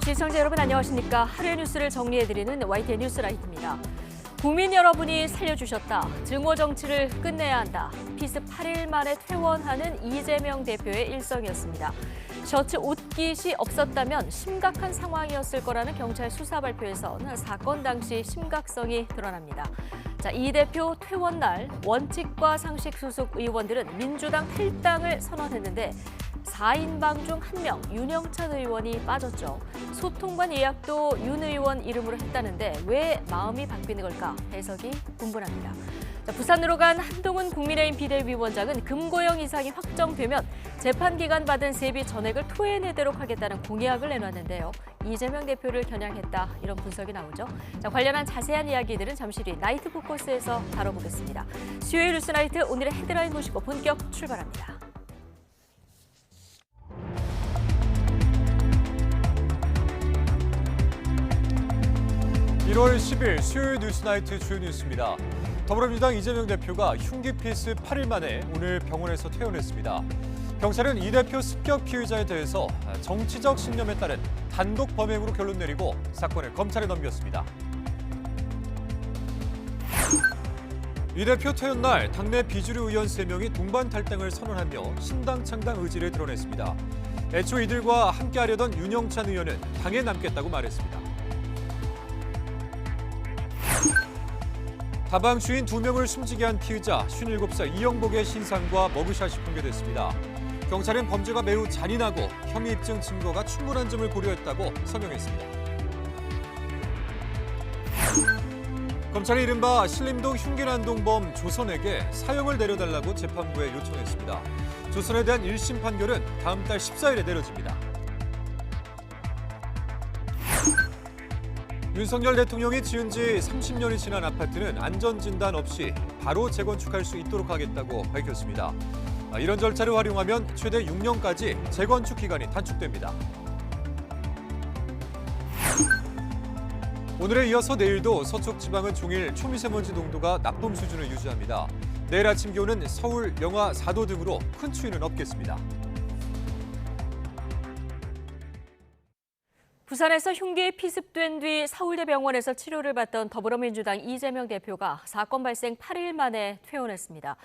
시청자 여러분 안녕하십니까. 하루의 뉴스를 정리해드리는 YTN 뉴스라이트입니다. 국민 여러분이 살려주셨다. 증오 정치를 끝내야 한다. 피습 8일 만에 퇴원하는 이재명 대표의 일성이었습니다. 셔츠 옷깃이 없었다면 심각한 상황이었을 거라는 경찰 수사 발표에선 사건 당시 심각성이 드러납니다. 이 대표 퇴원 날 원칙과 상식 소속 의원들은 민주당 탈당을 선언했는데 4인방 중 1명 윤영찬 의원이 빠졌죠. 소통관 예약도 윤 의원 이름으로 했다는데 왜 마음이 바뀌는 걸까 해석이 분분합니다. 부산으로 간 한동훈 국민의힘 비대위원장은 금고형 이상이 확정되면 재판 기간 받은 세비 전액을 토해내도록 하겠다는 공약을 내놨는데요. 이재명 대표를 겨냥했다 이런 분석이 나오죠. 관련한 자세한 이야기들은 잠시 뒤 나이트 포커스에서 다뤄보겠습니다. 수요일 뉴스 나이트 오늘의 헤드라인 보시고 본격 출발합니다. 1월 10일 수요일 뉴스나이트 주요 뉴스입니다. 더불어민주당 이재명 대표가 흉기 피습 8일 만에 오늘 병원에서 퇴원했습니다. 경찰은 이 대표 습격 피의자에 대해서 정치적 신념에 따른 단독 범행으로 결론 내리고 사건을 검찰에 넘겼습니다. 이 대표 퇴원 날 당내 비주류 의원 3명이 동반 탈당을 선언하며 신당 창당 의지를 드러냈습니다. 애초 이들과 함께하려던 윤영찬 의원은 당에 남겠다고 말했습니다. 다방주인 2명을 숨지게 한 피의자 57살 이영복의 신상과 머그샷이 공개됐습니다. 경찰은 범죄가 매우 잔인하고 혐의 입증 증거가 충분한 점을 고려했다고 서명했습니다. 검찰이 이른바 신림동 흉기난동범 조선에게 사형을 내려달라고 재판부에 요청했습니다. 조선에 대한 1심 판결은 다음 달 14일에 내려집니다. 윤석열 대통령이 지은 지 30년이 지난 아파트는 안전진단 없이 바로 재건축할 수 있도록 하겠다고 밝혔습니다. 이런 절차를 활용하면 최대 6년까지 재건축 기간이 단축됩니다. 오늘에 이어서 내일도 서쪽 지방은 종일 초미세먼지 농도가 나쁨 수준을 유지합니다. 내일 아침 기온은 서울 영하 4도 등으로 큰 추위는 없겠습니다. 부산에서 흉기에 피습된 뒤 서울대병원에서 치료를 받던 더불어민주당 이재명 대표가 사건 발생 8일 만에 퇴원했습니다.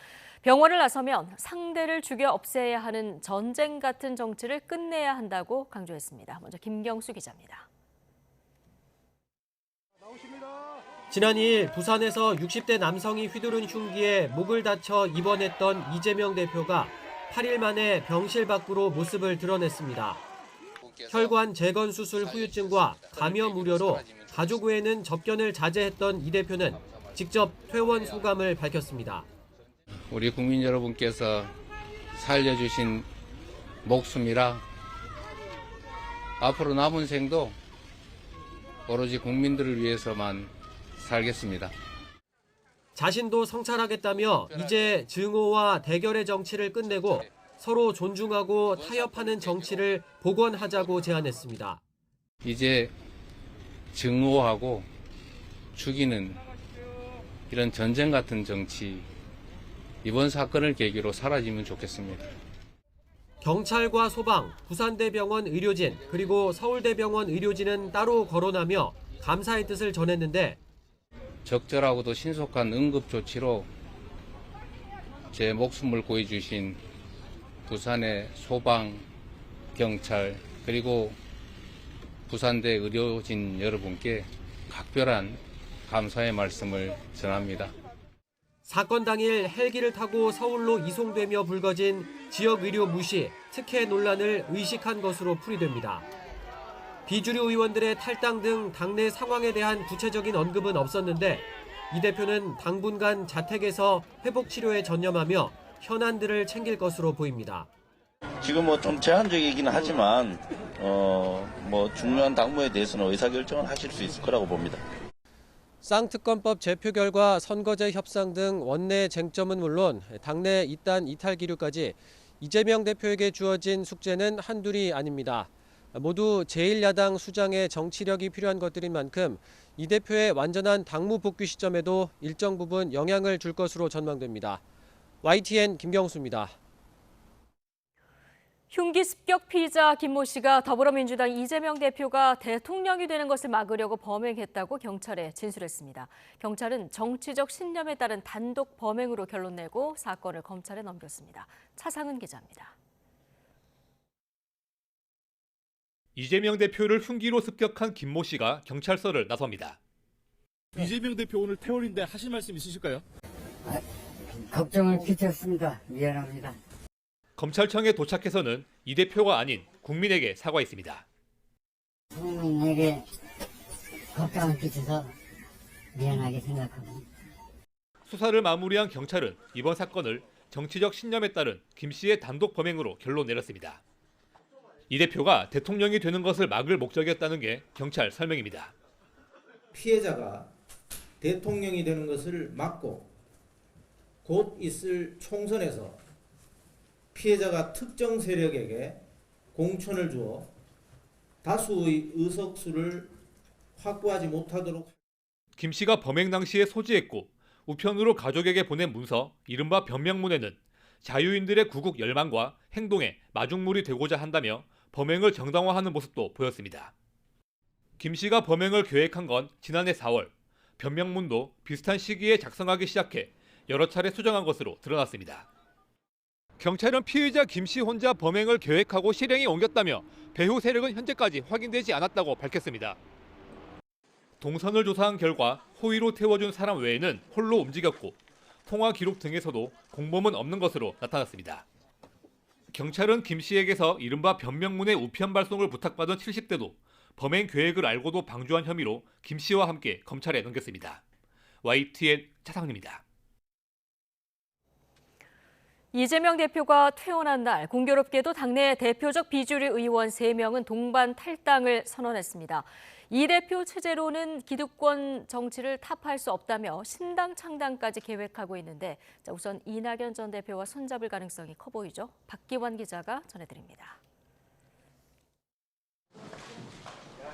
병원을 나서면 상대를 죽여 없애야 하는 전쟁 같은 정치를 끝내야 한다고 강조했습니다. 먼저 김경수 기자입니다. 지난 2일 부산에서 60대 남성이 휘두른 흉기에 목을 다쳐 입원했던 이재명 대표가 8일 만에 병실 밖으로 모습을 드러냈습니다. 혈관 재건 수술 후유증과 감염 우려로 가족 외에는 접견을 자제했던 이 대표는 직접 퇴원 소감을 밝혔습니다. 우리 국민 여러분께서 살려주신 목숨이라 앞으로 남은 생도 오로지 국민들을 위해서만 살겠습니다. 자신도 성찰하겠다며 이제 증오와 대결의 정치를 끝내고 서로 존중하고 타협하는 정치를 복원하자고 제안했습니다. 이제 증오하고 죽이는 이런 전쟁 같은 정치, 이번 사건을 계기로 사라지면 좋겠습니다. 경찰과 소방, 부산대병원 의료진, 그리고 서울대병원 의료진은 따로 거론하며 감사의 뜻을 전했는데 적절하고도 신속한 응급 조치로 제 목숨을 구해주신 부산의 소방, 경찰, 그리고 부산대 의료진 여러분께 각별한 감사의 말씀을 전합니다. 사건 당일 헬기를 타고 서울로 이송되며 불거진 지역 의료 무시, 특혜 논란을 의식한 것으로 풀이됩니다. 비주류 의원들의 탈당 등 당내 상황에 대한 구체적인 언급은 없었는데 이 대표는 당분간 자택에서 회복 치료에 전념하며 현안들을 챙길 것으로 보입니다. 지금 좀 제한적이긴 하지만 중요한 당무에 대해서는 의사결정을 하실 수 있을 거라고 봅니다. 쌍특검법 제표 결과 선거제 협상 등 원내 쟁점은 물론 당내 이단 이탈 기류까지 이재명 대표에게 주어진 숙제는 한둘이 아닙니다. 모두 제1야당 수장의 정치력이 필요한 것들인 만큼 이 대표의 완전한 당무 복귀 시점에도 일정 부분 영향을 줄 것으로 전망됩니다. YTN 김경수입니다. 흉기 습격 피의자 김모 씨가 더불어민주당 이재명 대표가 대통령이 되는 것을 막으려고 범행했다고 경찰에 진술했습니다. 경찰은 정치적 신념에 따른 단독 범행으로 결론 내고 사건을 검찰에 넘겼습니다. 차상은 기자입니다. 이재명 대표를 흉기로 습격한 김모 씨가 경찰서를 나섭니다. 이재명 대표 오늘 퇴원인데 하실 말씀 있으실까요? 걱정을 끼쳤습니다. 미안합니다. 검찰청에 도착해서는 이 대표가 아닌 국민에게 사과했습니다. 국민에게 걱정을 끼쳐서 미안하게 생각합니다. 수사를 마무리한 경찰은 이번 사건을 정치적 신념에 따른 김 씨의 단독 범행으로 결론 내렸습니다. 이 대표가 대통령이 되는 것을 막을 목적이었다는 게 경찰 설명입니다. 피해자가 대통령이 되는 것을 막고 곧 있을 총선에서 피해자가 특정 세력에게 공천을 주어 다수의 의석수를 확보하지 못하도록. 김 씨가 범행 당시에 소지했고 우편으로 가족에게 보낸 문서, 이른바 변명문에는 자유인들의 구국 열망과 행동에 마중물이 되고자 한다며 범행을 정당화하는 모습도 보였습니다. 김 씨가 범행을 계획한 건 지난해 4월, 변명문도 비슷한 시기에 작성하기 시작해 여러 차례 수정한 것으로 드러났습니다. 경찰은 피의자 김 씨 혼자 범행을 계획하고 실행에 옮겼다며 배후 세력은 현재까지 확인되지 않았다고 밝혔습니다. 동선을 조사한 결과 호의로 태워준 사람 외에는 홀로 움직였고 통화 기록 등에서도 공범은 없는 것으로 나타났습니다. 경찰은 김 씨에게서 이른바 변명문의 우편 발송을 부탁받은 70대도 범행 계획을 알고도 방조한 혐의로 김 씨와 함께 검찰에 넘겼습니다. YTN 차상입니다. 이재명 대표가 퇴원한 날 공교롭게도 당내 대표적 비주류 의원 3명은 동반 탈당을 선언했습니다. 이 대표 체제로는 기득권 정치를 타파할 수 없다며 신당 창당까지 계획하고 있는데 우선 이낙연 전 대표와 손잡을 가능성이 커 보이죠. 박기환 기자가 전해드립니다.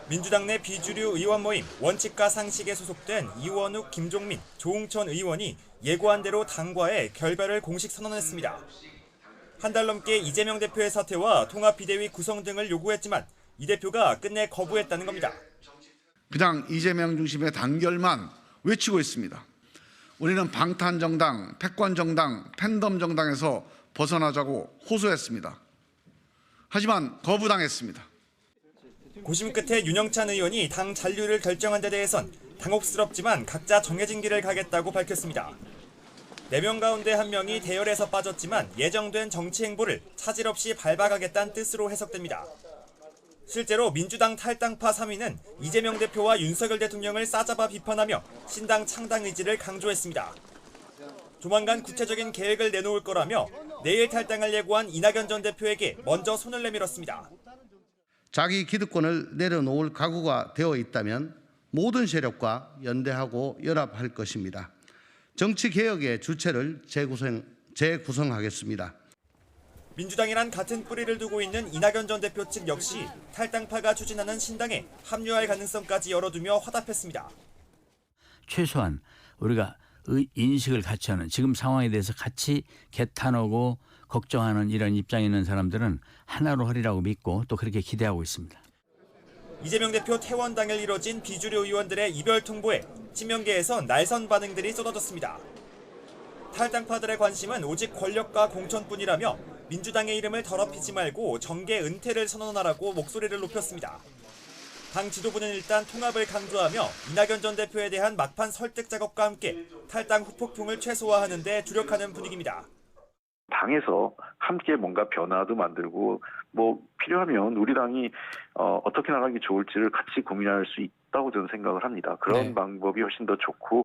민주당 내 비주류 의원 모임 원칙과 상식에 소속된 이원욱, 김종민, 조응천 의원이 예고한 대로 당과의 결별을 공식 선언했습니다. 한 달 넘게 이재명 대표의 사퇴와 통합비대위 구성 등을 요구했지만 이 대표가 끝내 거부했다는 겁니다. 그냥 이재명 중심의 단결만 외치고 있습니다. 우리는 방탄정당, 패권정당, 팬덤정당에서 벗어나자고 호소했습니다. 하지만 거부당했습니다. 고심 끝에 윤영찬 의원이 당 잔류를 결정한 데 대해선 당혹스럽지만 각자 정해진 길을 가겠다고 밝혔습니다. 4명 가운데 1명이 대열에서 빠졌지만 예정된 정치 행보를 차질 없이 밟아가겠다는 뜻으로 해석됩니다. 실제로 민주당 탈당파 3위는 이재명 대표와 윤석열 대통령을 싸잡아 비판하며 신당 창당 의지를 강조했습니다. 조만간 구체적인 계획을 내놓을 거라며 내일 탈당을 예고한 이낙연 전 대표에게 먼저 손을 내밀었습니다. 자기 기득권을 내려놓을 각오가 되어 있다면 모든 세력과 연대하고 연합할 것입니다. 정치개혁의 주체를 재구성하겠습니다. 민주당이란 같은 뿌리를 두고 있는 이낙연 전 대표 측 역시 탈당파가 추진하는 신당에 합류할 가능성까지 열어두며 화답했습니다. 최소한 우리가 인식을 같이 하는 지금 상황에 대해서 같이 개탄하고 걱정하는 이런 입장에 있는 사람들은 하나로 하리라고 믿고 또 그렇게 기대하고 있습니다. 이재명 대표 퇴원 당일 이뤄진 비주류 의원들의 이별 통보에 친명계에서 날선 반응들이 쏟아졌습니다. 탈당파들의 관심은 오직 권력과 공천뿐이라며 민주당의 이름을 더럽히지 말고 정계 은퇴를 선언하라고 목소리를 높였습니다. 당 지도부는 일단 통합을 강조하며 이낙연 전 대표에 대한 막판 설득 작업과 함께 탈당 후폭풍을 최소화하는 데 주력하는 분위기입니다. 당에서 함께 뭔가 변화도 만들고 필요하면 우리 당이 어떻게 나가기 좋을지를 같이 고민할 수 있다고 저는 생각을 합니다. 그런 방법이 훨씬 더 좋고.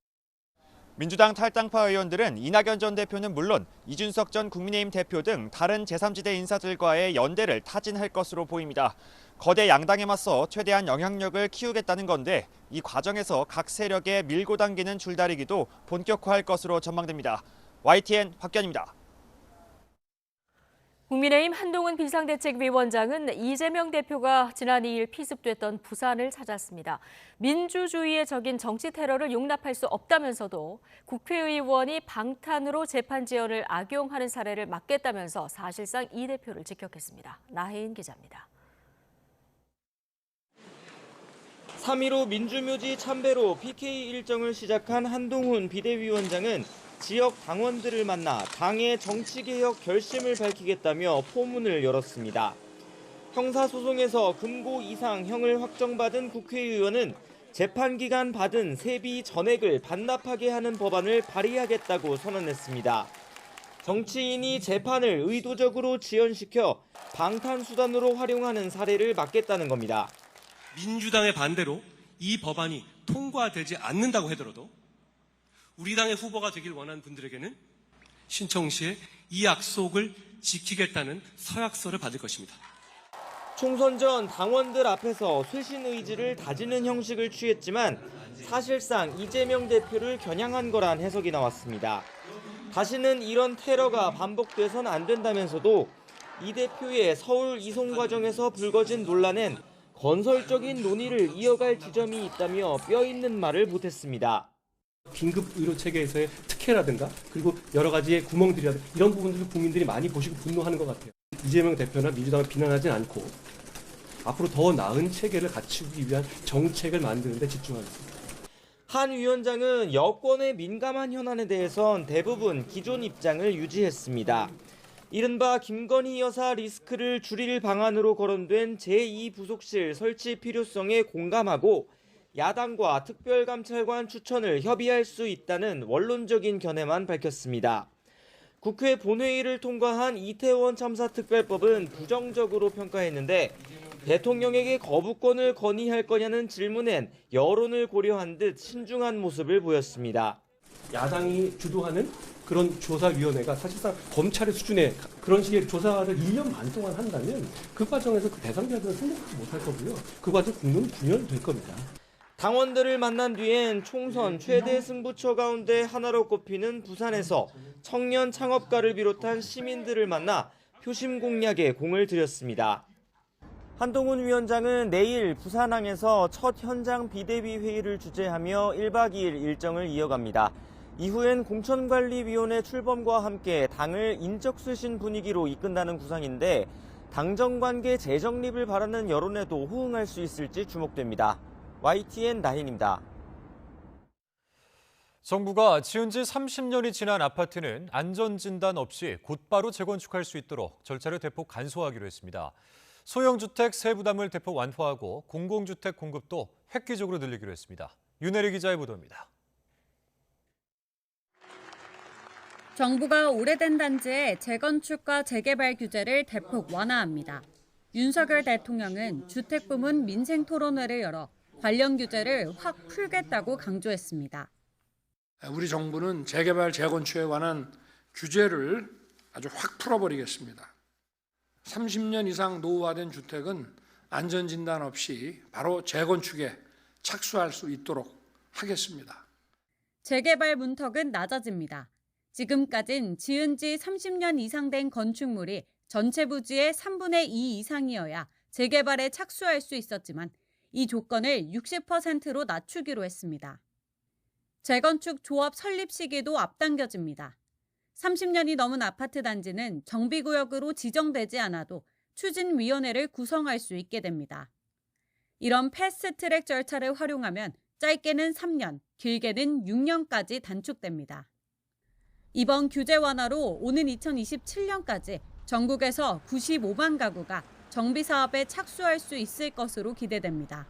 민주당 탈당파 의원들은 이낙연 전 대표는 물론 이준석 전 국민의힘 대표 등 다른 제3지대 인사들과의 연대를 타진할 것으로 보입니다. 거대 양당에 맞서 최대한 영향력을 키우겠다는 건데 이 과정에서 각 세력에 밀고 당기는 줄다리기도 본격화할 것으로 전망됩니다. YTN 박견입니다. 국민의힘 한동훈 비상대책위원장은 이재명 대표가 지난 2일 피습됐던 부산을 찾았습니다. 민주주의의 적인 정치 테러를 용납할 수 없다면서도 국회의원이 방탄으로 재판 지연을 악용하는 사례를 막겠다면서 사실상 이 대표를 직격했습니다. 나혜인 기자입니다. 3.15 민주묘지 참배로 PK 일정을 시작한 한동훈 비대위원장은 지역 당원들을 만나 당의 정치개혁 결심을 밝히겠다며 포문을 열었습니다. 형사소송에서 금고 이상 형을 확정받은 국회의원은 재판 기간 받은 세비 전액을 반납하게 하는 법안을 발의하겠다고 선언했습니다. 정치인이 재판을 의도적으로 지연시켜 방탄수단으로 활용하는 사례를 막겠다는 겁니다. 민주당의 반대로 이 법안이 통과되지 않는다고 하더라도 우리 당의 후보가 되길 원하는 분들에게는 신청 시에 이 약속을 지키겠다는 서약서를 받을 것입니다. 총선 전 당원들 앞에서 쇄신 의지를 다지는 형식을 취했지만 사실상 이재명 대표를 겨냥한 거란 해석이 나왔습니다. 다시는 이런 테러가 반복돼선 안 된다면서도 이 대표의 서울 이송 과정에서 불거진 논란엔 건설적인 논의를 이어갈 지점이 있다며 뼈 있는 말을 보탰습니다. 긴급 의료 체계에서의 특혜라든가 그리고 여러 가지의 구멍들이라든가 이런 부분들을 국민들이 많이 보시고 분노하는 것 같아요. 이재명 대표나 민주당을 비난하진 않고 앞으로 더 나은 체계를 갖추기 위한 정책을 만드는 데 집중하겠습니다. 한 위원장은 여권의 민감한 현안에 대해선 대부분 기존 입장을 유지했습니다. 이른바 김건희 여사 리스크를 줄일 방안으로 거론된 제2부속실 설치 필요성에 공감하고 야당과 특별감찰관 추천을 협의할 수 있다는 원론적인 견해만 밝혔습니다. 국회 본회의를 통과한 이태원 참사 특별법은 부정적으로 평가했는데 대통령에게 거부권을 건의할 거냐는 질문엔 여론을 고려한 듯 신중한 모습을 보였습니다. 야당이 주도하는 그런 조사위원회가 사실상 검찰의 수준의 그런 식의 조사를 1년 반 동안 한다면 그 과정에서 그 대상자들은 생각하지 못할 거고요. 그 과정 국론은 분열될 겁니다. 당원들을 만난 뒤엔 총선 최대 승부처 가운데 하나로 꼽히는 부산에서 청년 창업가를 비롯한 시민들을 만나 표심 공략에 공을 들였습니다. 한동훈 위원장은 내일 부산항에서 첫 현장 비대위 회의를 주재하며 1박 2일 일정을 이어갑니다. 이후엔 공천관리위원회 출범과 함께 당을 인적쇄신 분위기로 이끈다는 구상인데 당정관계 재정립을 바라는 여론에도 호응할 수 있을지 주목됩니다. YTN 나인입니다. 정부가 지은 지 30년이 지난 아파트는 안전진단 없이 곧바로 재건축할 수 있도록 절차를 대폭 간소화하기로 했습니다. 소형주택 세부담을 대폭 완화하고 공공주택 공급도 획기적으로 늘리기로 했습니다. 윤혜리 기자의 보도입니다. 정부가 오래된 단지의 재건축과 재개발 규제를 대폭 완화합니다. 윤석열 대통령은 주택부문 민생토론회를 열어 관련 규제를 확 풀겠다고 강조했습니다. 우리 정부는 재개발, 재건축에 관한 규제를 아주 확 풀어버리겠습니다. 30년 이상 노후화된 주택은 안전진단 없이 바로 재건축에 착수할 수 있도록 하겠습니다. 재개발 문턱은 낮아집니다. 지금까진 지은 지 30년 이상 된 건축물이 전체 부지의 3분의 2 이상이어야 재개발에 착수할 수 있었지만 이 조건을 60%로 낮추기로 했습니다. 재건축 조합 설립 시기도 앞당겨집니다. 30년이 넘은 아파트 단지는 정비구역으로 지정되지 않아도 추진위원회를 구성할 수 있게 됩니다. 이런 패스트트랙 절차를 활용하면 짧게는 3년, 길게는 6년까지 단축됩니다. 이번 규제 완화로 오는 2027년까지 전국에서 95만 가구가 정비 사업에 착수할 수 있을 것으로 기대됩니다.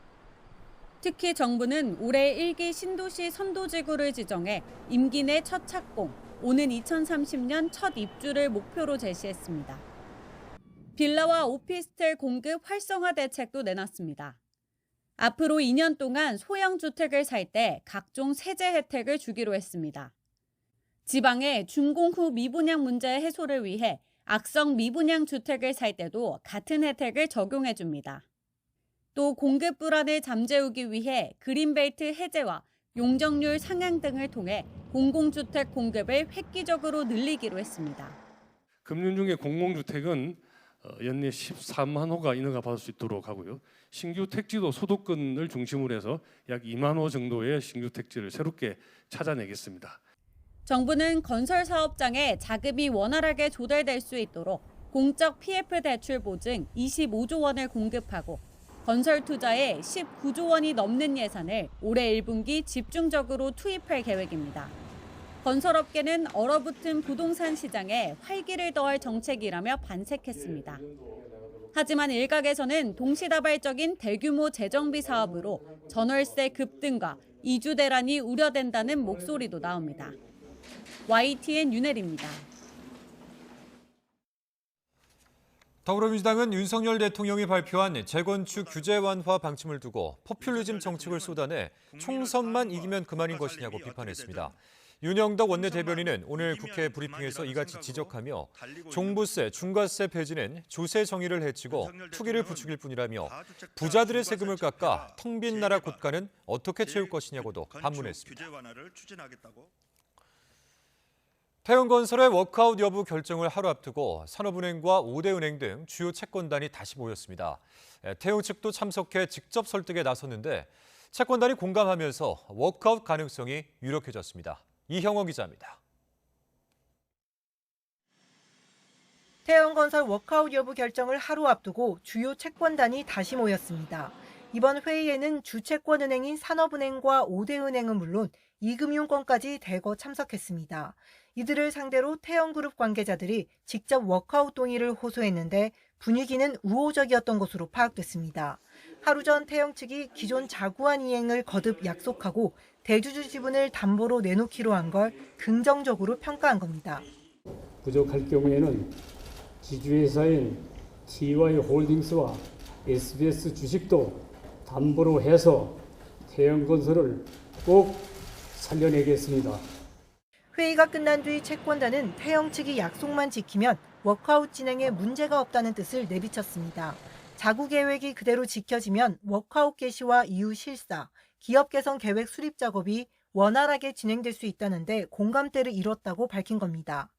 특히 정부는 올해 1기 신도시 선도지구를 지정해 임기 내 첫 착공, 오는 2030년 첫 입주를 목표로 제시했습니다. 빌라와 오피스텔 공급 활성화 대책도 내놨습니다. 앞으로 2년 동안 소형 주택을 살 때 각종 세제 혜택을 주기로 했습니다. 지방의 준공 후 미분양 문제 해소를 위해 악성 미분양 주택을 살 때도 같은 혜택을 적용해 줍니다. 또 공급 불안을 잠재우기 위해 그린벨트 해제와 용적률 상향 등을 통해 공공주택 공급을 획기적으로 늘리기로 했습니다. 금융 중에 공공주택은 연내 13만 호가 인허가 받을 수 있도록 하고요. 신규 택지도 소득권을 중심으로 해서 약 2만 호 정도의 신규 택지를 새롭게 찾아내겠습니다. 정부는 건설 사업장에 자금이 원활하게 조달될 수 있도록 공적 PF 대출 보증 25조 원을 공급하고 건설 투자에 19조 원이 넘는 예산을 올해 1분기 집중적으로 투입할 계획입니다. 건설업계는 얼어붙은 부동산 시장에 활기를 더할 정책이라며 반색했습니다. 하지만 일각에서는 동시다발적인 대규모 재정비 사업으로 전월세 급등과 이주 대란이 우려된다는 목소리도 나옵니다. YTN 윤혜리입니다. 더불어민주당은 윤석열 대통령이 발표한 재건축 규제 완화 방침을 두고 포퓰리즘 정책을 쏟아내 총선만 이기면 그만인 것이냐고 비판했습니다. 윤영덕 원내대변인은 오늘 국회 브리핑에서 이같이 지적하며 종부세, 중과세 폐지는 조세 정의를 해치고 투기를 부추길 뿐이라며 부자들의 세금을 깎아 텅 빈 나라 곳간은 어떻게 채울 것이냐고도 반문했습니다. 태형건설의 워크아웃 여부 결정을 하루 앞두고 산업은행과 5대 은행 등 주요 채권단이 다시 모였습니다. 태형 측도 참석해 직접 설득에 나섰는데 채권단이 공감하면서 워크아웃 가능성이 유력해졌습니다. 이형호 기자입니다. 태형건설 워크아웃 여부 결정을 하루 앞두고 주요 채권단이 다시 모였습니다. 이번 회의에는 주채권은행인 산업은행과 5대 은행은 물론 이금융권까지 대거 참석했습니다. 이들을 상대로 태형그룹 관계자들이 직접 워크아웃 동의를 호소했는데 분위기는 우호적이었던 것으로 파악됐습니다. 하루 전 태형 측이 기존 자구안 이행을 거듭 약속하고 대주주 지분을 담보로 내놓기로 한 걸 긍정적으로 평가한 겁니다. 부족할 경우에는 지주회사인 TY홀딩스와 SBS 주식도 담보로 해서 태형건설을 꼭 살려내겠습니다. 회의가 끝난 뒤 채권단은 태형 측이 약속만 지키면 워크아웃 진행에 문제가 없다는 뜻을 내비쳤습니다. 자구 계획이 그대로 지켜지면 워크아웃 개시와 이후 실사, 기업 개선 계획 수립 작업이 원활하게 진행될 수 있다는데 공감대를 이뤘다고 밝힌 겁니다.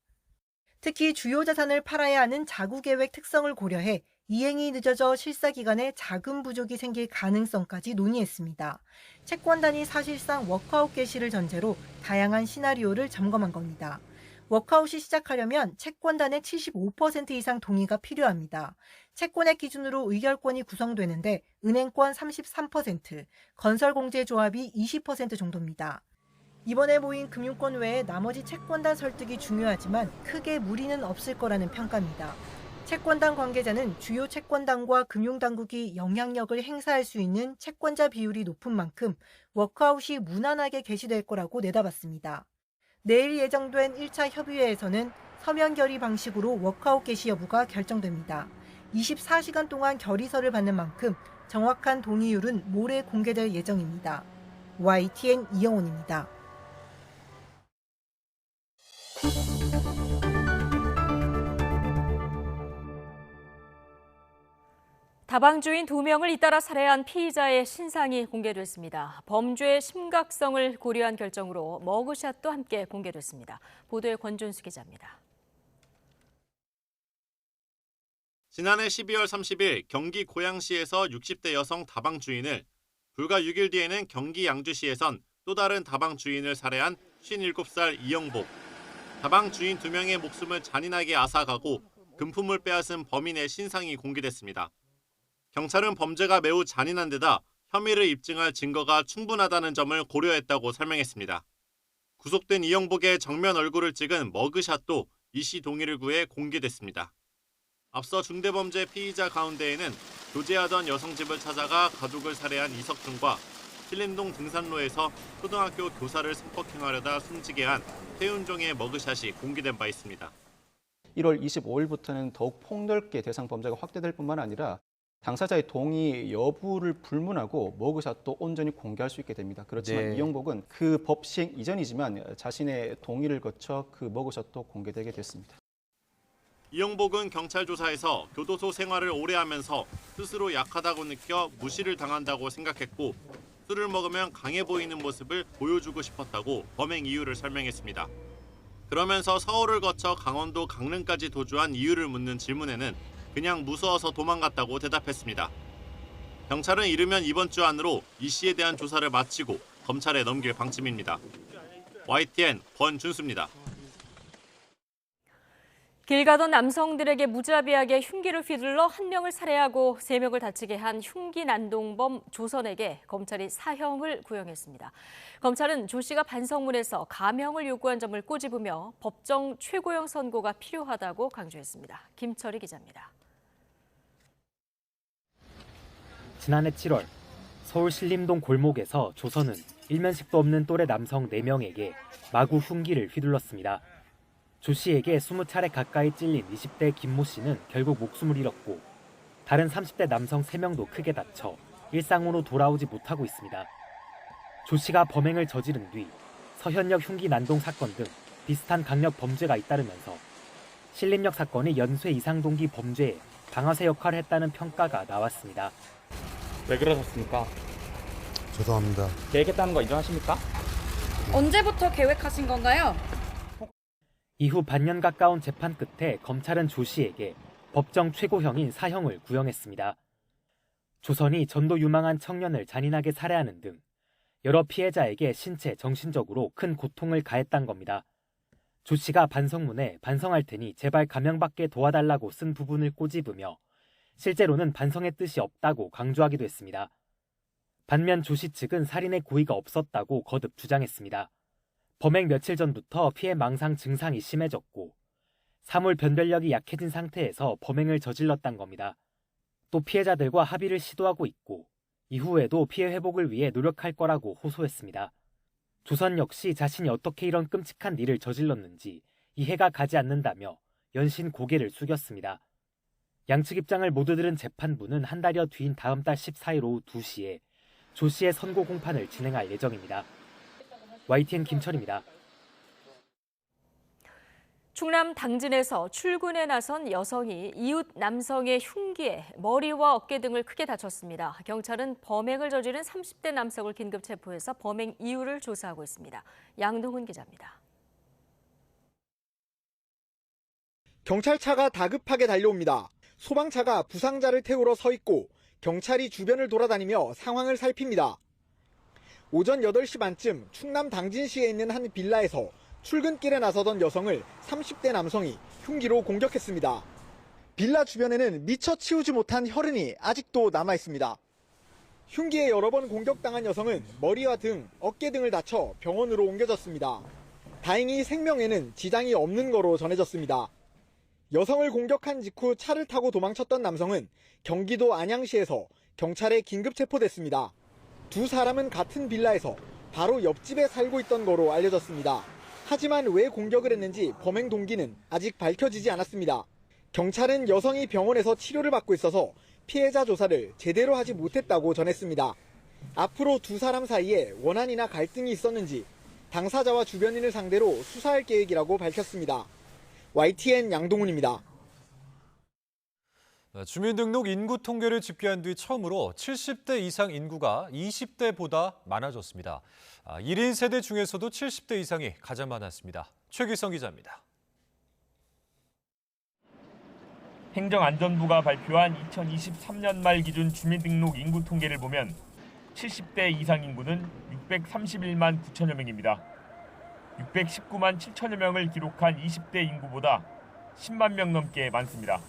특히 주요 자산을 팔아야 하는 자구 계획 특성을 고려해 이행이 늦어져 실사 기간에 자금 부족이 생길 가능성까지 논의했습니다. 채권단이 사실상 워크아웃 개시를 전제로 다양한 시나리오를 점검한 겁니다. 워크아웃이 시작하려면 채권단의 75% 이상 동의가 필요합니다. 채권액 기준으로 의결권이 구성되는데 은행권 33%, 건설공제조합이 20% 정도입니다. 이번에 모인 금융권 외에 나머지 채권단 설득이 중요하지만 크게 무리는 없을 거라는 평가입니다. 채권단 관계자는 주요 채권단과 금융당국이 영향력을 행사할 수 있는 채권자 비율이 높은 만큼 워크아웃이 무난하게 개시될 거라고 내다봤습니다. 내일 예정된 1차 협의회에서는 서면 결의 방식으로 워크아웃 개시 여부가 결정됩니다. 24시간 동안 결의서를 받는 만큼 정확한 동의율은 모레 공개될 예정입니다. YTN 이영훈입니다. 다방주인 2명을 잇따라 살해한 피의자의 신상이 공개됐습니다. 범죄의 심각성을 고려한 결정으로 머그샷도 함께 공개됐습니다. 보도에 권준수 기자입니다. 지난해 12월 30일 경기 고양시에서 60대 여성 다방주인을, 불과 6일 뒤에는 경기 양주시에선 또 다른 다방주인을 살해한 57살 이영복. 다방주인 2명의 목숨을 잔인하게 앗아가고 금품을 빼앗은 범인의 신상이 공개됐습니다. 경찰은 범죄가 매우 잔인한 데다 혐의를 입증할 증거가 충분하다는 점을 고려했다고 설명했습니다. 구속된 이영복의 정면 얼굴을 찍은 머그샷도 이 씨 동의를 구해 공개됐습니다. 앞서 중대범죄 피의자 가운데에는 교제하던 여성 집을 찾아가 가족을 살해한 이석준과 신림동 등산로에서 초등학교 교사를 성폭행하려다 숨지게 한 태윤종의 머그샷이 공개된 바 있습니다. 1월 25일부터는 더욱 폭넓게 대상 범죄가 확대될 뿐만 아니라 당사자의 동의 여부를 불문하고 머그샷도 온전히 공개할 수 있게 됩니다. 그렇지만 이영복은 그 법 시행 이전이지만 자신의 동의를 거쳐 그 머그샷도 공개되게 됐습니다. 이영복은 경찰 조사에서 교도소 생활을 오래 하면서 스스로 약하다고 느껴 무시를 당한다고 생각했고 술을 먹으면 강해 보이는 모습을 보여주고 싶었다고 범행 이유를 설명했습니다. 그러면서 서울을 거쳐 강원도 강릉까지 도주한 이유를 묻는 질문에는 그냥 무서워서 도망갔다고 대답했습니다. 경찰은 이르면 이번 주 안으로 이 씨에 대한 조사를 마치고 검찰에 넘길 방침입니다. YTN 권준수입니다. 길 가던 남성들에게 무자비하게 흉기를 휘둘러 한 명을 살해하고 3명을 다치게 한 흉기 난동범 조선에게 검찰이 사형을 구형했습니다. 검찰은 조 씨가 반성문에서 감형을 요구한 점을 꼬집으며 법정 최고형 선고가 필요하다고 강조했습니다. 김철희 기자입니다. 지난해 7월 서울 신림동 골목에서 조선은 일면식도 없는 또래 남성 4명에게 마구 흉기를 휘둘렀습니다. 조 씨에게 20차례 가까이 찔린 20대 김모 씨는 결국 목숨을 잃었고 다른 30대 남성 3명도 크게 다쳐 일상으로 돌아오지 못하고 있습니다. 조 씨가 범행을 저지른 뒤 서현역 흉기 난동 사건 등 비슷한 강력 범죄가 잇따르면서 신림역 사건이 연쇄 이상동기 범죄에 방아쇠 역할을 했다는 평가가 나왔습니다. 왜 그러셨습니까? 죄송합니다. 계획했다는 거 인정하십니까? 언제부터 계획하신 건가요? 이후 반년 가까운 재판 끝에 검찰은 조 씨에게 법정 최고형인 사형을 구형했습니다. 조선이 전도 유망한 청년을 잔인하게 살해하는 등 여러 피해자에게 신체, 정신적으로 큰 고통을 가했단 겁니다. 조 씨가 반성문에 반성할 테니 제발 감형받게 도와달라고 쓴 부분을 꼬집으며 실제로는 반성의 뜻이 없다고 강조하기도 했습니다. 반면 조 씨 측은 살인의 고의가 없었다고 거듭 주장했습니다. 범행 며칠 전부터 피해 망상 증상이 심해졌고 사물 변별력이 약해진 상태에서 범행을 저질렀단 겁니다. 또 피해자들과 합의를 시도하고 있고 이후에도 피해 회복을 위해 노력할 거라고 호소했습니다. 조선 역시 자신이 어떻게 이런 끔찍한 일을 저질렀는지 이해가 가지 않는다며 연신 고개를 숙였습니다. 양측 입장을 모두 들은 재판부는 한 달여 뒤인 다음 달 14일 오후 2시에 조 씨의 선고 공판을 진행할 예정입니다. YTN 김철입니다. 충남 당진에서 출근에 나선 여성이 이웃 남성의 흉기에 머리와 어깨 등을 크게 다쳤습니다. 경찰은 범행을 저지른 30대 남성을 긴급 체포해서 범행 이유를 조사하고 있습니다. 양동훈 기자입니다. 경찰차가 다급하게 달려옵니다. 소방차가 부상자를 태우러 서 있고 경찰이 주변을 돌아다니며 상황을 살핍니다. 오전 8시 반쯤 충남 당진시에 있는 한 빌라에서 출근길에 나서던 여성을 30대 남성이 흉기로 공격했습니다. 빌라 주변에는 미처 치우지 못한 혈흔이 아직도 남아있습니다. 흉기에 여러 번 공격당한 여성은 머리와 등, 어깨 등을 다쳐 병원으로 옮겨졌습니다. 다행히 생명에는 지장이 없는 거로 전해졌습니다. 여성을 공격한 직후 차를 타고 도망쳤던 남성은 경기도 안양시에서 경찰에 긴급 체포됐습니다. 두 사람은 같은 빌라에서 바로 옆집에 살고 있던 거로 알려졌습니다. 하지만 왜 공격을 했는지 범행 동기는 아직 밝혀지지 않았습니다. 경찰은 여성이 병원에서 치료를 받고 있어서 피해자 조사를 제대로 하지 못했다고 전했습니다. 앞으로 두 사람 사이에 원한이나 갈등이 있었는지 당사자와 주변인을 상대로 수사할 계획이라고 밝혔습니다. YTN 양동훈입니다. 주민등록 인구 통계를 집계한 뒤 처음으로 70대 이상 인구가 20대보다 많아졌습니다. 1인 세대 중에서도 70대 이상이 가장 많았습니다. 최기성 기자입니다. 행정안전부가 발표한 2023년 말 기준 주민등록 인구 통계를 보면 70대 이상 인구는 631만 9천여 명입니다. 619만 7천여 명을 기록한 20대 인구보다 10만 명 넘게 많습니다.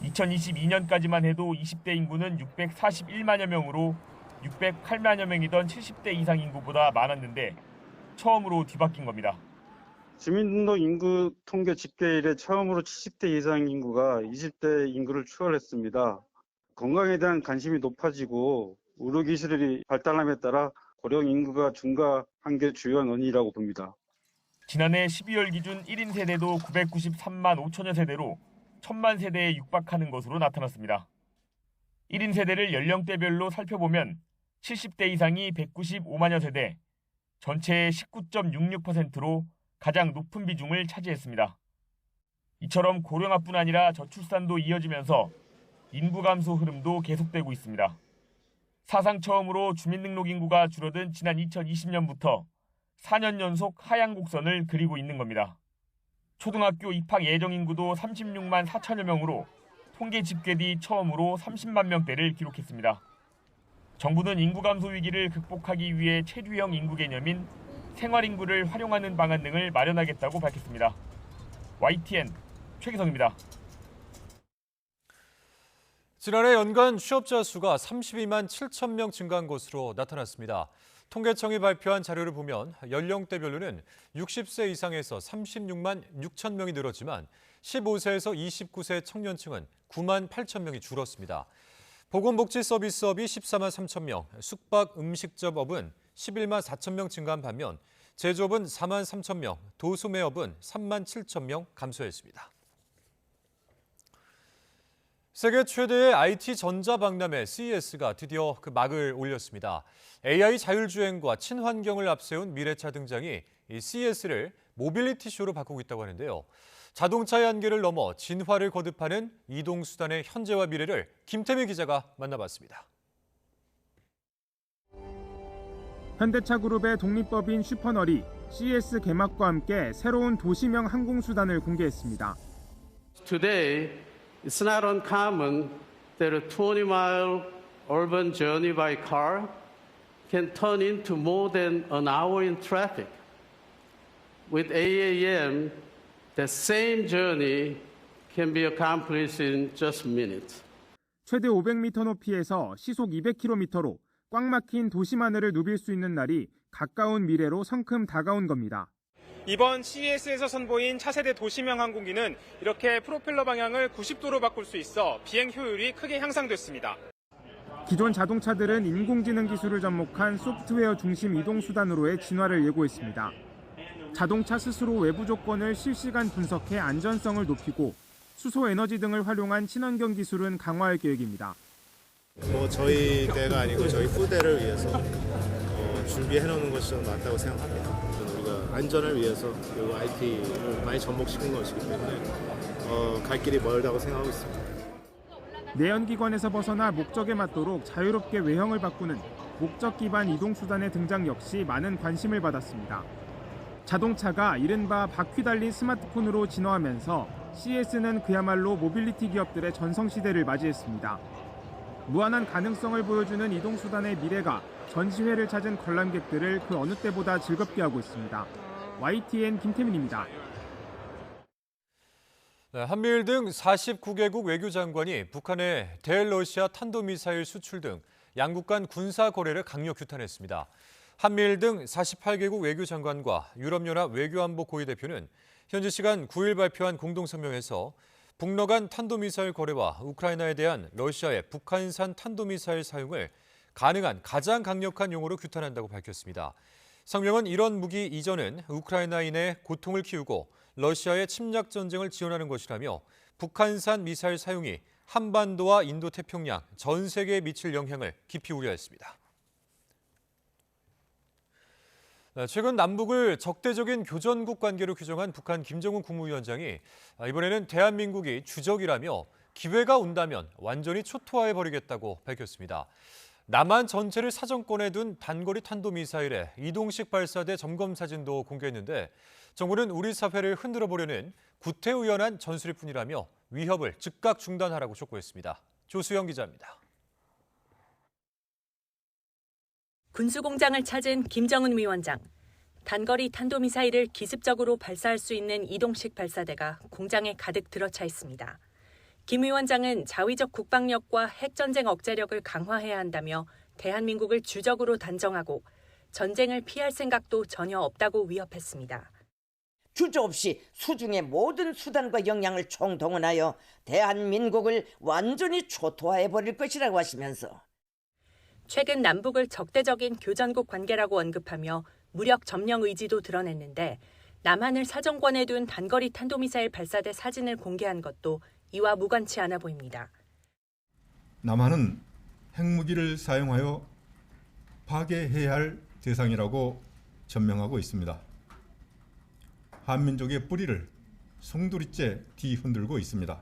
2022년까지만 해도 20대 인구는 641만여 명으로 608만여 명이던 70대 이상 인구보다 많았는데 처음으로 뒤바뀐 겁니다. 주민등록 인구 통계 집계 이래 처음으로 70대 이상 인구가 20대 인구를 추월했습니다. 건강에 대한 관심이 높아지고 의료기술이 발달함에 따라 고령 인구가 증가한 게 주요한 원인이라고 봅니다. 지난해 12월 기준 1인 세대도 993만 5천여 세대로 1000만 세대에 육박하는 것으로 나타났습니다. 1인 세대를 연령대별로 살펴보면 70대 이상이 195만여 세대, 전체의 19.66%로 가장 높은 비중을 차지했습니다. 이처럼 고령화뿐 아니라 저출산도 이어지면서 인구 감소 흐름도 계속되고 있습니다. 사상 처음으로 주민등록 인구가 줄어든 지난 2020년부터 4년 연속 하향 곡선을 그리고 있는 겁니다. 초등학교 입학 예정 인구도 36만 4천여 명으로 통계 집계 뒤 처음으로 30만 명대를 기록했습니다. 정부는 인구 감소 위기를 극복하기 위해 체류형 인구 개념인 생활인구를 활용하는 방안 등을 마련하겠다고 밝혔습니다. YTN 최기성입니다. 지난해 연간 취업자 수가 32만 7천 명 증가한 것으로 나타났습니다. 통계청이 발표한 자료를 보면 연령대별로는 60세 이상에서 36만 6천 명이 늘었지만 15세에서 29세 청년층은 9만 8천 명이 줄었습니다. 보건복지서비스업이 14만 3천 명, 숙박 음식점업은 11만 4천 명 증가한 반면 제조업은 4만 3천 명, 도소매업은 3만 7천 명 감소했습니다. 세계 최대의 IT 전자박람회 CES가 드디어 그 막을 올렸습니다. AI 자율주행과 친환경을 앞세운 미래차 등장이 이 CES를 모빌리티 쇼로 바꾸고 있다고 하는데요. 자동차의 한계를 넘어 진화를 거듭하는 이동수단의 현재와 미래를 김태미 기자가 만나봤습니다. 현대차 그룹의 독립법인 슈퍼널이 CES 개막과 함께 새로운 도시명 항공수단을 공개했습니다. Today, it's not uncommon that a 20-mile urban journey by car can turn into more than an hour in traffic. With AAM, that same journey can be accomplished in just minutes. 최대 500m 높이에서 시속 200km로 꽉 막힌 도심하늘을 누빌 수 있는 날이 가까운 미래로 성큼 다가온 겁니다. 이번 CES에서 선보인 차세대 도시명 항공기는 이렇게 프로펠러 방향을 90도로 바꿀 수 있어 비행 효율이 크게 향상됐습니다. 기존 자동차들은 인공지능 기술을 접목한 소프트웨어 중심 이동수단으로의 진화를 예고했습니다. 자동차 스스로 외부 조건을 실시간 분석해 안전성을 높이고 수소 에너지 등을 활용한 친환경 기술은 강화할 계획입니다. 저희 때가 아니고 저희 후대를 위해서 준비해 놓는 것이 좀 맞다고 생각합니다. 우리가 안전을 위해서 그리고 IT를 많이 접목시킨 것이기 때문에 갈 길이 멀다고 생각하고 있습니다. 내연기관에서 벗어나 목적에 맞도록 자유롭게 외형을 바꾸는 목적 기반 이동수단의 등장 역시 많은 관심을 받았습니다. 자동차가 이른바 바퀴 달린 스마트폰으로 진화하면서 CES는 그야말로 모빌리티 기업들의 전성시대를 맞이했습니다. 무한한 가능성을 보여주는 이동수단의 미래가 전시회를 찾은 관람객들을 그 어느 때보다 즐겁게 하고 있습니다. YTN 김태민입니다. 한미일 등 49개국 외교장관이 북한의 대러시아 탄도미사일 수출 등 양국 간 군사 거래를 강력 규탄했습니다. 한미일 등 48개국 외교장관과 유럽연합 외교안보 고위대표는 현지 시간 9일 발표한 공동성명에서 북러 간 탄도미사일 거래와 우크라이나에 대한 러시아의 북한산 탄도미사일 사용을 가능한 가장 강력한 용어로 규탄한다고 밝혔습니다. 성명은 이런 무기 이전은 우크라이나인의 고통을 키우고 러시아의 침략 전쟁을 지원하는 것이라며 북한산 미사일 사용이 한반도와 인도태평양, 전 세계에 미칠 영향을 깊이 우려했습니다. 최근 남북을 적대적인 교전국 관계로 규정한 북한 김정은 국무위원장이 이번에는 대한민국이 주적이라며 기회가 온다면 완전히 초토화해버리겠다고 밝혔습니다. 남한 전체를 사정권에 둔 단거리 탄도미사일의 이동식 발사대 점검 사진도 공개했는데 정부는 우리 사회를 흔들어 보려는 구태의연한 전술일 뿐이라며 위협을 즉각 중단하라고 촉구했습니다. 조수영 기자입니다. 군수공장을 찾은 김정은 위원장. 단거리 탄도미사일을 기습적으로 발사할 수 있는 이동식 발사대가 공장에 가득 들어차 있습니다. 김 위원장은 자위적 국방력과 핵전쟁 억제력을 강화해야 한다며 대한민국을 주적으로 단정하고 전쟁을 피할 생각도 전혀 없다고 위협했습니다. 주저없이 수중의 모든 수단과 역량을 총동원하여 대한민국을 완전히 초토화해버릴 것이라고 하시면서 최근 남북을 적대적인 교전국 관계라고 언급하며 무력 점령 의지도 드러냈는데 남한을 사정권에 둔 단거리 탄도미사일 발사대 사진을 공개한 것도 이와 무관치 않아 보입니다. 남한은 핵무기를 사용하여 파괴해야 할 대상이라고 전명하고 있습니다. 한민족의 뿌리를 송두리째 뒤흔들고 있습니다.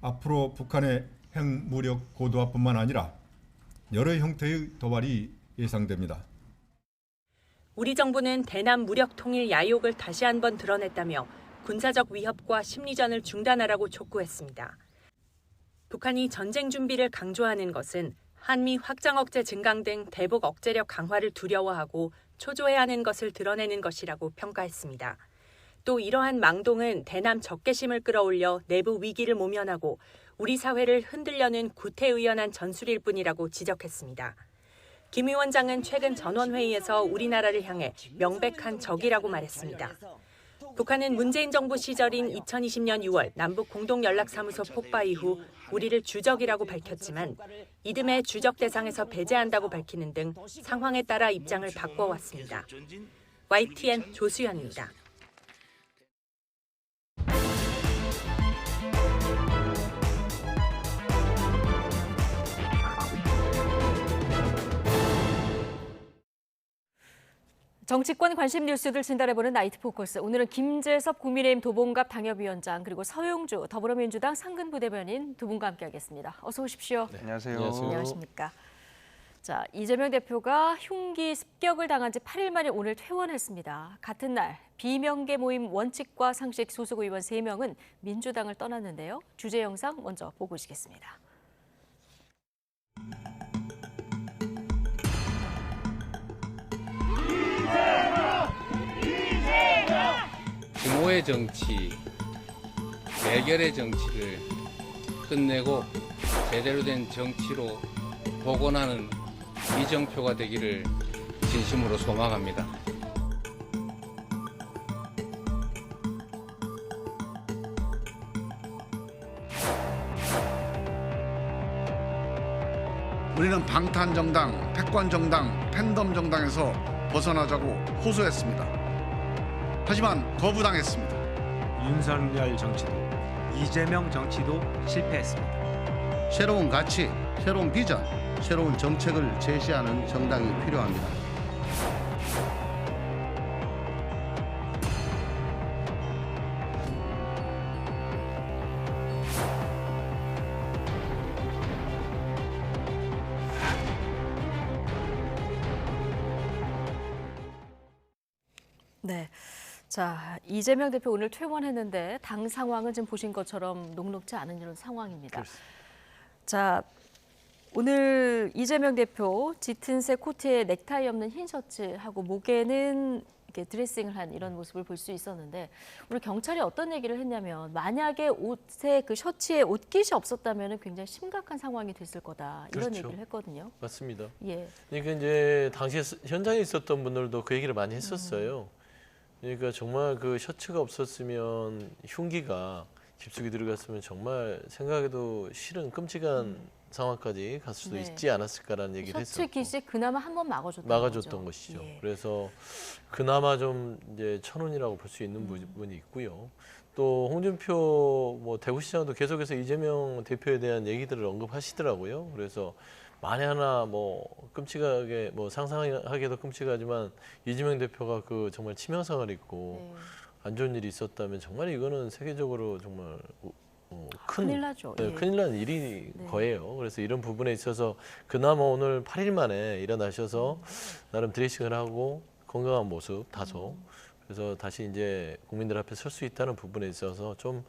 앞으로 북한의 핵무력 고도화뿐만 아니라 여러 형태의 도발이 예상됩니다. 우리 정부는 대남 무력 통일 야욕을 다시 한번 드러냈다며 군사적 위협과 심리전을 중단하라고 촉구했습니다. 북한이 전쟁 준비를 강조하는 것은 한미 확장 억제 증강 등 대북 억제력 강화를 두려워하고 초조해하는 것을 드러내는 것이라고 평가했습니다. 또 이러한 망동은 대남 적개심을 끌어올려 내부 위기를 모면하고 우리 사회를 흔들려는 구태의연한 전술일 뿐이라고 지적했습니다. 김 위원장은 최근 전원회의에서 우리나라를 향해 명백한 적이라고 말했습니다. 북한은 문재인 정부 시절인 2020년 6월 남북 공동연락사무소 폭파 이후 우리를 주적이라고 밝혔지만 이듬해 주적 대상에서 배제한다고 밝히는 등 상황에 따라 입장을 바꿔왔습니다. YTN 조수연입니다. 정치권 관심 뉴스들 진단해보는 나이트 포커스. 오늘은 김재섭 국민의힘 도봉갑 당협위원장 그리고 서용주 더불어민주당 상근부대변인 두 분과 함께하겠습니다. 어서 오십시오. 네, 안녕하세요. 안녕하십니까. 자, 이재명 대표가 흉기 습격을 당한 지 8일 만에 오늘 퇴원했습니다. 같은 날 비명계 모임 원칙과 상식 소속 의원 3명은 민주당을 떠났는데요. 주제 영상 먼저 보고 오시겠습니다. 부모의 정치, 대결의 정치를 끝내고 제대로 된 정치로 복원하는 이정표가 되기를 진심으로 소망합니다. 우리는 방탄정당, 패권정당, 팬덤정당에서 벗어나자고 호소했습니다. 하지만 거부당했습니다. 윤석열 정치도 이재명 정치도 실패했습니다. 새로운 가치, 새로운 비전, 새로운 정책을 제시하는 정당이 필요합니다. 네. 자, 이재명 대표 오늘 퇴원했는데 당 상황은 지금 보신 것처럼 녹록지 않은 이런 상황입니다. 그렇습니다. 자, 오늘 이재명 대표 짙은색 코트에 넥타이 없는 흰 셔츠하고 목에는 이렇게 드레싱을 한 이런 모습을 볼 수 있었는데 오늘 경찰이 어떤 얘기를 했냐면 만약에 옷에 그 셔츠에 옷깃이 없었다면 굉장히 심각한 상황이 됐을 거다 이런 그렇죠. 얘기를 했거든요. 맞습니다. 예. 그러니까 이제 당시에 현장에 있었던 분들도 그 얘기를 많이 했었어요. 그러니까 정말 그 셔츠가 없었으면 흉기가 깊숙이 들어갔으면 정말 생각해도 싫은 끔찍한 상황까지 갔을 수도 네. 있지 않았을까라는 얘기를 했었고. 셔츠 깃이 그나마 한 번 막아줬던 것이죠. 예. 그래서 그나마 좀 이제 천운이라고 볼 수 있는 부분이 있고요. 또 홍준표 뭐 대구시장도 계속해서 이재명 대표에 대한 얘기들을 언급하시더라고요. 그래서 만에 하나 뭐 끔찍하게 뭐 상상하기도 끔찍하지만 이재명 대표가 그 정말 치명상을 입고 안 좋은 일이 있었다면 정말 이거는 세계적으로 정말 큰일 나죠. 네, 예. 큰일 난 일이 거예요. 그래서 이런 부분에 있어서 그나마 오늘 8일 만에 일어나셔서 나름 드레싱을 하고 건강한 모습 다소 그래서 다시 이제 국민들 앞에 설 수 있다는 부분에 있어서 좀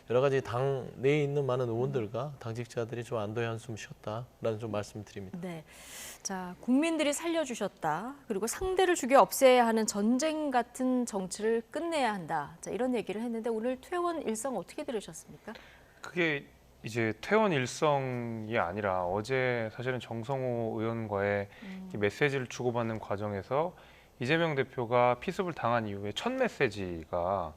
여러 가지 당 내에 있는 많은 의원들과 당직자들이 좀 안도의 한숨 쉬었다라는 좀 말씀드립니다. 네. 자, 국민들이 살려주셨다. 그리고 상대를 죽여 없애야 하는 전쟁 같은 정치를 끝내야 한다. 자, 이런 얘기를 했는데 오늘 퇴원 일성 어떻게 들으셨습니까? 그게 이제 퇴원 일성이 아니라 어제 사실은 정성호 의원과의 이 메시지를 주고받는 과정에서 이재명 대표가 피습을 당한 이후에 첫 메시지가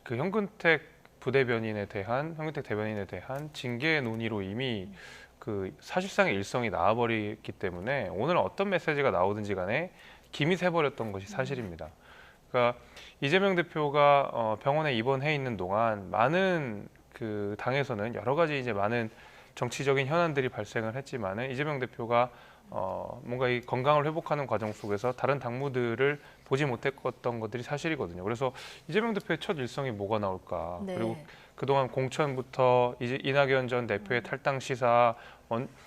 그 현근택 대변인에 대한 징계 논의로 이미 그 사실상의 일성이 나와버리기 때문에 오늘 어떤 메시지가 나오든지 간에 김이 새버렸던 것이 사실입니다. 그러니까 이재명 대표가 병원에 입원해 있는 동안 많은 그 당에서는 여러 가지 이제 많은 정치적인 현안들이 발생을 했지만은 이재명 대표가 뭔가 이 건강을 회복하는 과정 속에서 다른 당무들을 보지 못했던 것들이 사실이거든요. 그래서 이재명 대표의 첫 일성이 뭐가 나올까? 네. 그리고 그동안 공천부터 이제 이낙연 전 대표의 탈당 시사,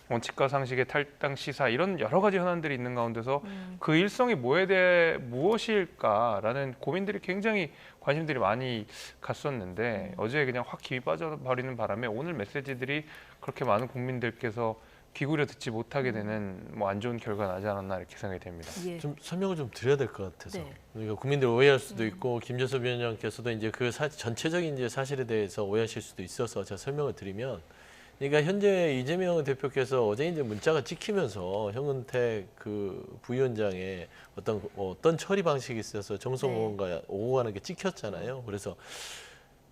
원칙과 상식의 탈당 시사 이런 여러 가지 현안들이 있는 가운데서 그 일성이 무엇일까라는 고민들이 굉장히 관심들이 많이 갔었는데 어제 그냥 확 김이 빠져버리는 바람에 오늘 메시지들이 그렇게 많은 국민들께서 귀구려 듣지 못하게 되는 뭐 안 좋은 결과가 나지 않았나 이렇게 생각이 됩니다. 예. 좀 설명을 좀 드려야 될 것 같아서. 네. 그러니까 국민들이 오해할 수도 있고 김재섭 위원장께서도 이제 그 전체적인 이제 사실에 대해서 오해하실 수도 있어서 제가 설명을 드리면, 그러니까 현재 이재명 대표께서 어제 이제 문자가 찍히면서 형은택 그 부위원장의 어떤 처리 방식이 있어서 정성 의원과 오고 가는 게 찍혔잖아요. 그래서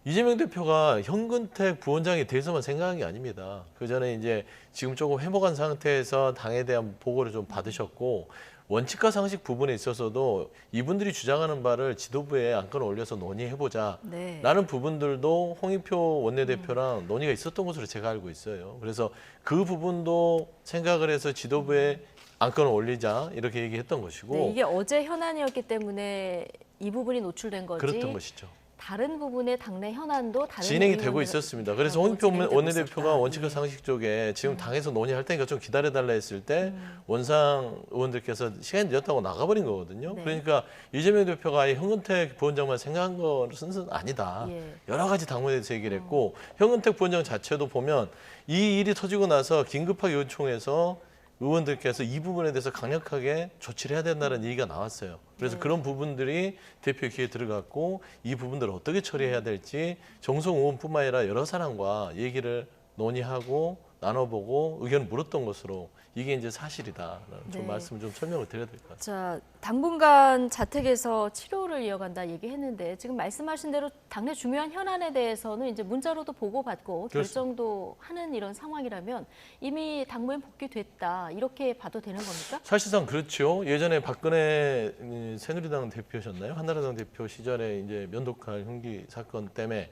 이재명 대표가 현근택 부원장에 대해서만 생각한 게 아닙니다. 그 전에 이제 지금 조금 회복한 상태에서 당에 대한 보고를 좀 받으셨고, 원칙과 상식 부분에 있어서도 이분들이 주장하는 바를 지도부에 안건을 올려서 논의해보자 라는 부분들도 홍익표 원내대표랑 논의가 있었던 것으로 제가 알고 있어요. 그래서 그 부분도 생각을 해서 지도부에 안건을 올리자 이렇게 얘기했던 것이고, 네, 이게 어제 현안이었기 때문에 이 부분이 노출된 거지. 그랬던 것이죠. 다른 부분의 당내 현안도 다른 진행이 되고 있었습니다. 그래서 홍익표 원내대표가 원칙과 네. 상식 쪽에 지금 당에서 논의할 테니까 좀 기다려달라 했을 때 원상 의원들께서 시간이 늦었다고 나가버린 거거든요. 네. 그러니까 이재명 대표가 아예 현근택 부원장만 생각한 것은 아니다. 여러 가지 당무에 대해서 얘기를 했고 현근택 부원장 자체도 보면 이 일이 터지고 나서 긴급하게 요청해서 의원들께서 이 부분에 대해서 강력하게 조치를 해야 된다는 얘기가 나왔어요. 그래서 그런 부분들이 대표 기회에 들어갔고 이 부분들을 어떻게 처리해야 될지 정성 의원뿐만 아니라 여러 사람과 얘기를 논의하고 나눠보고 의견을 물었던 것으로 이게 이제 사실이다. 좀 말씀을 좀 설명을 드려야 될 것 같습니다. 자, 당분간 자택에서 치료를 이어간다 얘기했는데 지금 말씀하신 대로 당내 중요한 현안에 대해서는 이제 문자로도 보고받고 결정도 하는 이런 상황이라면 이미 당무에 복귀됐다 이렇게 봐도 되는 겁니까? 사실상 그렇죠. 예전에 박근혜 새누리당 대표셨나요? 한나라당 대표 시절에 이제 면도칼 흉기 사건 때문에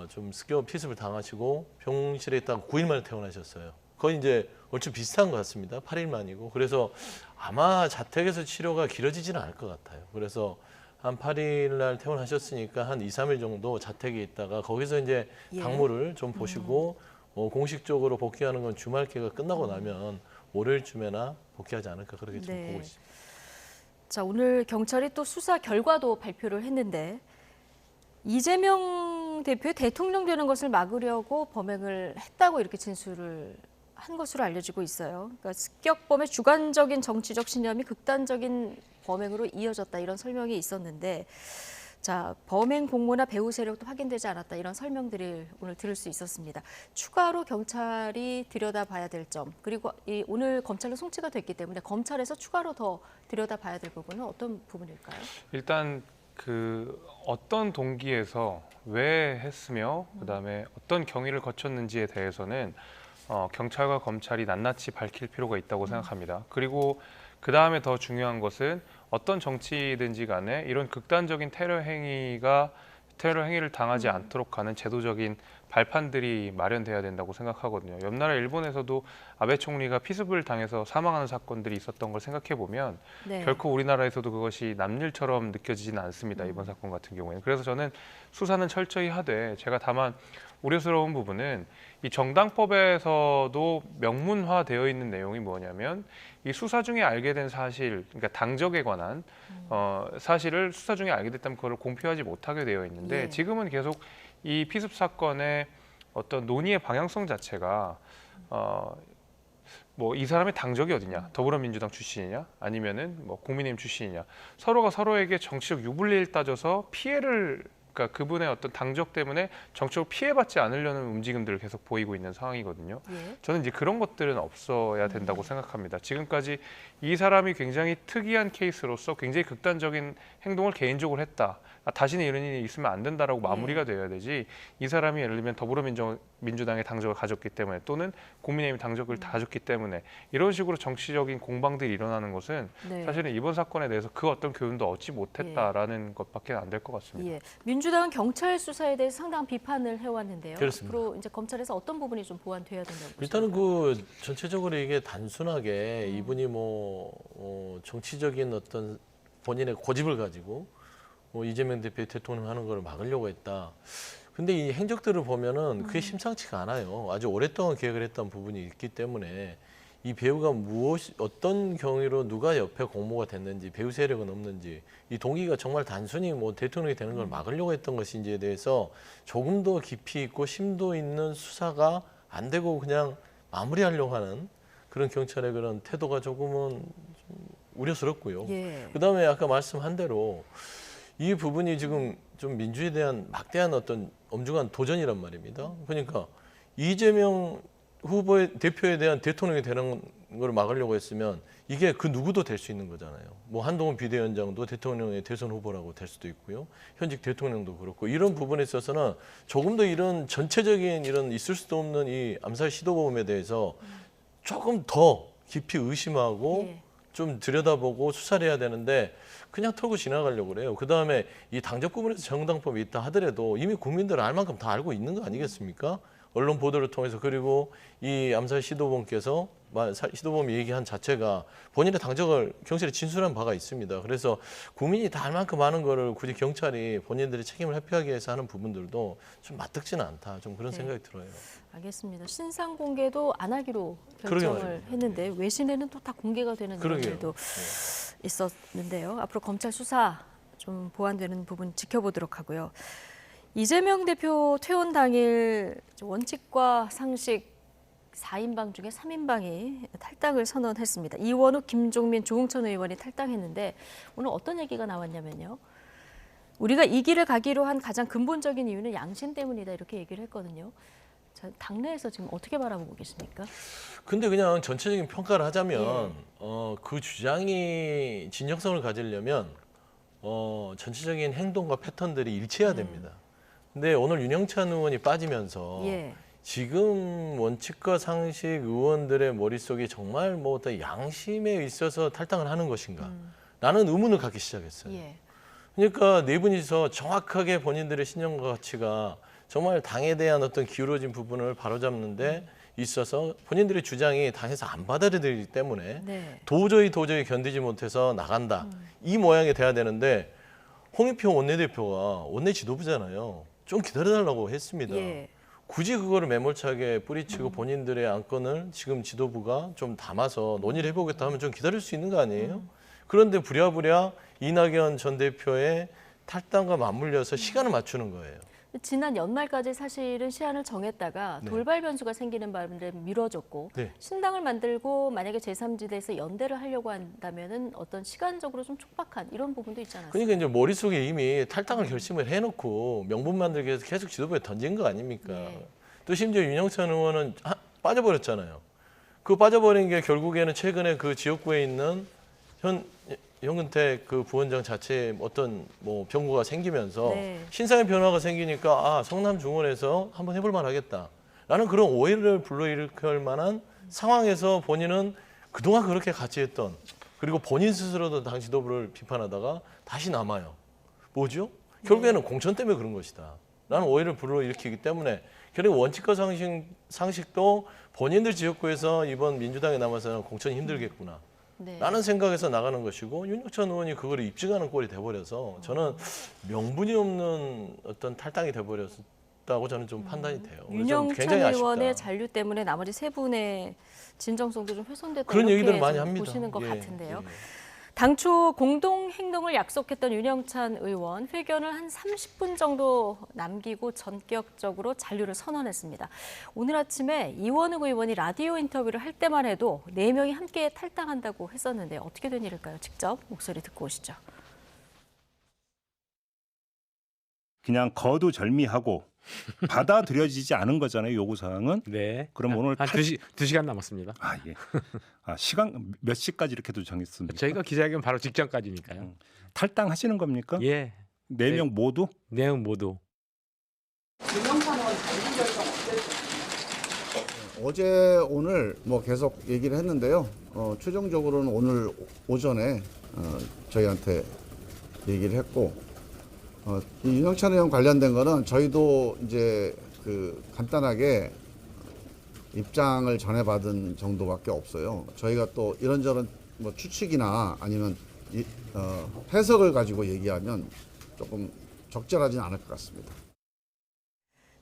좀 스퀘어 피습을 당하시고 병실에 있다가 9일 만에 퇴원하셨어요. 거의 이제 얼추 비슷한 것 같습니다. 8일 만이고. 그래서 아마 자택에서 치료가 길어지지는 않을 것 같아요. 그래서 한 8일 날 퇴원하셨으니까 한 2, 3일 정도 자택에 있다가 거기서 이제 당무를 좀 보시고 공식적으로 복귀하는 건 주말기가 끝나고 나면 월요일쯤에나 복귀하지 않을까 그렇게 좀 보고 있습니다. 자, 오늘 경찰이 또 수사 결과도 발표를 했는데 이재명 대표의 대통령 되는 것을 막으려고 범행을 했다고 이렇게 진술을 한 것으로 알려지고 있어요. 그러니까 습격범의 주관적인 정치적 신념이 극단적인 범행으로 이어졌다 이런 설명이 있었는데 자, 범행 공모나 배후 세력도 확인되지 않았다 이런 설명들을 오늘 들을 수 있었습니다. 추가로 경찰이 들여다봐야 될 점 그리고 오늘 검찰로 송치가 됐기 때문에 검찰에서 추가로 더 들여다봐야 될 부분은 어떤 부분일까요? 일단 그 어떤 동기에서 왜 했으며 그다음에 어떤 경위를 거쳤는지에 대해서는 경찰과 검찰이 낱낱이 밝힐 필요가 있다고 생각합니다. 그리고 그다음에 더 중요한 것은 어떤 정치든지 간에 이런 극단적인 테러 행위를 당하지 않도록 하는 제도적인 발판들이 마련돼야 된다고 생각하거든요. 옆나라 일본에서도 아베 총리가 피습을 당해서 사망하는 사건들이 있었던 걸 생각해 보면 결코 우리나라에서도 그것이 남일처럼 느껴지지는 않습니다. 이번 사건 같은 경우에는. 그래서 저는 수사는 철저히 하되 제가 다만 우려스러운 부분은 이 정당법에서도 명문화되어 있는 내용이 뭐냐면 이 수사 중에 알게 된 사실, 그러니까 당적에 관한 사실을 수사 중에 알게 됐다면 그걸 공표하지 못하게 되어 있는데 지금은 계속 이 피습 사건의 어떤 논의의 방향성 자체가 뭐 이 사람의 당적이 어디냐, 더불어민주당 출신이냐, 아니면은 뭐 국민의힘 출신이냐, 서로가 서로에게 정치적 유불리를 따져서 피해를 그러니까 그분의 어떤 당적 때문에 정치적으로 피해받지 않으려는 움직임들을 계속 보이고 있는 상황이거든요. 저는 이제 그런 것들은 없어야 된다고 생각합니다. 지금까지 이 사람이 굉장히 특이한 케이스로서 굉장히 극단적인 행동을 개인적으로 했다. 다시는 이런 일이 있으면 안 된다라고 마무리가 되어야 되지. 이 사람이 예를 들면 더불어민주당의 당적을 가졌기 때문에 또는 국민의힘 당적을 가졌기 때문에 이런 식으로 정치적인 공방들이 일어나는 것은 사실은 이번 사건에 대해서 그 어떤 교훈도 얻지 못했다라는 것밖에 안 될 것 같습니다. 민주당은 경찰 수사에 대해서 상당한 비판을 해왔는데요. 그렇습니다. 앞으로 이제 검찰에서 어떤 부분이 좀 보완돼야 된다고 보십니까? 일단은 그 전체적으로 이게 단순하게 이분이 뭐 정치적인 어떤 본인의 고집을 가지고 이재명 대표의 대통령 하는 걸 막으려고 했다. 근데 이 행적들을 보면은 그게 심상치가 않아요. 아주 오랫동안 계획을 했던 부분이 있기 때문에 이 배우가 어떤 경위로 누가 옆에 공모가 됐는지, 배우 세력은 없는지, 이 동기가 정말 단순히 뭐 대통령이 되는 걸 막으려고 했던 것인지에 대해서 조금 더 깊이 있고 심도 있는 수사가 안 되고 그냥 마무리하려고 하는 그런 경찰의 그런 태도가 조금은 좀 우려스럽고요. 예. 그다음에 아까 말씀한 대로 이 부분이 지금 좀 민주에 대한 막대한 어떤 엄중한 도전이란 말입니다. 그러니까 이재명 후보의 대표에 대한 대통령이 되는 걸 막으려고 했으면 이게 그 누구도 될 수 있는 거잖아요. 뭐 한동훈 비대위원장도 대통령의 대선 후보라고 될 수도 있고요. 현직 대통령도 그렇고 이런 부분에 있어서는 조금 더 이런 전체적인 이런 있을 수도 없는 이 암살 시도범에 대해서 조금 더 깊이 의심하고 좀 들여다보고 수사를 해야 되는데 그냥 털고 지나가려고 그래요. 그다음에 이 당적 구분에서 정당법이 있다 하더라도 이미 국민들은 알 만큼 다 알고 있는 거 아니겠습니까? 언론 보도를 통해서. 그리고 이 암살 시도범께서 시도범이 얘기한 자체가 본인의 당적을 경찰에 진술한 바가 있습니다. 그래서 국민이 다 알 만큼 많은 거를 굳이 경찰이 본인들의 책임을 회피하기 위해서 하는 부분들도 좀 맞득지는 않다. 좀 그런 생각이 들어요. 알겠습니다. 신상 공개도 안 하기로 결정을 했는데 외신에는 또 다 공개가 되는 일도 있었는데요. 앞으로 검찰 수사 좀 보완되는 부분 지켜보도록 하고요. 이재명 대표 퇴원 당일 원칙과 상식 4인방 중에 3인방이 탈당을 선언했습니다. 이원욱, 김종민, 조응천 의원이 탈당했는데 오늘 어떤 얘기가 나왔냐면요. 우리가 이 길을 가기로 한 가장 근본적인 이유는 양심 때문이다 이렇게 얘기를 했거든요. 자, 당내에서 지금 어떻게 바라보고 계십니까? 근데 그냥 전체적인 평가를 하자면 그 주장이 진정성을 가지려면 전체적인 행동과 패턴들이 일치해야 됩니다. 근데 오늘 윤영찬 의원이 빠지면서 지금 원칙과 상식 의원들의 머릿속에 정말 뭐 어떤 양심에 있어서 탈당을 하는 것인가? 라는 의문을 갖기 시작했어요. 그러니까 네 분이서 정확하게 본인들의 신념과 가치가 정말 당에 대한 어떤 기울어진 부분을 바로잡는 데 있어서 본인들의 주장이 당에서 안 받아들이기 때문에 도저히 견디지 못해서 나간다. 이 모양이 돼야 되는데 홍익표 원내대표가 원내 지도부잖아요. 좀 기다려달라고 했습니다. 굳이 그거를 매몰차게 뿌리치고 본인들의 안건을 지금 지도부가 좀 담아서 논의를 해보겠다 하면 좀 기다릴 수 있는 거 아니에요? 그런데 부랴부랴 이낙연 전 대표의 탈당과 맞물려서 시간을 맞추는 거예요. 지난 연말까지 사실은 시한을 정했다가 돌발 변수가 생기는 바람에 미뤄졌고 신당을 만들고 만약에 제3지대에서 연대를 하려고 한다면은 어떤 시간적으로 좀 촉박한 이런 부분도 있지 않았어요? 그러니까 이제 머릿속에 이미 탈당을 결심을 해놓고 명분 만들기 위해서 계속 지도부에 던진 거 아닙니까? 또 심지어 윤영찬 의원은 빠져버렸잖아요. 그 빠져버린 게 결국에는 최근에 그 지역구에 있는 현근택 그 부원장 자체에 어떤 뭐 병고가 생기면서 신상의 변화가 생기니까 성남 중원에서 한번 해볼 만하겠다라는 그런 오해를 불러일으킬 만한 상황에서 본인은 그동안 그렇게 같이 했던 그리고 본인 스스로도 당 지도부를 비판하다가 다시 남아요. 뭐죠? 결국에는 공천 때문에 그런 것이다. 라는 오해를 불러일으키기 때문에 결국 원칙과 상식도 본인들 지역구에서 이번 민주당에 남아서는 공천이 힘들겠구나. 라는 생각에서 나가는 것이고 윤영찬 의원이 그걸 입증하는 꼴이 돼버려서 저는 명분이 없는 어떤 탈당이 돼버렸다고 저는 좀 판단이 돼요. 윤영찬 의원의 잔류 때문에 나머지 세 분의 진정성도 좀 훼손됐다 그런 이렇게 얘기들 많이 합니다. 보시는 것 같은데요. 당초 공동 행동을 약속했던 윤영찬 의원 회견을 한 30분 정도 남기고 전격적으로 잔류를 선언했습니다. 오늘 아침에 이원욱 의원이 라디오 인터뷰를 할 때만 해도 4명이 함께 탈당한다고 했었는데 어떻게 된 일일까요? 직접 목소리 듣고 오시죠. 그냥 거두절미하고 받아들여지지 않은 거잖아요. 요구사항은. 네. 그럼 오늘 한 2시간 남았습니다. 예. 시간 몇 시까지 이렇게 정했습니까? 저희가 기자회견 바로 직전까지니까요. 탈당하시는 겁니까? 예. 4명 모두? 4명 모두. 어제 오늘 뭐 계속 얘기를 했는데요. 최종적으로는 오늘 오전에 저희한테 얘기를 했고 이 윤영찬 의원 관련된 거는 저희도 이제 간단하게 입장을 전해받은 정도밖에 없어요. 저희가 또 이런저런 뭐 추측이나 아니면 해석을 가지고 얘기하면 조금 적절하진 않을 것 같습니다.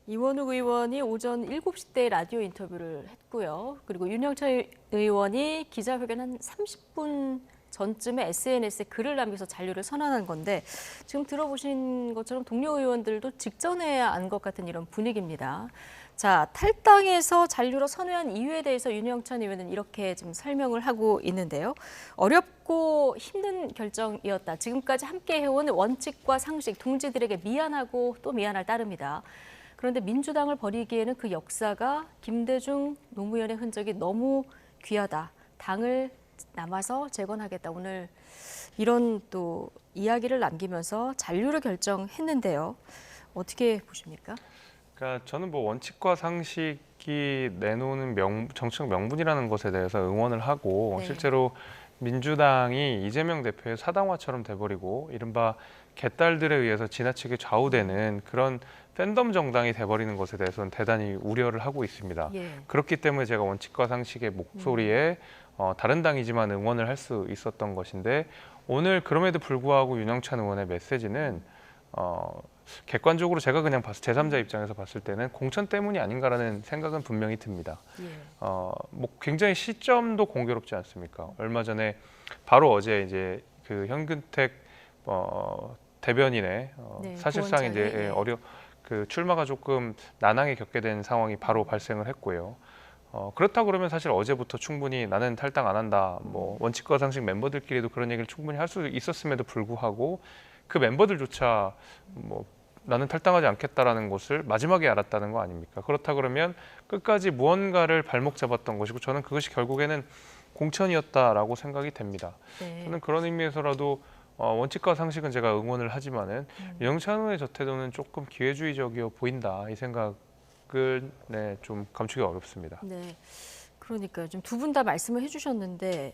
이원욱 의원이 오전 7시대 라디오 인터뷰를 했고요. 그리고 윤영찬 의원이 기자회견 한 30분 전쯤에 SNS에 글을 남겨서 잔류를 선언한 건데 지금 들어보신 것처럼 동료 의원들도 직전에 안 것 같은 이런 분위기입니다. 자, 탈당해서 잔류로 선회한 이유에 대해서 윤영찬 의원은 이렇게 지금 설명을 하고 있는데요. 어렵고 힘든 결정이었다. 지금까지 함께 해온 원칙과 상식, 동지들에게 미안하고 또 미안할 따름이다. 그런데 민주당을 버리기에는 그 역사가 김대중 노무현의 흔적이 너무 귀하다. 당을 남아서 재건하겠다. 오늘 이런 또 이야기를 남기면서 잔류를 결정했는데요. 어떻게 보십니까? 그러니까 저는 뭐 원칙과 상식이 내놓는 정책 명분이라는 것에 대해서 응원을 하고 네. 실제로 민주당이 이재명 대표의 사당화처럼 돼버리고 이른바 개딸들에 의해서 지나치게 좌우되는 그런 팬덤 정당이 돼버리는 것에 대해서는 대단히 우려를 하고 있습니다. 예. 그렇기 때문에 제가 원칙과 상식의 목소리에 다른 당이지만 응원을 할 수 있었던 것인데 오늘 그럼에도 불구하고 윤영찬 의원의 메시지는 객관적으로 제가 그냥 제3자 입장에서 봤을 때는 공천 때문이 아닌가라는 생각은 분명히 듭니다. 예. 뭐 굉장히 시점도 공교롭지 않습니까? 얼마 전에 바로 어제 이제 그 현근택 대변인의 네, 사실상 이제 부원장이, 그 출마가 조금 난항에 겪게 된 상황이 바로 발생을 했고요. 그렇다 그러면 사실 어제부터 충분히 나는 탈당 안 한다. 뭐 원칙과 상식 멤버들끼리도 그런 얘기를 충분히 할 수 있었음에도 불구하고 그 멤버들조차 뭐 나는 탈당하지 않겠다라는 것을 마지막에 알았다는 거 아닙니까? 그렇다 그러면 끝까지 무언가를 발목 잡았던 것이고 저는 그것이 결국에는 공천이었다라고 생각이 됩니다. 네. 저는 그런 의미에서라도 원칙과 상식은 제가 응원을 하지만은 윤영찬 의원의 저 태도는 조금 기회주의적이어 보인다 이 생각을 좀 감추기 어렵습니다. 네, 그러니까요. 좀 두 분 다 말씀을 해주셨는데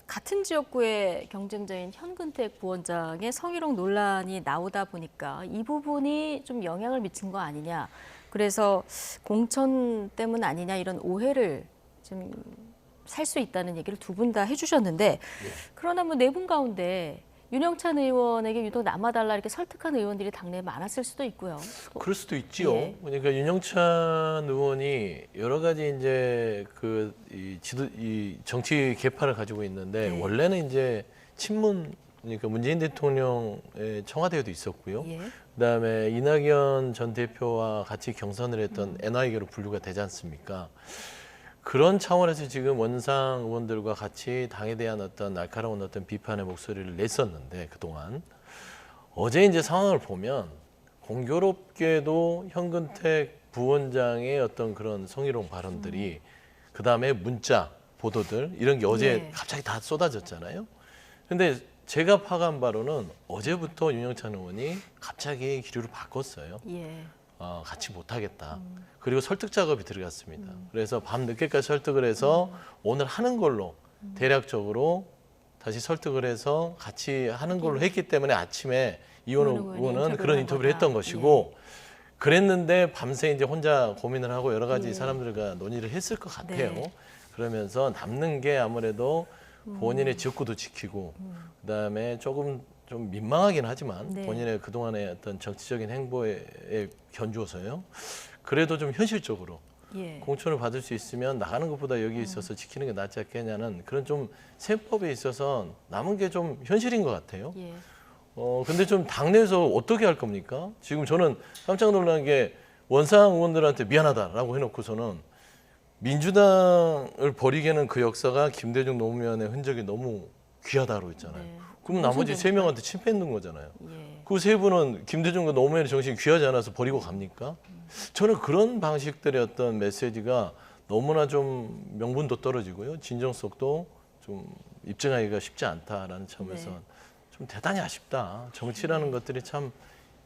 같은 지역구의 경쟁자인 현근택 부원장의 성희롱 논란이 나오다 보니까 이 부분이 좀 영향을 미친 거 아니냐. 그래서 공천 때문 아니냐 이런 오해를 좀 살 수 있다는 얘기를 두 분 다 해주셨는데 그러나 뭐 네 분 가운데 윤영찬 의원에게 유독 남아달라 이렇게 설득한 의원들이 당내에 많았을 수도 있고요. 그럴 수도 있지요. 예. 그러니까 윤영찬 의원이 여러 가지 이제 이 정치 계파를 가지고 있는데 네. 원래는 이제 친문 그러니까 문재인 대통령의 청와대에도 있었고요. 예. 그다음에 이낙연 전 대표와 같이 경선을 했던 NY계로 분류가 되지 않습니까? 그런 차원에서 지금 원상 의원들과 같이 당에 대한 어떤 날카로운 어떤 비판의 목소리를 냈었는데 그동안 어제 이제 상황을 보면 공교롭게도 현근택 부원장의 어떤 그런 성희롱 발언들이 그다음에 문자 보도들 이런 게 어제 네. 갑자기 다 쏟아졌잖아요. 근데 제가 파악한 바로는 어제부터 윤영찬 의원이 갑자기 기류를 바꿨어요. 예. 같이 못하겠다. 그리고 설득 작업이 들어갔습니다. 그래서 밤 늦게까지 설득을 해서 오늘 하는 걸로 대략적으로 다시 설득을 해서 같이 하는 걸로 했기 때문에 아침에 이원욱 의원은 그런 인터뷰를 했던 것이고 그랬는데 밤새 이제 혼자 고민을 하고 여러 가지 사람들과 논의를 했을 것 같아요. 네. 그러면서 남는 게 아무래도 본인의 지역구도 지키고 그다음에 조금 좀 민망하긴 하지만 네. 본인의 그동안의 어떤 정치적인 행보에 견주어서요. 그래도 좀 현실적으로 예. 공천을 받을 수 있으면 나가는 것보다 여기 있어서 지키는 게 낫지 않겠냐는 그런 좀 세법에 있어서 남은 게 좀 현실인 것 같아요. 예. 근데 좀 당내에서 어떻게 할 겁니까? 지금 저는 깜짝 놀란 게 원상 의원들한테 미안하다라고 해놓고서는 민주당을 버리기에는 그 역사가 김대중 노무현의 흔적이 너무 귀하다고 했잖아요. 네. 그럼 나머지 세 명한테 침패했는 거잖아요. 예. 그 세 분은 김대중과 노무현의 정신이 귀하지 않아서 버리고 갑니까? 저는 그런 방식들의 어떤 메시지가 너무나 좀 명분도 떨어지고요. 진정성도 좀 입증하기가 쉽지 않다라는 점에서 네. 좀 대단히 아쉽다. 정치라는 것들이 참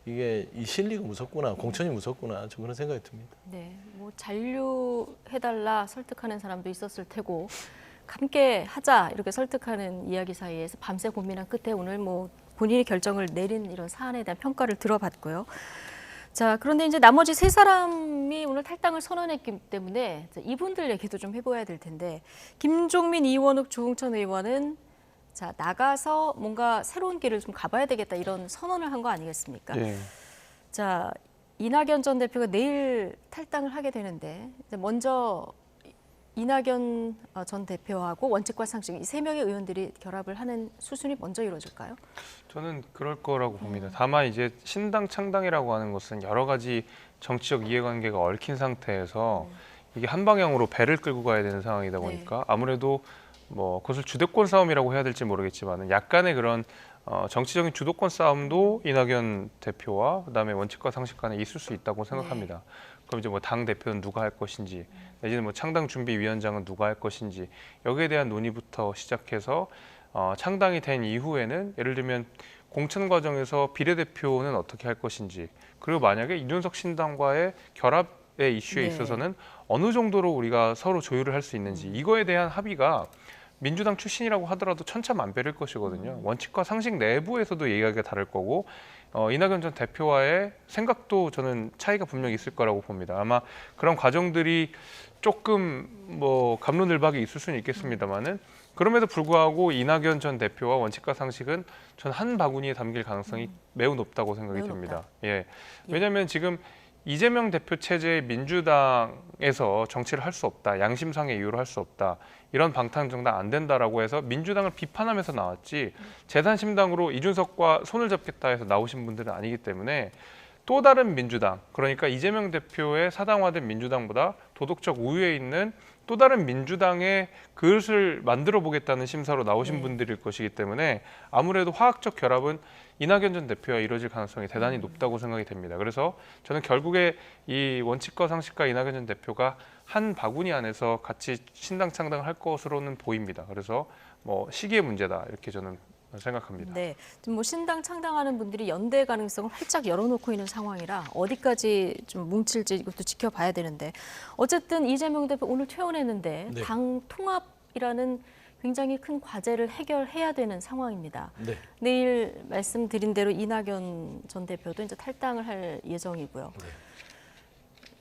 이게 이 실리가 무섭구나, 공천이 무섭구나, 좀 그런 생각이 듭니다. 네, 뭐 잔류해달라 설득하는 사람도 있었을 테고 함께 하자 이렇게 설득하는 이야기 사이에서 밤새 고민한 끝에 오늘 뭐 본인이 결정을 내린 이런 사안에 대한 평가를 들어봤고요. 자, 그런데 이제 나머지 세 사람이 오늘 탈당을 선언했기 때문에 이분들 얘기도 좀 해봐야 될 텐데 김종민, 이원욱, 조응천 의원은 자 나가서 뭔가 새로운 길을 좀 가봐야 되겠다 이런 선언을 한 거 아니겠습니까? 예. 자 이낙연 전 대표가 내일 탈당을 하게 되는데 먼저 이낙연 전 대표하고 원칙과 상식 이 3명의 의원들이 결합을 하는 수순이 먼저 이루어질까요? 저는 그럴 거라고 봅니다. 다만 이제 신당 창당이라고 하는 것은 여러 가지 정치적 이해관계가 얽힌 상태에서 이게 한 방향으로 배를 끌고 가야 되는 상황이다 보니까 아무래도 뭐 그것을 주도권 싸움이라고 해야 될지 모르겠지만 약간의 그런 정치적인 주도권 싸움도 이낙연 대표와 그다음에 원칙과 상식 간에 있을 수 있다고 생각합니다. 그럼 이제 뭐 당 대표는 누가 할 것인지 내지는 뭐 창당 준비 위원장은 누가 할 것인지 여기에 대한 논의부터 시작해서 창당이 된 이후에는 예를 들면 공천 과정에서 비례대표는 어떻게 할 것인지 그리고 만약에 이준석 신당과의 결합의 이슈에 있어서는 어느 정도로 우리가 서로 조율을 할 수 있는지 이거에 대한 합의가 민주당 출신이라고 하더라도 천차만별일 것이거든요. 원칙과 상식 내부에서도 얘기가 다를 거고 이낙연 전 대표와의 생각도 저는 차이가 분명히 있을 거라고 봅니다. 아마 그런 과정들이 조금 뭐 갑론을박이 있을 수는 있겠습니다만은 그럼에도 불구하고 이낙연 전 대표와 원칙과 상식은 전 한 바구니에 담길 가능성이 매우 높다고 생각이 됩니다. 예. 왜냐하면 지금 이재명 대표 체제의 민주당에서 정치를 할 수 없다. 양심상의 이유로 할 수 없다. 이런 방탄정당 안 된다라고 해서 민주당을 비판하면서 나왔지 제3신당으로 이준석과 손을 잡겠다 해서 나오신 분들은 아니기 때문에 또 다른 민주당, 그러니까 이재명 대표의 사당화된 민주당보다 도덕적 우위에 있는 또 다른 민주당의 그릇을 만들어 보겠다는 심사로 나오신 분들일 것이기 때문에 아무래도 화학적 결합은 이낙연 전 대표와 이루어질 가능성이 대단히 높다고 생각이 됩니다. 그래서 저는 결국에 이 원칙과 상식과 이낙연 전 대표가 한 바구니 안에서 같이 신당 창당을 할 것으로는 보입니다. 그래서 뭐 시기의 문제다 이렇게 저는 생각합니다. 네, 지금 뭐 신당 창당하는 분들이 연대 가능성을 활짝 열어놓고 있는 상황이라 어디까지 좀 뭉칠지 이것도 지켜봐야 되는데 어쨌든 이재명 대표 오늘 퇴원했는데 당 통합이라는 굉장히 큰 과제를 해결해야 되는 상황입니다. 내일 말씀드린 대로 이낙연 전 대표도 이제 탈당을 할 예정이고요.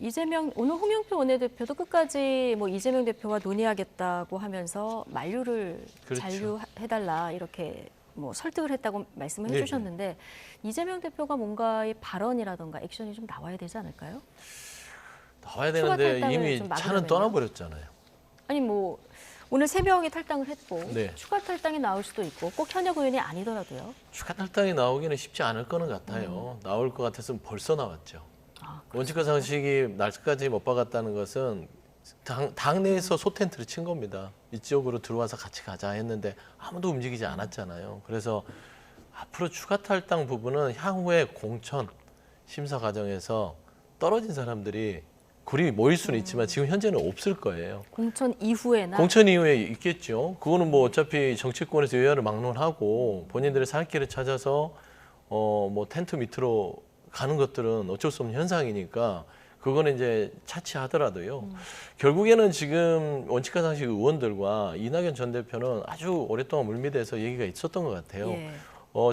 이재명 오늘 홍영표 원내대표도 끝까지 뭐 이재명 대표와 논의하겠다고 하면서 만류를 잔류해달라 이렇게 뭐 설득을 했다고 말씀을 해주셨는데 이재명 대표가 뭔가의 발언이라던가 액션이 좀 나와야 되지 않을까요? 나와야 되는데 이미 차는 떠나버렸잖아요. 아니 뭐 오늘 3명이 탈당을 했고 네. 추가 탈당이 나올 수도 있고 꼭 현역 의원이 아니더라도요. 추가 탈당이 나오기는 쉽지 않을 거는 같아요. 나올 것 같았으면 벌써 나왔죠. 원칙과 상식이 날짜까지 못 박았다는 것은 당내에서 소텐트를 친 겁니다. 이쪽으로 들어와서 같이 가자 했는데 아무도 움직이지 않았잖아요. 그래서 앞으로 추가 탈당 부분은 향후에 공천 심사 과정에서 떨어진 사람들이 그리 모일 수는 있지만 지금 현재는 없을 거예요. 공천 이후에나? 공천 이후에 있겠죠. 그거는 뭐 어차피 정치권에서 여야를 막론하고 본인들의 살 길을 찾아서 뭐 텐트 밑으로 가는 것들은 어쩔 수 없는 현상이니까 그거는 이제 차치하더라도요. 결국에는 지금 원칙과 상식 의원들과 이낙연 전 대표는 아주 오랫동안 물밑에서 얘기가 있었던 것 같아요.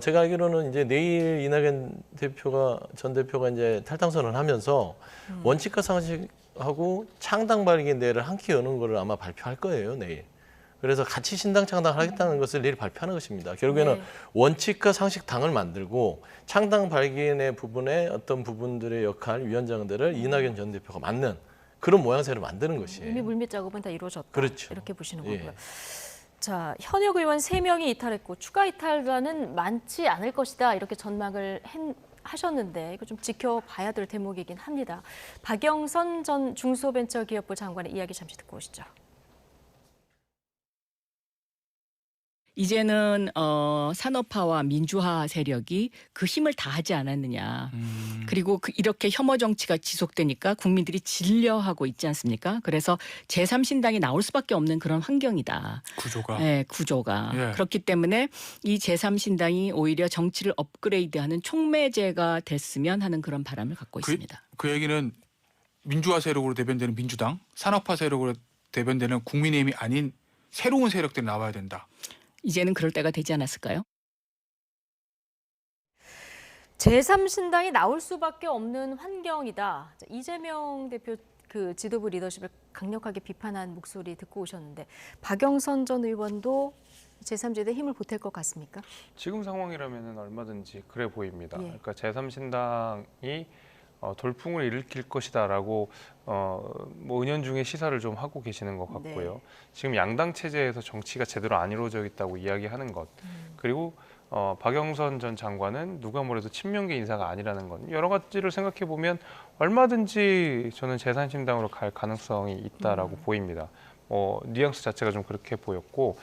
제가 알기로는 이제 내일 이낙연 전 대표가 이제 탈당 선언을 하면서 원칙과 상식하고 창당 발의인대를 함께 여는 거를 아마 발표할 거예요, 내일. 그래서 같이 신당 창당을 하겠다는 것을 내일 발표하는 것입니다. 결국에는 원칙과 상식 당을 만들고 창당 발기인의 부분에 어떤 부분들의 역할, 위원장들을 이낙연 전 대표가 맡는 그런 모양새를 만드는 것이에요. 이미 물밑 작업은 다 이루어졌다. 그렇죠. 이렇게 보시는 거고요. 자, 현역 의원 3명이 이탈했고 추가 이탈자는 많지 않을 것이다. 이렇게 전망을 하셨는데 이거 좀 지켜봐야 될 대목이긴 합니다. 박영선 전 중소벤처기업부 장관의 이야기 잠시 듣고 오시죠. 이제는 산업화와 민주화 세력이 그 힘을 다하지 않았느냐. 그리고 이렇게 혐오 정치가 지속되니까 국민들이 질려하고 있지 않습니까? 그래서 제3신당이 나올 수밖에 없는 그런 환경이다. 구조가. 네, 구조가. 그렇기 때문에 이 제3신당이 오히려 정치를 업그레이드하는 촉매제가 됐으면 하는 그런 바람을 갖고 있습니다. 그 얘기는 민주화 세력으로 대변되는 민주당, 산업화 세력으로 대변되는 국민의힘이 아닌 새로운 세력들이 나와야 된다. 이제는 그럴 때가 되지 않았을까요? 제3신당이 나올 수밖에 없는 환경이다. 이재명 대표 그 지도부 리더십을 강력하게 비판한 목소리 듣고 오셨는데 박영선 전 의원도 제3지대에 힘을 보탤 것 같습니까? 지금 상황이라면 얼마든지 그래 보입니다. 그러니까 제3신당이 돌풍을 일으킬 것이다라고 뭐 은연중에 시사를 좀 하고 계시는 것 같고요. 네. 지금 양당 체제에서 정치가 제대로 안 이루어져 있다고 이야기하는 것, 그리고 박영선 전 장관은 누가 뭐래도 친명계 인사가 아니라는 것, 여러 가지를 생각해 보면 얼마든지 저는 제3신당으로 갈 가능성이 있다라고 보입니다. 뉘앙스 자체가 좀 그렇게 보였고,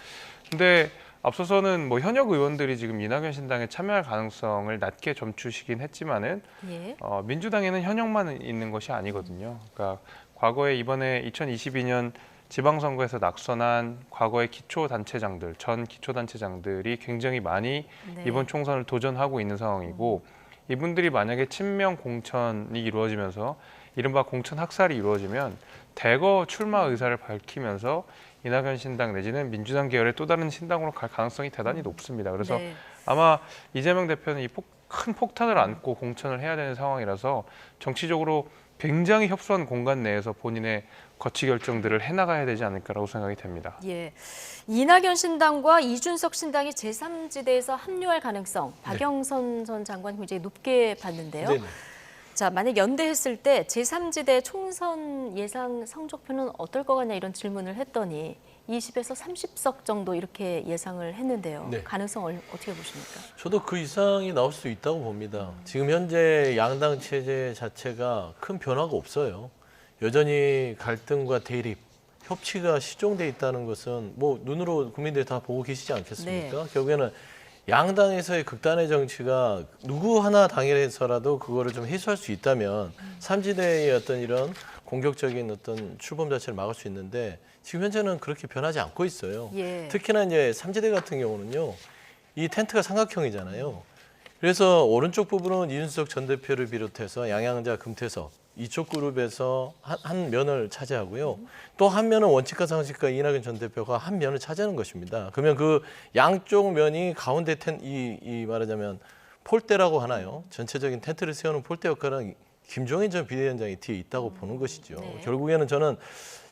근데 앞서서는 뭐 현역 의원들이 지금 이낙연 신당에 참여할 가능성을 낮게 점치시긴 했지만은 예. 민주당에는 현역만 있는 것이 아니거든요. 그러니까 과거에 이번에 2022년 지방선거에서 낙선한 과거의 기초단체장들, 전 기초단체장들이 굉장히 많이 네. 이번 총선을 도전하고 있는 상황이고, 이분들이 만약에 친명 공천이 이루어지면서 이른바 공천 학살이 이루어지면 대거 출마 의사를 밝히면서 이낙연 신당 내지는 민주당 계열의 또 다른 신당으로 갈 가능성이 대단히 높습니다. 그래서 네. 아마 이재명 대표는 이 큰 폭탄을 안고 공천을 해야 되는 상황이라서 정치적으로 굉장히 협소한 공간 내에서 본인의 거취 결정들을 해나가야 되지 않을까라고 생각이 됩니다. 예. 이낙연 신당과 이준석 신당이 제3지대에서 합류할 가능성, 박영선 전 장관 굉장히 높게 봤는데요. 네네. 자, 만약 연대했을 때 제3지대 총선 예상 성적표는 어떨 것 같냐 이런 질문을 했더니 20에서 30석 정도 이렇게 예상을 했는데요. 네. 가능성 어떻게 보십니까? 저도 그 이상이 나올 수 있다고 봅니다. 지금 현재 양당 체제 자체가 큰 변화가 없어요. 여전히 갈등과 대립, 협치가 시종돼 있다는 것은 뭐 눈으로 국민들이 다 보고 계시지 않겠습니까? 네. 결국에는 양당에서의 극단의 정치가 누구 하나 당에서라도 그거를 좀 해소할 수 있다면 삼지대의 어떤 이런 공격적인 어떤 출범 자체를 막을 수 있는데 지금 현재는 그렇게 변하지 않고 있어요. 예. 특히나 이제 삼지대 같은 경우는요, 이 텐트가 삼각형이잖아요. 그래서 오른쪽 부분은 이준석 전 대표를 비롯해서 양양자, 금태섭 이쪽 그룹에서 한 면을 차지하고요. 또 한 면은 원칙과 상식과 이낙연 전 대표가 한 면을 차지하는 것입니다. 그러면 그 양쪽 면이 가운데 이 말하자면 폴대라고 하나요? 전체적인 텐트를 세우는 폴대 역할은 김종인 전 비대위원장이 뒤에 있다고 보는 것이죠. 네. 결국에는 저는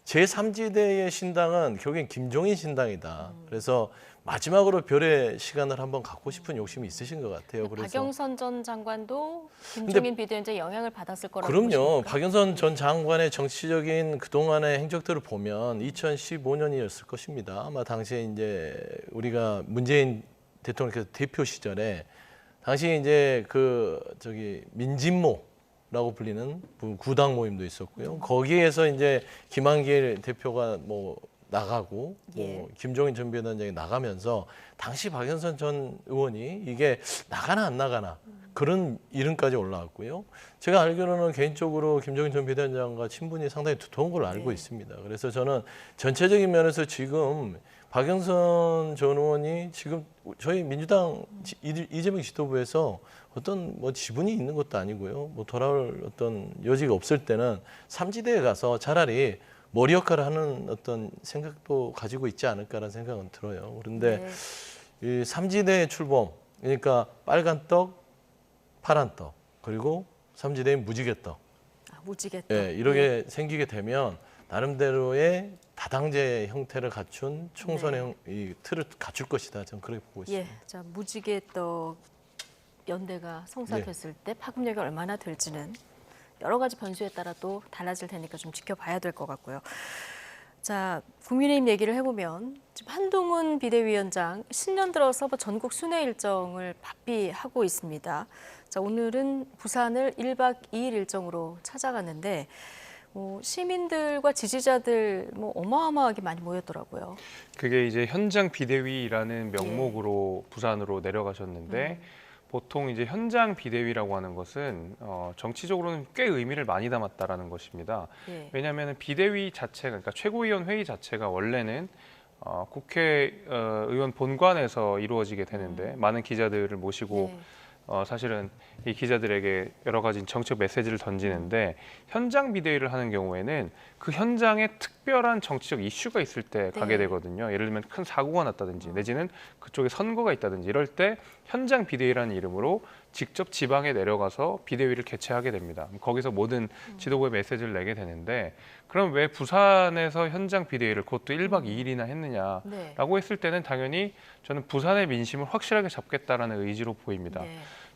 제3지대의 신당은 결국엔 김종인 신당이다. 그래서 마지막으로 별의 시간을 한번 갖고 싶은 욕심이 있으신 것 같아요. 그래서 박영선 전 장관도 김종인 비대위원장의 영향을 받았을 거라고 그럼요. 보십니까? 박영선 전 장관의 정치적인 그동안의 행적들을 보면 2015년이었을 것입니다. 아마 당시에 이제 우리가 문재인 대통령께서 대표 시절에 당시 이제 민진모라고 불리는 구당 모임도 있었고요. 거기에서 이제 김한길 대표가 나가고 김종인 전 비대위원장이 나가면서 당시 박영선 전 의원이 이게 나가나 안 나가나 그런 이름까지 올라왔고요. 제가 알기로는 개인적으로 김종인 전 비대위원장과 친분이 상당히 두터운 걸로 알고 있습니다. 그래서 저는 전체적인 면에서 지금 박영선 전 의원이 지금 저희 민주당 이재명 지도부에서 어떤 지분이 있는 것도 아니고요. 돌아올 어떤 여지가 없을 때는 삼지대에 가서 차라리 머리 역할을 하는 어떤 생각도 가지고 있지 않을까라는 생각은 들어요. 그런데 이 삼지대의 출범, 그러니까 빨간 떡, 파란 떡, 그리고 삼지대의 무지개떡. 무지개떡. 예, 이렇게 생기게 되면 나름대로의 다당제 형태를 갖춘 총선의 이 틀을 갖출 것이다. 저는 그렇게 보고 있습니다. 예, 자 무지개떡 연대가 성사됐을 때 파급력이 얼마나 될지는 여러 가지 변수에 따라 또 달라질 테니까 좀 지켜봐야 될 것 같고요. 자, 국민의힘 얘기를 해보면 지금 한동훈 비대위원장 신년 들어서 전국 순회 일정을 바삐 하고 있습니다. 자, 오늘은 부산을 1박 2일 일정으로 찾아갔는데 시민들과 지지자들 어마어마하게 많이 모였더라고요. 그게 이제 현장 비대위라는 명목으로 부산으로 내려가셨는데 보통 이제 현장 비대위라고 하는 것은 정치적으로는 꽤 의미를 많이 담았다라는 것입니다. 왜냐하면 비대위 자체가, 그러니까 최고위원 회의 자체가 원래는 국회의원 본관에서 이루어지게 되는데 많은 기자들을 모시고 사실은 이 기자들에게 여러 가지 정책 메시지를 던지는데 현장 비대위를 하는 경우에는 그 현장에 특별한 정치적 이슈가 있을 때 가게 되거든요. 예를 들면 큰 사고가 났다든지 내지는 그쪽에 선거가 있다든지 이럴 때 현장 비대위라는 이름으로 직접 지방에 내려가서 비대위를 개최하게 됩니다. 거기서 모든 지도부의 메시지를 내게 되는데 그럼 왜 부산에서 현장 비대위를 그것도 1박 2일이나 했느냐라고 했을 때는 당연히 저는 부산의 민심을 확실하게 잡겠다라는 의지로 보입니다.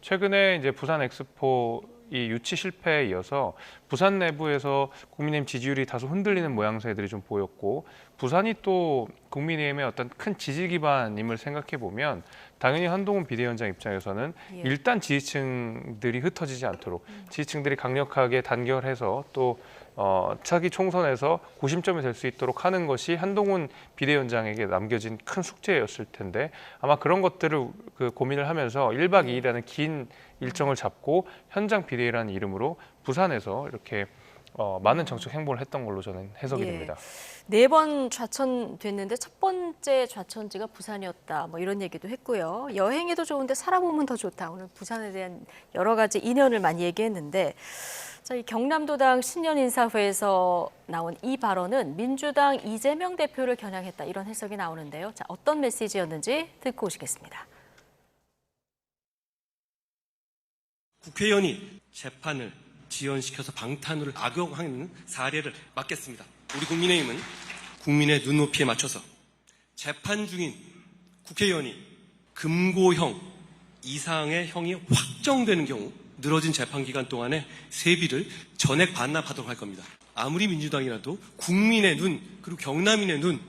최근에 이제 부산 엑스포 이 유치 실패에 이어서 부산 내부에서 국민의힘 지지율이 다소 흔들리는 모양새들이 좀 보였고, 부산이 또 국민의힘의 어떤 큰 지지 기반임을 생각해 보면 당연히 한동훈 비대위원장 입장에서는 일단 지지층들이 흩어지지 않도록 지지층들이 강력하게 단결해서 또 차기 총선에서 고심점이 될 수 있도록 하는 것이 한동훈 비대위원장에게 남겨진 큰 숙제였을 텐데, 아마 그런 것들을 고민을 하면서 1박 2일이라는 긴 일정을 잡고 현장 비대위라는 이름으로 부산에서 이렇게 많은 정책 행보를 했던 걸로 저는 해석이 됩니다. 4번 좌천됐는데 첫 번째 좌천지가 부산이었다. 뭐 이런 얘기도 했고요. 여행에도 좋은데 살아보면 더 좋다. 오늘 부산에 대한 여러 가지 인연을 많이 얘기했는데, 자, 이 경남도당 신년인사회에서 나온 이 발언은 민주당 이재명 대표를 겨냥했다. 이런 해석이 나오는데요. 자, 어떤 메시지였는지 듣고 오시겠습니다. 국회의원이 재판을 지연시켜서 방탄으로 악용하는 사례를 막겠습니다. 우리 국민의힘은 국민의 눈높이에 맞춰서 재판 중인 국회의원이 금고형 이상의 형이 확정되는 경우 늘어진 재판 기간 동안에 세비를 전액 반납하도록 할 겁니다. 아무리 민주당이라도 국민의 눈, 그리고 경남인의 눈,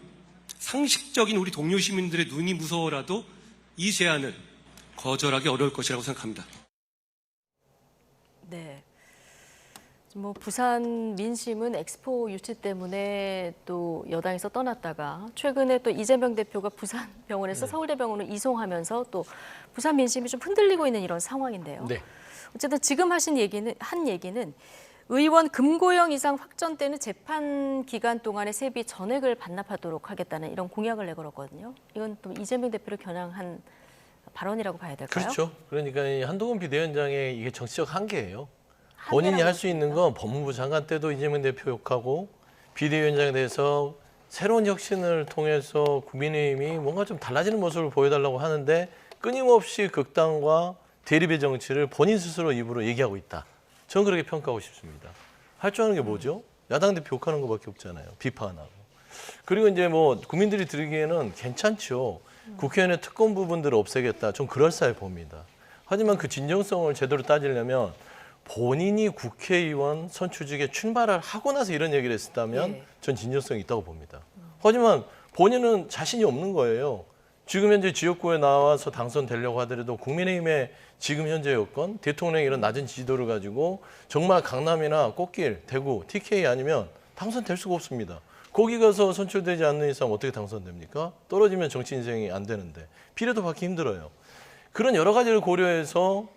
상식적인 우리 동료 시민들의 눈이 무서워라도 이 제안을 거절하기 어려울 것이라고 생각합니다. 네. 뭐 부산 민심은 엑스포 유치 때문에 또 여당에서 떠났다가 최근에 또 이재명 대표가 부산 병원에서 서울대병원으로 이송하면서 또 부산 민심이 좀 흔들리고 있는 이런 상황인데요. 네. 어쨌든 지금 한 얘기는 의원 금고형 이상 확정 때는 재판 기간 동안의 세비 전액을 반납하도록 하겠다는 이런 공약을 내걸었거든요. 이건 또 이재명 대표를 겨냥한 발언이라고 봐야 될까요? 그렇죠. 그러니까 이 한동훈 비대위원장의 이게 정치적 한계예요. 본인이 할 수 있는 건 법무부 장관 때도 이재명 대표 욕하고, 비대위원장에 대해서 새로운 혁신을 통해서 국민의힘이 뭔가 좀 달라지는 모습을 보여달라고 하는데 끊임없이 극단과 대립의 정치를 본인 스스로 입으로 얘기하고 있다. 저는 그렇게 평가하고 싶습니다. 할 줄 아는 게 뭐죠? 야당 대표 욕하는 것밖에 없잖아요. 비판하고. 그리고 이제 뭐 국민들이 들으기에는 괜찮죠. 국회의원의 특권 부분들을 없애겠다. 좀 그럴싸해 봅니다. 하지만 그 진정성을 제대로 따지려면 본인이 국회의원 선출직에 출마를 하고 나서 이런 얘기를 했었다면 전 진정성이 있다고 봅니다. 하지만 본인은 자신이 없는 거예요. 지금 현재 지역구에 나와서 당선되려고 하더라도 국민의힘의 지금 현재 여건, 대통령의 이런 낮은 지지도를 가지고 정말 강남이나 꽃길, 대구, TK 아니면 당선될 수가 없습니다. 거기 가서 선출되지 않는 이상 어떻게 당선됩니까? 떨어지면 정치 인생이 안 되는데 비례도 받기 힘들어요. 그런 여러 가지를 고려해서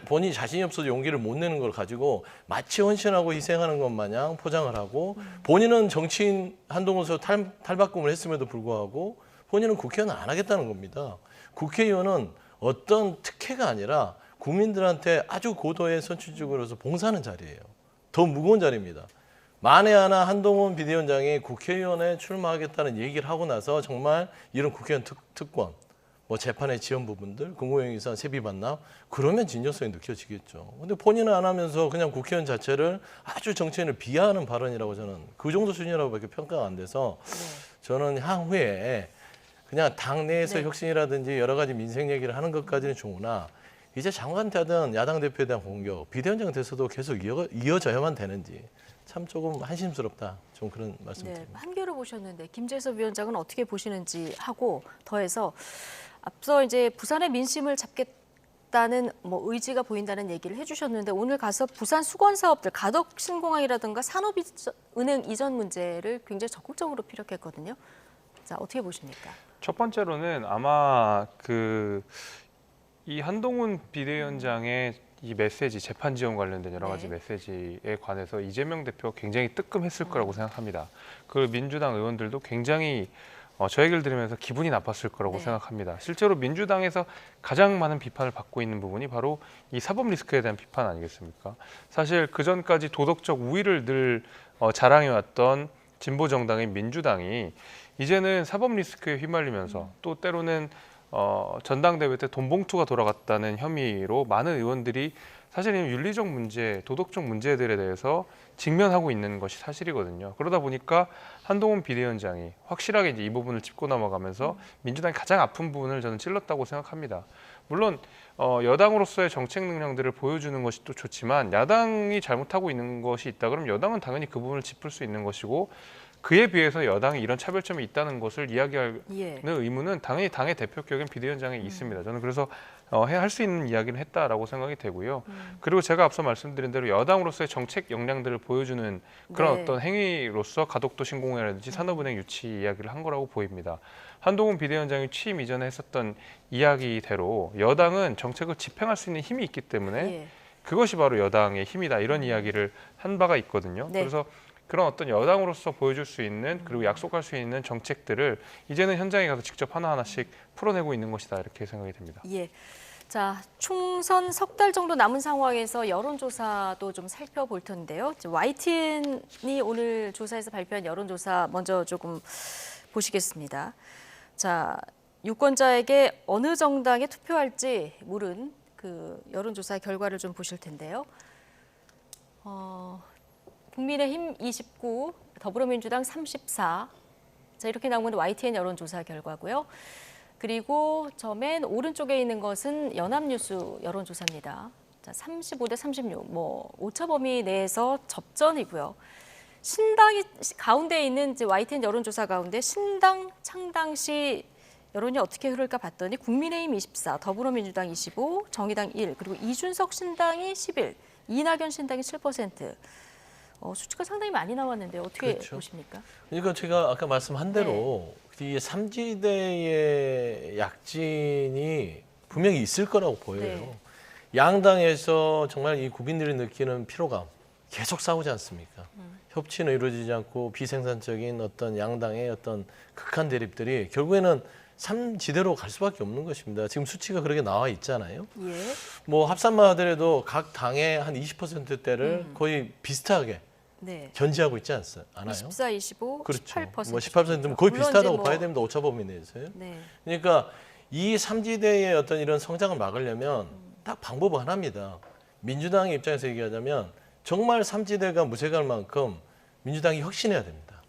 본인이 자신이 없어서 용기를 못 내는 걸 가지고 마치 헌신하고 희생하는 것 마냥 포장을 하고, 본인은 정치인 한동훈에서 탈바꿈을 했음에도 불구하고 본인은 국회의원 안 하겠다는 겁니다. 국회의원은 어떤 특혜가 아니라 국민들한테 아주 고도의 선출직으로서 봉사하는 자리예요. 더 무거운 자리입니다. 만에 하나 한동훈 비대위원장이 국회의원에 출마하겠다는 얘기를 하고 나서 정말 이런 국회의원 특권, 뭐 재판의 지연 부분들, 공공용 이상 세비 반납, 그러면 진정성이 느껴지겠죠. 근데 본인은 안 하면서 그냥 국회의원 자체를 아주 정치인을 비하하는 발언이라고 저는 그 정도 수준이라고밖에 평가가 안 돼서 저는 향후에 그냥 당내에서 혁신이라든지 여러 가지 민생 얘기를 하는 것까지는 좋으나 이제 장관 되든 야당 대표에 대한 공격, 비대위원장 돼서도 계속 이어져야만 되는지 참 조금 한심스럽다. 좀 그런 말씀드립니다. 한겨레 보셨는데 김재섭 위원장은 어떻게 보시는지 하고 더해서 앞서 이제 부산의 민심을 잡겠다는 뭐 의지가 보인다는 얘기를 해주셨는데 오늘 가서 부산 수건 사업들 가덕 신공항이라든가 산업은행 이전 문제를 굉장히 적극적으로 피력했거든요. 자, 어떻게 보십니까? 첫 번째로는 아마 이 한동훈 비대위원장의 이 메시지, 재판 지원 관련된 여러 가지 메시지에 관해서 이재명 대표가 굉장히 뜨끔했을 거라고 생각합니다. 그 민주당 의원들도 굉장히 저 얘기를 들으면서 기분이 나빴을 거라고 생각합니다. 실제로 민주당에서 가장 많은 비판을 받고 있는 부분이 바로 이 사법 리스크에 대한 비판 아니겠습니까? 사실 그전까지 도덕적 우위를 늘 자랑해왔던 진보 정당인 민주당이 이제는 사법 리스크에 휘말리면서 또 때로는 전당대회 때 돈봉투가 돌아갔다는 혐의로 많은 의원들이 사실은 윤리적 문제, 도덕적 문제들에 대해서 직면하고 있는 것이 사실이거든요. 그러다 보니까 한동훈 비대위원장이 확실하게 이제 이 부분을 짚고 넘어가면서 민주당이 가장 아픈 부분을 저는 찔렀다고 생각합니다. 물론 여당으로서의 정책 능력들을 보여주는 것이 또 좋지만 야당이 잘못하고 있는 것이 있다 그러면 여당은 당연히 그 부분을 짚을 수 있는 것이고 그에 비해서 여당이 이런 차별점이 있다는 것을 이야기하는 의무는 당연히 당의 대표격인 비대위원장에 있습니다. 저는 그래서 할 수 있는 이야기를 했다라고 생각이 되고요. 그리고 제가 앞서 말씀드린 대로 여당으로서의 정책 역량들을 보여주는 그런 어떤 행위로서 가덕도 신공회라든지 산업은행 유치 이야기를 한 거라고 보입니다. 한동훈 비대위원장이 취임 이전에 했었던 이야기대로 여당은 정책을 집행할 수 있는 힘이 있기 때문에 그것이 바로 여당의 힘이다 이런 이야기를 한 바가 있거든요. 그래서 그런 어떤 여당으로서 보여줄 수 있는 그리고 약속할 수 있는 정책들을 이제는 현장에 가서 직접 하나하나씩 풀어내고 있는 것이다 이렇게 생각이 됩니다. 예. 자, 총선 석 달 정도 남은 상황에서 여론조사도 좀 살펴볼 텐데요. YTN이 오늘 조사에서 발표한 여론조사 먼저 조금 보시겠습니다. 자, 유권자에게 어느 정당에 투표할지 물은 그 여론조사 결과를 좀 보실 텐데요. 국민의힘 29, 더불어민주당 34. 자, 이렇게 나오는 YTN 여론조사 결과고요. 그리고 저 맨 오른쪽에 있는 것은 연합뉴스 여론조사입니다. 자, 35대 36, 뭐 오차 범위 내에서 접전이고요. 신당이 가운데 있는 이제 YTN 여론조사 가운데 신당 창당 시 여론이 어떻게 흐를까 봤더니 국민의힘 24, 더불어민주당 25, 정의당 1, 그리고 이준석 신당이 11, 이낙연 신당이 7%. 수치가 상당히 많이 나왔는데 어떻게 보십니까? 그러니까 제가 아까 말씀한 대로 이 삼지대의 약진이 분명히 있을 거라고 보여요. 양당에서 정말 이 국민들이 느끼는 피로감 계속 싸우지 않습니까? 협치는 이루어지지 않고 비생산적인 어떤 양당의 어떤 극한 대립들이 결국에는 삼지대로 갈 수밖에 없는 것입니다. 지금 수치가 그렇게 나와 있잖아요. 뭐 합산만 하더라도 각 당의 한 20%대를 거의 비슷하게 견지하고 있지 않아요? 24, 25, 그렇죠. 18%. 뭐 18%면 거의 비슷하다고 봐야 됩니다. 오차 범위 내에서요. 그러니까 이 삼지대의 어떤 이런 성장을 막으려면 딱 방법 하나입니다. 민주당의 입장에서 얘기하자면 정말 삼지대가 무색할 만큼 민주당이 혁신해야 됩니다.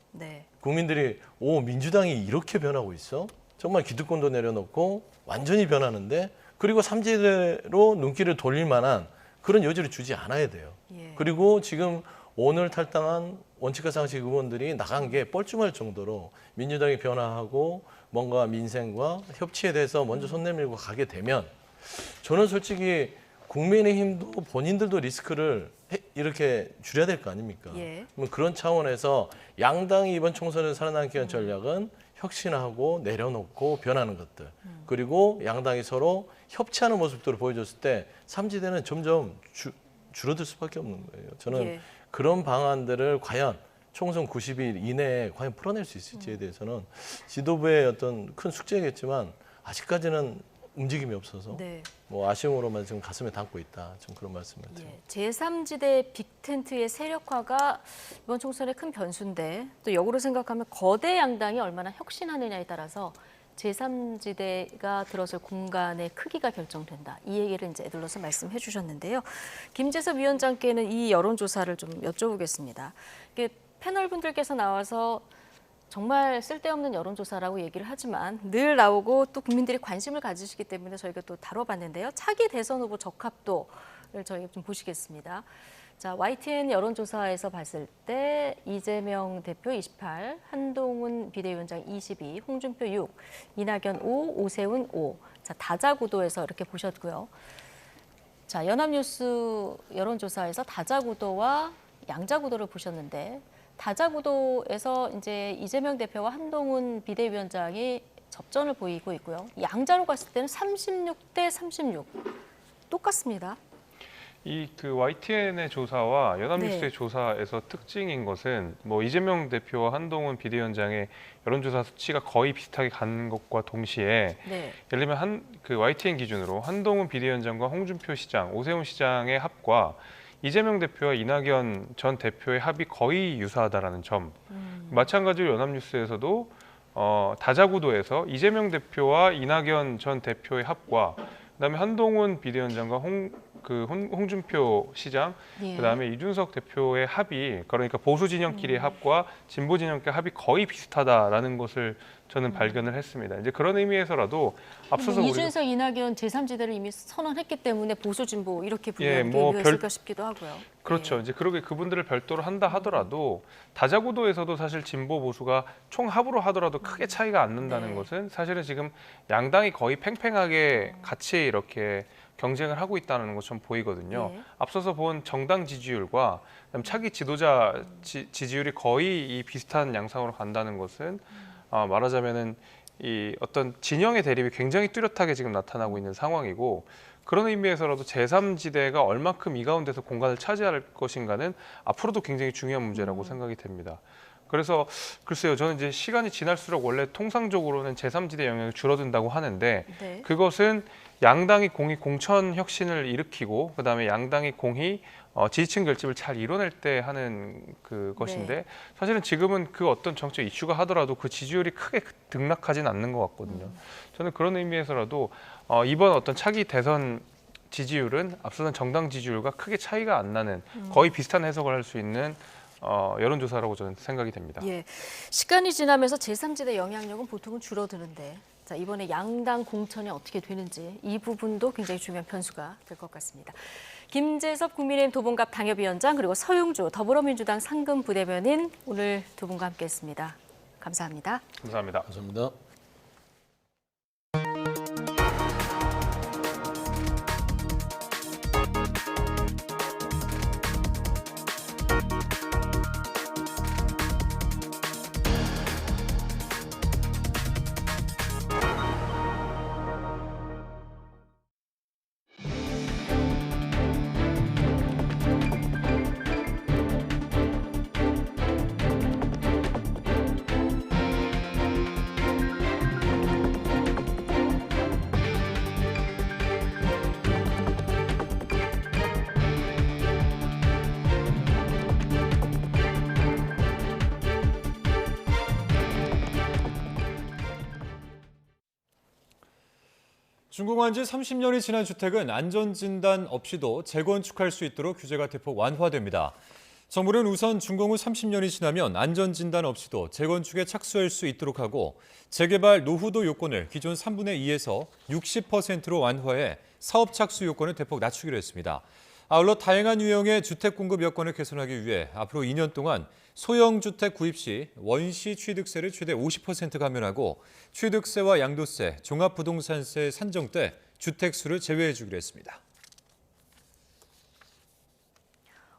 국민들이 민주당이 이렇게 변하고 있어? 정말 기득권도 내려놓고 완전히 변하는데 그리고 삼지대로 눈길을 돌릴 만한 그런 여지를 주지 않아야 돼요. 그리고 지금 오늘 탈당한 원칙과 상식 의원들이 나간 게 뻘쭘할 정도로 민주당이 변화하고 뭔가 민생과 협치에 대해서 먼저 손 내밀고 가게 되면 저는 솔직히 국민의힘도 본인들도 리스크를 이렇게 줄여야 될 거 아닙니까? 그런 차원에서 양당이 이번 총선에서 살아남기 위한 전략은 혁신하고 내려놓고 변하는 것들 그리고 양당이 서로 협치하는 모습들을 보여줬을 때 삼지대는 점점 줄어들 수밖에 없는 거예요. 저는 그런 방안들을 과연 총선 90일 이내에 과연 풀어낼 수 있을지에 대해서는 지도부의 어떤 큰 숙제겠지만 아직까지는 움직임이 없어서 뭐 아쉬움으로만 지금 가슴에 담고 있다. 좀 그런 말씀을 드립니다. 제3지대 빅텐트의 세력화가 이번 총선의 큰 변수인데 또 역으로 생각하면 거대 양당이 얼마나 혁신하느냐에 따라서 제3지대가 들어설 공간의 크기가 결정된다. 이 얘기를 이제 애둘러서 말씀해 주셨는데요. 김재섭 위원장께는 이 여론조사를 좀 여쭤보겠습니다. 패널 분들께서 나와서 정말 쓸데없는 여론조사라고 얘기를 하지만 늘 나오고 또 국민들이 관심을 가지시기 때문에 저희가 또 다뤄봤는데요. 차기 대선 후보 적합도를 저희가 좀 보시겠습니다. 자, YTN 여론조사에서 봤을 때 이재명 대표 28, 한동훈 비대위원장 22, 홍준표 6, 이낙연 5, 오세훈 5. 자, 다자구도에서 이렇게 보셨고요. 자, 연합뉴스 여론조사에서 다자구도와 양자구도를 보셨는데 다자구도에서 이제 이재명 대표와 한동훈 비대위원장이 접전을 보이고 있고요. 양자로 갔을 때는 36대 36 똑같습니다. 이 YTN의 조사와 연합뉴스의 조사에서 특징인 것은 뭐 이재명 대표와 한동훈 비대위원장의 여론조사 수치가 거의 비슷하게 간 것과 동시에 예를 들면 YTN 기준으로 한동훈 비대위원장과 홍준표 시장, 오세훈 시장의 합과 이재명 대표와 이낙연 전 대표의 합이 거의 유사하다라는 점. 마찬가지로 연합뉴스에서도 다자구도에서 이재명 대표와 이낙연 전 대표의 합과 그다음에 한동훈 비대위원장과 홍준표 시장, 예. 그다음에 이준석 대표의 합이 그러니까 보수 진영끼리의 합과 진보 진영끼리의 합이 거의 비슷하다라는 것을 저는 발견을 했습니다. 이제 그런 의미에서라도 앞서서 이준석, 이낙연 제3지대를 이미 선언했기 때문에 보수 진보 이렇게 분류하는 게 뭐 의미가 있을까 싶기도 하고요. 그렇죠. 이제 그러게 그분들을 별도로 한다 하더라도 다자구도에서도 사실 진보 보수가 총합으로 하더라도 크게 차이가 안 난다는 것은 사실은 지금 양당이 거의 팽팽하게 같이 이렇게 경쟁을 하고 있다는 것처럼 보이거든요. 앞서서 본 정당 지지율과 그다음 차기 지도자 지지율이 거의 이 비슷한 양상으로 간다는 것은 말하자면은 이 어떤 진영의 대립이 굉장히 뚜렷하게 지금 나타나고 있는 상황이고 그런 의미에서라도 제3지대가 얼마큼 이 가운데서 공간을 차지할 것인가는 앞으로도 굉장히 중요한 문제라고 생각이 됩니다. 그래서 글쎄요, 저는 이제 시간이 지날수록 원래 통상적으로는 제3지대 영향이 줄어든다고 하는데 그것은 양당이 공히 공천 혁신을 일으키고 그다음에 양당이 공히 지지층 결집을 잘 이뤄낼 때 하는 그것인데 사실은 지금은 그 어떤 정책 이슈가 하더라도 그 지지율이 크게 등락하진 않는 것 같거든요. 저는 그런 의미에서라도 이번 어떤 차기 대선 지지율은 앞서던 정당 지지율과 크게 차이가 안 나는 거의 비슷한 해석을 할 수 있는 여론조사라고 저는 생각이 됩니다. 예, 시간이 지나면서 제3지대 영향력은 보통은 줄어드는데 자, 이번에 양당 공천이 어떻게 되는지 이 부분도 굉장히 중요한 변수가 될 것 같습니다. 김재섭 국민의힘 도봉갑 당협위원장 그리고 서용주 더불어민주당 상금 부대변인 오늘 두 분과 함께했습니다. 감사합니다. 감사합니다. 감사합니다. 준공한 지 30년이 지난 주택은 안전진단 없이도 재건축할 수 있도록 규제가 대폭 완화됩니다. 정부는 우선 준공 후 30년이 지나면 안전진단 없이도 재건축에 착수할 수 있도록 하고 재개발 노후도 요건을 기존 3분의 2에서 60%로 완화해 사업 착수 요건을 대폭 낮추기로 했습니다. 아울러 다양한 유형의 주택 공급 여건을 개선하기 위해 앞으로 2년 동안 소형 주택 구입 시 원시 취득세를 최대 50% 감면하고 취득세와 양도세, 종합부동산세 산정 때 주택수를 제외해 주기로 했습니다.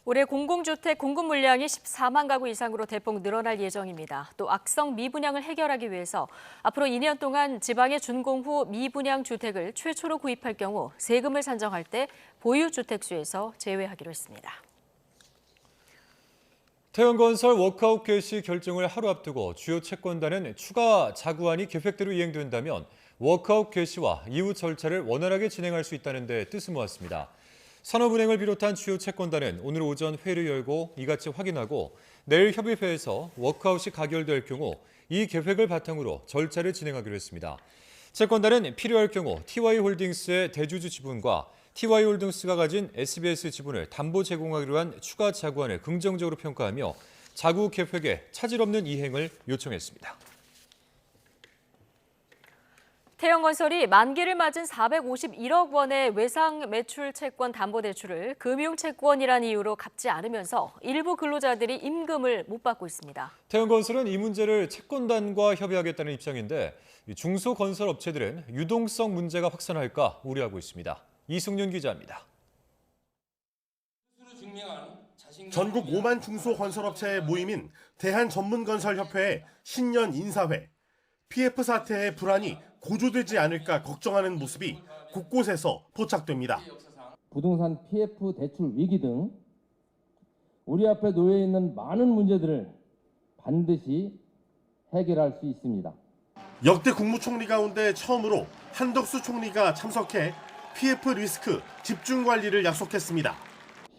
올해 공공주택 공급 물량이 14만 가구 이상으로 대폭 늘어날 예정입니다. 또 악성 미분양을 해결하기 위해서 앞으로 2년 동안 지방의 준공 후 미분양 주택을 최초로 구입할 경우 세금을 산정할 때 보유주택수에서 제외하기로 했습니다. 태형건설 워크아웃 개시 결정을 하루 앞두고 주요 채권단은 추가 자구안이 계획대로 이행된다면 워크아웃 개시와 이후 절차를 원활하게 진행할 수 있다는 데 뜻을 모았습니다. 산업은행을 비롯한 주요 채권단은 오늘 오전 회의를 열고 이같이 확인하고 내일 협의회에서 워크아웃이 가결될 경우 이 계획을 바탕으로 절차를 진행하기로 했습니다. 채권단은 필요할 경우 TY홀딩스의 대주주 지분과 TY홀딩스가 가진 SBS 지분을 담보 제공하기로 한 추가 자구안을 긍정적으로 평가하며 자구 계획의 차질 없는 이행을 요청했습니다. 태형건설이 만기를 맞은 451억 원의 외상 매출 채권 담보대출을 금융채권이라는 이유로 갚지 않으면서 일부 근로자들이 임금을 못 받고 있습니다. 태형건설은 이 문제를 채권단과 협의하겠다는 입장인데 중소건설업체들은 유동성 문제가 확산할까 우려하고 있습니다. 이승윤 기자입니다. 전국 5만 중소건설업체의 모임인 대한전문건설협회의 신년 인사회. PF 사태의 불안이 고조되지 않을까 걱정하는 모습이 곳곳에서 포착됩니다. 부동산 PF 대출 위기 등 우리 앞에 놓여 있는 많은 문제들을 반드시 해결할 수 있습니다. 역대 국무총리 가운데 처음으로 한덕수 총리가 참석해 PF 리스크 집중 관리를 약속했습니다.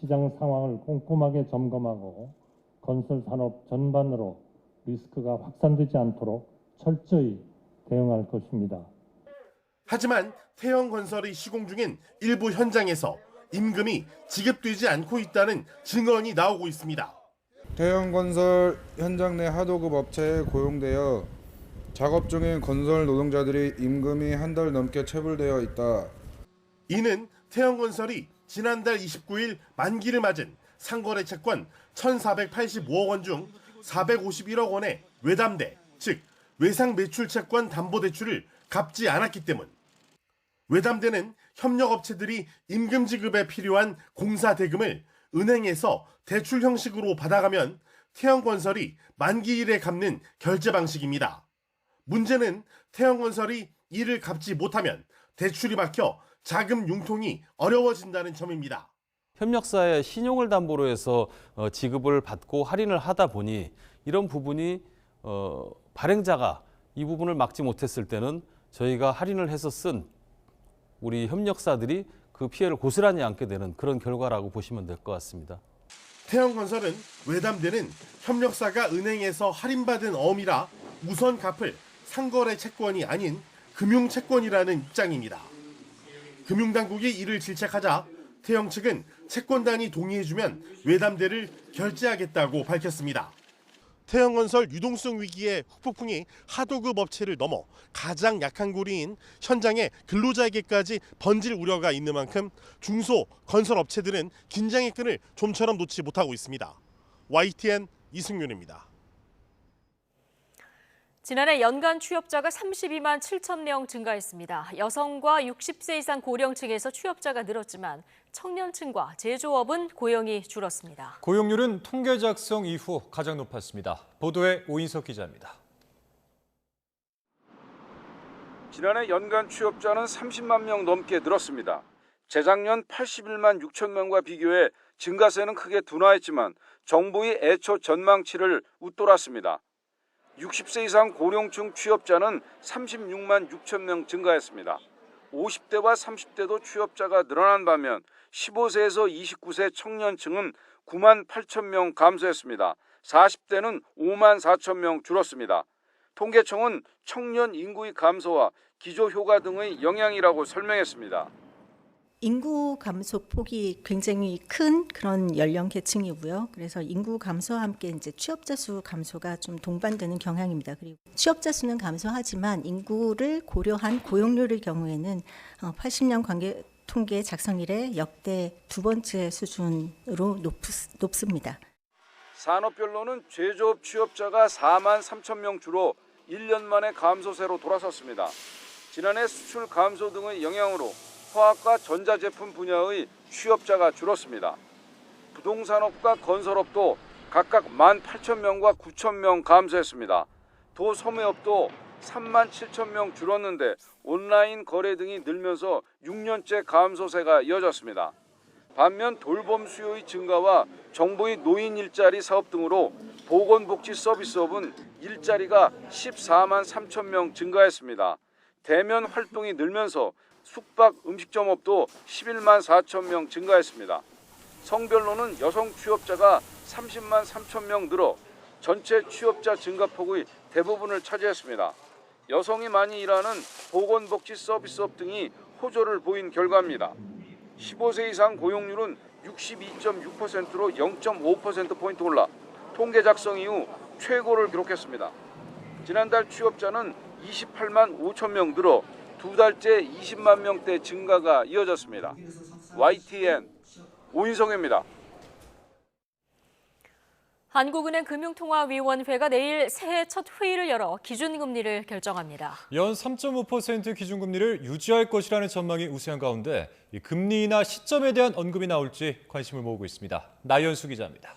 시장 상황을 꼼꼼하게 점검하고 건설 산업 전반으로 리스크가 확산되지 않도록 철저히 대응할 것입니다. 하지만 태형건설이 시공 중인 일부 현장에서 임금이 지급되지 않고 있다는 증언이 나오고 있습니다. 태형건설 현장 내 하도급 업체에 고용되어 작업 중인 건설 노동자들이 임금이 한 달 넘게 체불되어 있다. 이는 태형건설이 지난달 29일 만기를 맞은 상거래 채권 1,485억 원 중 451억 원의 외담대, 즉 외상 매출 채권 담보대출을 갚지 않았기 때문. 외담대는 협력업체들이 임금 지급에 필요한 공사 대금을 은행에서 대출 형식으로 받아가면 태형건설이 만기일에 갚는 결제 방식입니다. 문제는 태형건설이 이를 갚지 못하면 대출이 막혀 자금 융통이 어려워진다는 점입니다. 협력사의 신용을 담보로 해서 지급을 받고 할인을 하다 보니 이런 부분이 발행자가 이 부분을 막지 못했을 때는 저희가 할인을 해서 쓴 우리 협력사들이 그 피해를 고스란히 안게 되는 그런 결과라고 보시면 될 것 같습니다. 태형건설은 외담대는 협력사가 은행에서 할인받은 어음이라 우선 갚을 상거래 채권이 아닌 금융채권이라는 입장입니다. 금융당국이 이를 질책하자 태형 측은 채권단이 동의해주면 외담대를 결제하겠다고 밝혔습니다. 태형건설 유동성 위기의 후폭풍이 하도급 업체를 넘어 가장 약한 고리인 현장의 근로자에게까지 번질 우려가 있는 만큼 중소 건설 업체들은 긴장의 끈을 좀처럼 놓지 못하고 있습니다. YTN 이승윤입니다. 지난해 연간 취업자가 32만 7천 명 증가했습니다. 여성과 60세 이상 고령층에서 취업자가 늘었지만 청년층과 제조업은 고용이 줄었습니다. 고용률은 통계 작성 이후 가장 높았습니다. 보도에 오인석 기자입니다. 지난해 연간 취업자는 30만 명 넘게 늘었습니다. 재작년 81만 6천 명과 비교해 증가세는 크게 둔화했지만 정부의 애초 전망치를 웃돌았습니다. 60세 이상 고령층 취업자는 36만 6천 명 증가했습니다. 50대와 30대도 취업자가 늘어난 반면 15세에서 29세 청년층은 9만 8천 명 감소했습니다. 40대는 5만 4천 명 줄었습니다. 통계청은 청년 인구의 감소와 기저효과 등의 영향이라고 설명했습니다. 인구 감소 폭이 굉장히 큰 그런 연령 계층이고요. 그래서 인구 감소와 함께 이제 취업자 수 감소가 좀 동반되는 경향입니다. 그리고 취업자 수는 감소하지만 인구를 고려한 고용률의 경우에는 80년 관계 통계 작성 이래 역대 두 번째 수준으로 높습니다. 산업별로는 제조업 취업자가 4만 3천 명 줄어 1년 만에 감소세로 돌아섰습니다. 지난해 수출 감소 등의 영향으로 화학과 전자제품 분야의 취업자가 줄었습니다. 부동산업과 건설업도 각각 1만 8천 명과 9천 명 감소했습니다. 도소매업도 3만 7천 명 줄었는데 온라인 거래 등이 늘면서 6년째 감소세가 이어졌습니다. 반면 돌봄 수요의 증가와 정부의 노인 일자리 사업 등으로 보건복지 서비스업은 일자리가 14만 3천 명 증가했습니다. 대면 활동이 늘면서 숙박 음식점업도 11만 4천 명 증가했습니다. 성별로는 여성 취업자가 30만 3천 명 늘어 전체 취업자 증가폭의 대부분을 차지했습니다. 여성이 많이 일하는 보건복지 서비스업 등이 호조를 보인 결과입니다. 15세 이상 고용률은 62.6%로 0.5%포인트 올라 통계 작성 이후 최고를 기록했습니다. 지난달 취업자는 28만 5천 명 늘어 두 달째 20만 명대 증가가 이어졌습니다. YTN 오인성입니다. 한국은행 금융통화위원회가 내일 새해 첫 회의를 열어 기준금리를 결정합니다. 연 3.5% 기준금리를 유지할 것이라는 전망이 우세한 가운데 이 금리 인하 시점에 대한 언급이 나올지 관심을 모으고 있습니다. 나연수 기자입니다.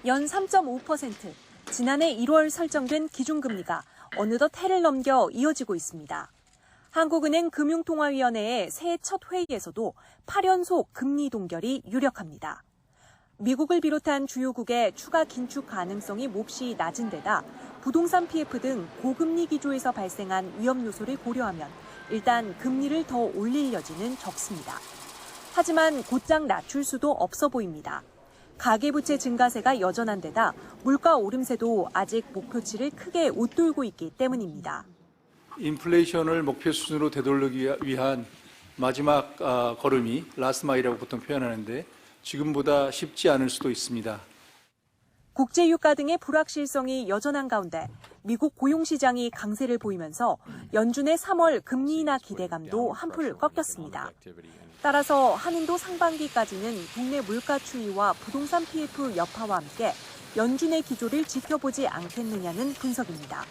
연 3.5%, 지난해 1월 설정된 기준금리가 어느덧 해를 넘겨 이어지고 있습니다. 한국은행 금융통화위원회의 새해 첫 회의에서도 8연속 금리 동결이 유력합니다. 미국을 비롯한 주요국의 추가 긴축 가능성이 몹시 낮은 데다 부동산 PF 등 고금리 기조에서 발생한 위험 요소를 고려하면 일단 금리를 더 올릴 여지는 적습니다. 하지만 곧장 낮출 수도 없어 보입니다. 가계부채 증가세가 여전한 데다 물가 오름세도 아직 목표치를 크게 웃돌고 있기 때문입니다. 인플레이션을 목표 수준으로 되돌리기 위한 마지막 걸음이 라스트 마일이라고 보통 표현하는데 지금보다 쉽지 않을 수도 있습니다. 국제유가 등의 불확실성이 여전한 가운데 미국 고용시장이 강세를 보이면서 연준의 3월 금리 인하 기대감도 한풀 꺾였습니다. 따라서 한인도 상반기까지는 국내 물가 추이와 부동산 PF 여파와 함께 연준의 기조를 지켜보지 않겠느냐는 분석입니다.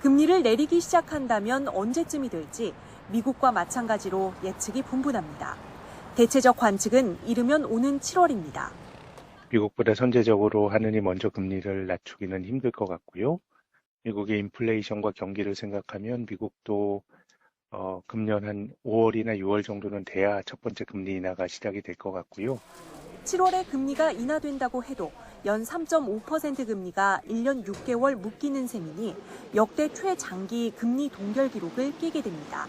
금리를 내리기 시작한다면 언제쯤이 될지 미국과 마찬가지로 예측이 분분합니다. 대체적 관측은 이르면 오는 7월입니다. 미국보다 선제적으로 하느니 먼저 금리를 낮추기는 힘들 것 같고요. 미국의 인플레이션과 경기를 생각하면 미국도 금년 한 5월이나 6월 정도는 돼야 첫 번째 금리 인하가 시작이 될 것 같고요. 7월에 금리가 인하된다고 해도 연 3.5% 금리가 1년 6개월 묶이는 셈이니 역대 최장기 금리 동결 기록을 깨게 됩니다.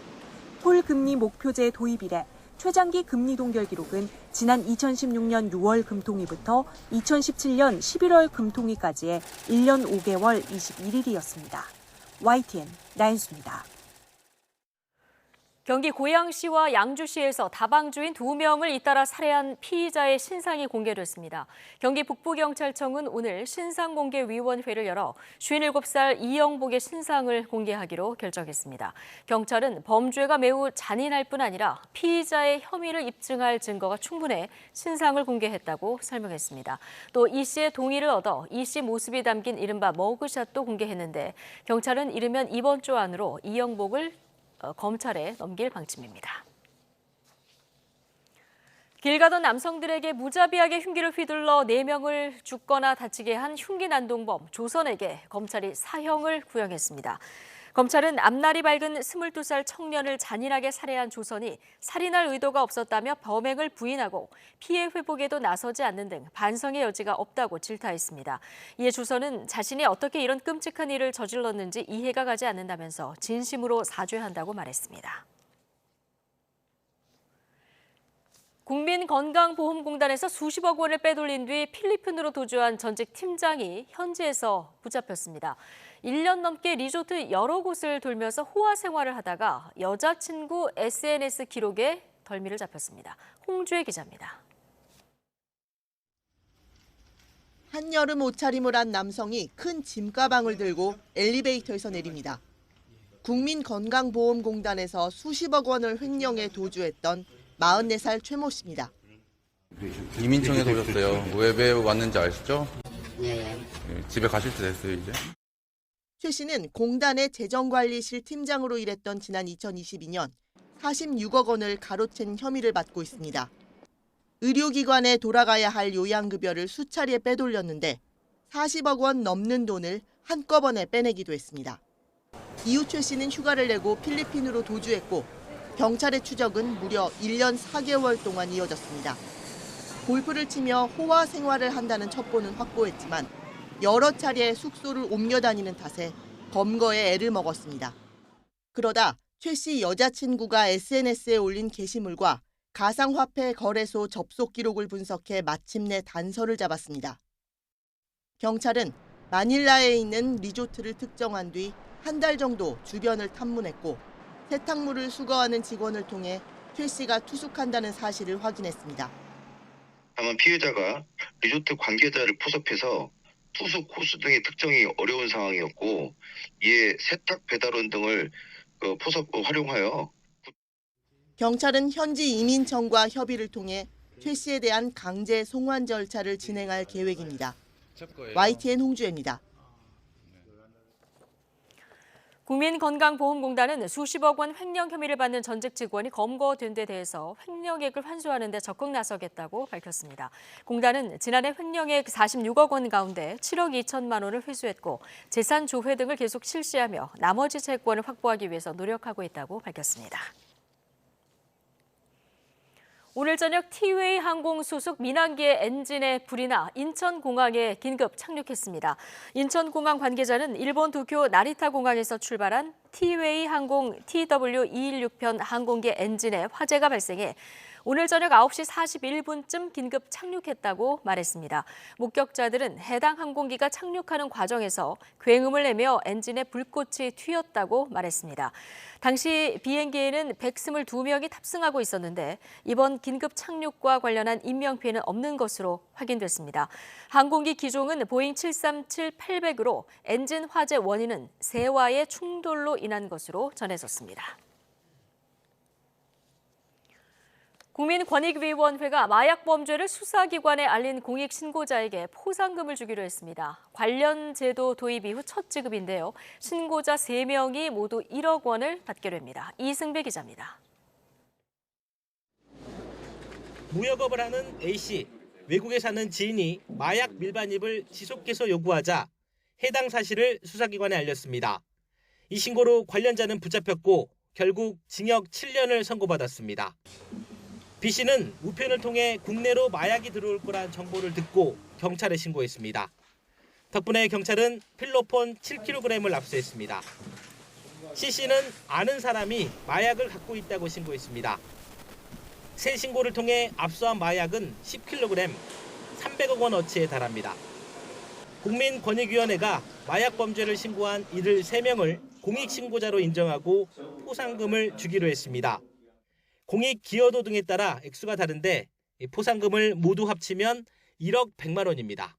홀 금리 목표제 도입 이래 최장기 금리 동결 기록은 지난 2016년 6월 금통위부터 2017년 11월 금통위까지의 1년 5개월 21일이었습니다. YTN 나연수입니다. 경기 고양시와 양주시에서 다방주인 2명을 잇따라 살해한 피의자의 신상이 공개됐습니다. 경기 북부경찰청은 오늘 신상공개위원회를 열어 57살 이영복의 신상을 공개하기로 결정했습니다. 경찰은 범죄가 매우 잔인할 뿐 아니라 피의자의 혐의를 입증할 증거가 충분해 신상을 공개했다고 설명했습니다. 또 이 씨의 동의를 얻어 이 씨 모습이 담긴 이른바 머그샷도 공개했는데 경찰은 이르면 이번 주 안으로 이영복을 검찰에 넘길 방침입니다. 길 가던 남성들에게 무자비하게 흉기를 휘둘러 4명을 죽거나 다치게 한 흉기 난동범 조선에게 검찰이 사형을 구형했습니다. 검찰은 앞날이 밝은 22살 청년을 잔인하게 살해한 조선이 살인할 의도가 없었다며 범행을 부인하고 피해 회복에도 나서지 않는 등 반성의 여지가 없다고 질타했습니다. 이에 조선은 자신이 어떻게 이런 끔찍한 일을 저질렀는지 이해가 가지 않는다면서 진심으로 사죄한다고 말했습니다. 국민건강보험공단에서 수십억 원을 빼돌린 뒤 필리핀으로 도주한 전직 팀장이 현지에서 붙잡혔습니다. 1년 넘게 리조트 여러 곳을 돌면서 호화 생활을 하다가 여자친구 SNS 기록에 덜미를 잡혔습니다. 홍주혜 기자입니다. 한여름 옷차림을 한 남성이 큰 짐가방을 들고 엘리베이터에서 내립니다. 국민건강보험공단에서 수십억 원을 횡령해 도주했던 44살 최모 씨입니다. 이민청에서 오셨어요. 왜 왔는지 아시죠? 네. 집에 가실 때 됐어요, 이제. 최 씨는 공단의 재정관리실 팀장으로 일했던 지난 2022년 46억 원을 가로챈 혐의를 받고 있습니다. 의료기관에 돌아가야 할 요양급여를 수차례 빼돌렸는데 40억 원 넘는 돈을 한꺼번에 빼내기도 했습니다. 이후 최 씨는 휴가를 내고 필리핀으로 도주했고 경찰의 추적은 무려 1년 4개월 동안 이어졌습니다. 골프를 치며 호화 생활을 한다는 첩보는 확보했지만 여러 차례 숙소를 옮겨 다니는 탓에 검거에 애를 먹었습니다. 그러다 최 씨 여자친구가 SNS에 올린 게시물과 가상화폐 거래소 접속 기록을 분석해 마침내 단서를 잡았습니다. 경찰은 마닐라에 있는 리조트를 특정한 뒤 한 달 정도 주변을 탐문했고 세탁물을 수거하는 직원을 통해 최 씨가 투숙한다는 사실을 확인했습니다. 다만 피해자가 리조트 관계자를 포섭해서 투숙 코스 등의 특정이 어려운 상황이었고 이에 세탁 배달원 등을 포섭 활용하여 경찰은 현지 이민청과 협의를 통해 최 씨에 대한 강제 송환 절차를 진행할 계획입니다. YTN 홍주혜입니다. 국민건강보험공단은 수십억 원 횡령 혐의를 받는 전직 직원이 검거된 데 대해서 횡령액을 환수하는 데 적극 나서겠다고 밝혔습니다. 공단은 지난해 횡령액 46억 원 가운데 7억 2천만 원을 회수했고 재산 조회 등을 계속 실시하며 나머지 채권을 확보하기 위해서 노력하고 있다고 밝혔습니다. 오늘 저녁 티웨이 항공 소속 민항기의 엔진에 불이 나 인천공항에 긴급 착륙했습니다. 인천공항 관계자는 일본 도쿄 나리타 공항에서 출발한 티웨이 항공 TW216편 항공기 엔진에 화재가 발생해 오늘 저녁 9시 41분쯤 긴급 착륙했다고 말했습니다. 목격자들은 해당 항공기가 착륙하는 과정에서 굉음을 내며 엔진에 불꽃이 튀었다고 말했습니다. 당시 비행기에는 122명이 탑승하고 있었는데 이번 긴급 착륙과 관련한 인명피해는 없는 것으로 확인됐습니다. 항공기 기종은 보잉 737-800으로 엔진 화재 원인은 세와의 충돌로 인한 것으로 전해졌습니다. 국민권익위원회가 마약 범죄를 수사기관에 알린 공익신고자에게 포상금을 주기로 했습니다. 관련 제도 도입 이후 첫 지급인데요. 신고자 3명이 모두 1억 원을 받게 됩니다. 이승배 기자입니다. 무역업을 하는 A씨, 외국에 사는 지인이 마약 밀반입을 지속해서 요구하자 해당 사실을 수사기관에 알렸습니다. 이 신고로 관련자는 붙잡혔고 결국 징역 7년을 선고받았습니다. B씨는 우편을 통해 국내로 마약이 들어올 거란 정보를 듣고 경찰에 신고했습니다. 덕분에 경찰은 필로폰 7kg을 압수했습니다. C씨는 아는 사람이 마약을 갖고 있다고 신고했습니다. 새 신고를 통해 압수한 마약은 10kg, 300억 원어치에 달합니다. 국민권익위원회가 마약 범죄를 신고한 이들 3명을 공익신고자로 인정하고 포상금을 주기로 했습니다. 공익 기여도 등에 따라 액수가 다른데 포상금을 모두 합치면 1억 100만 원입니다.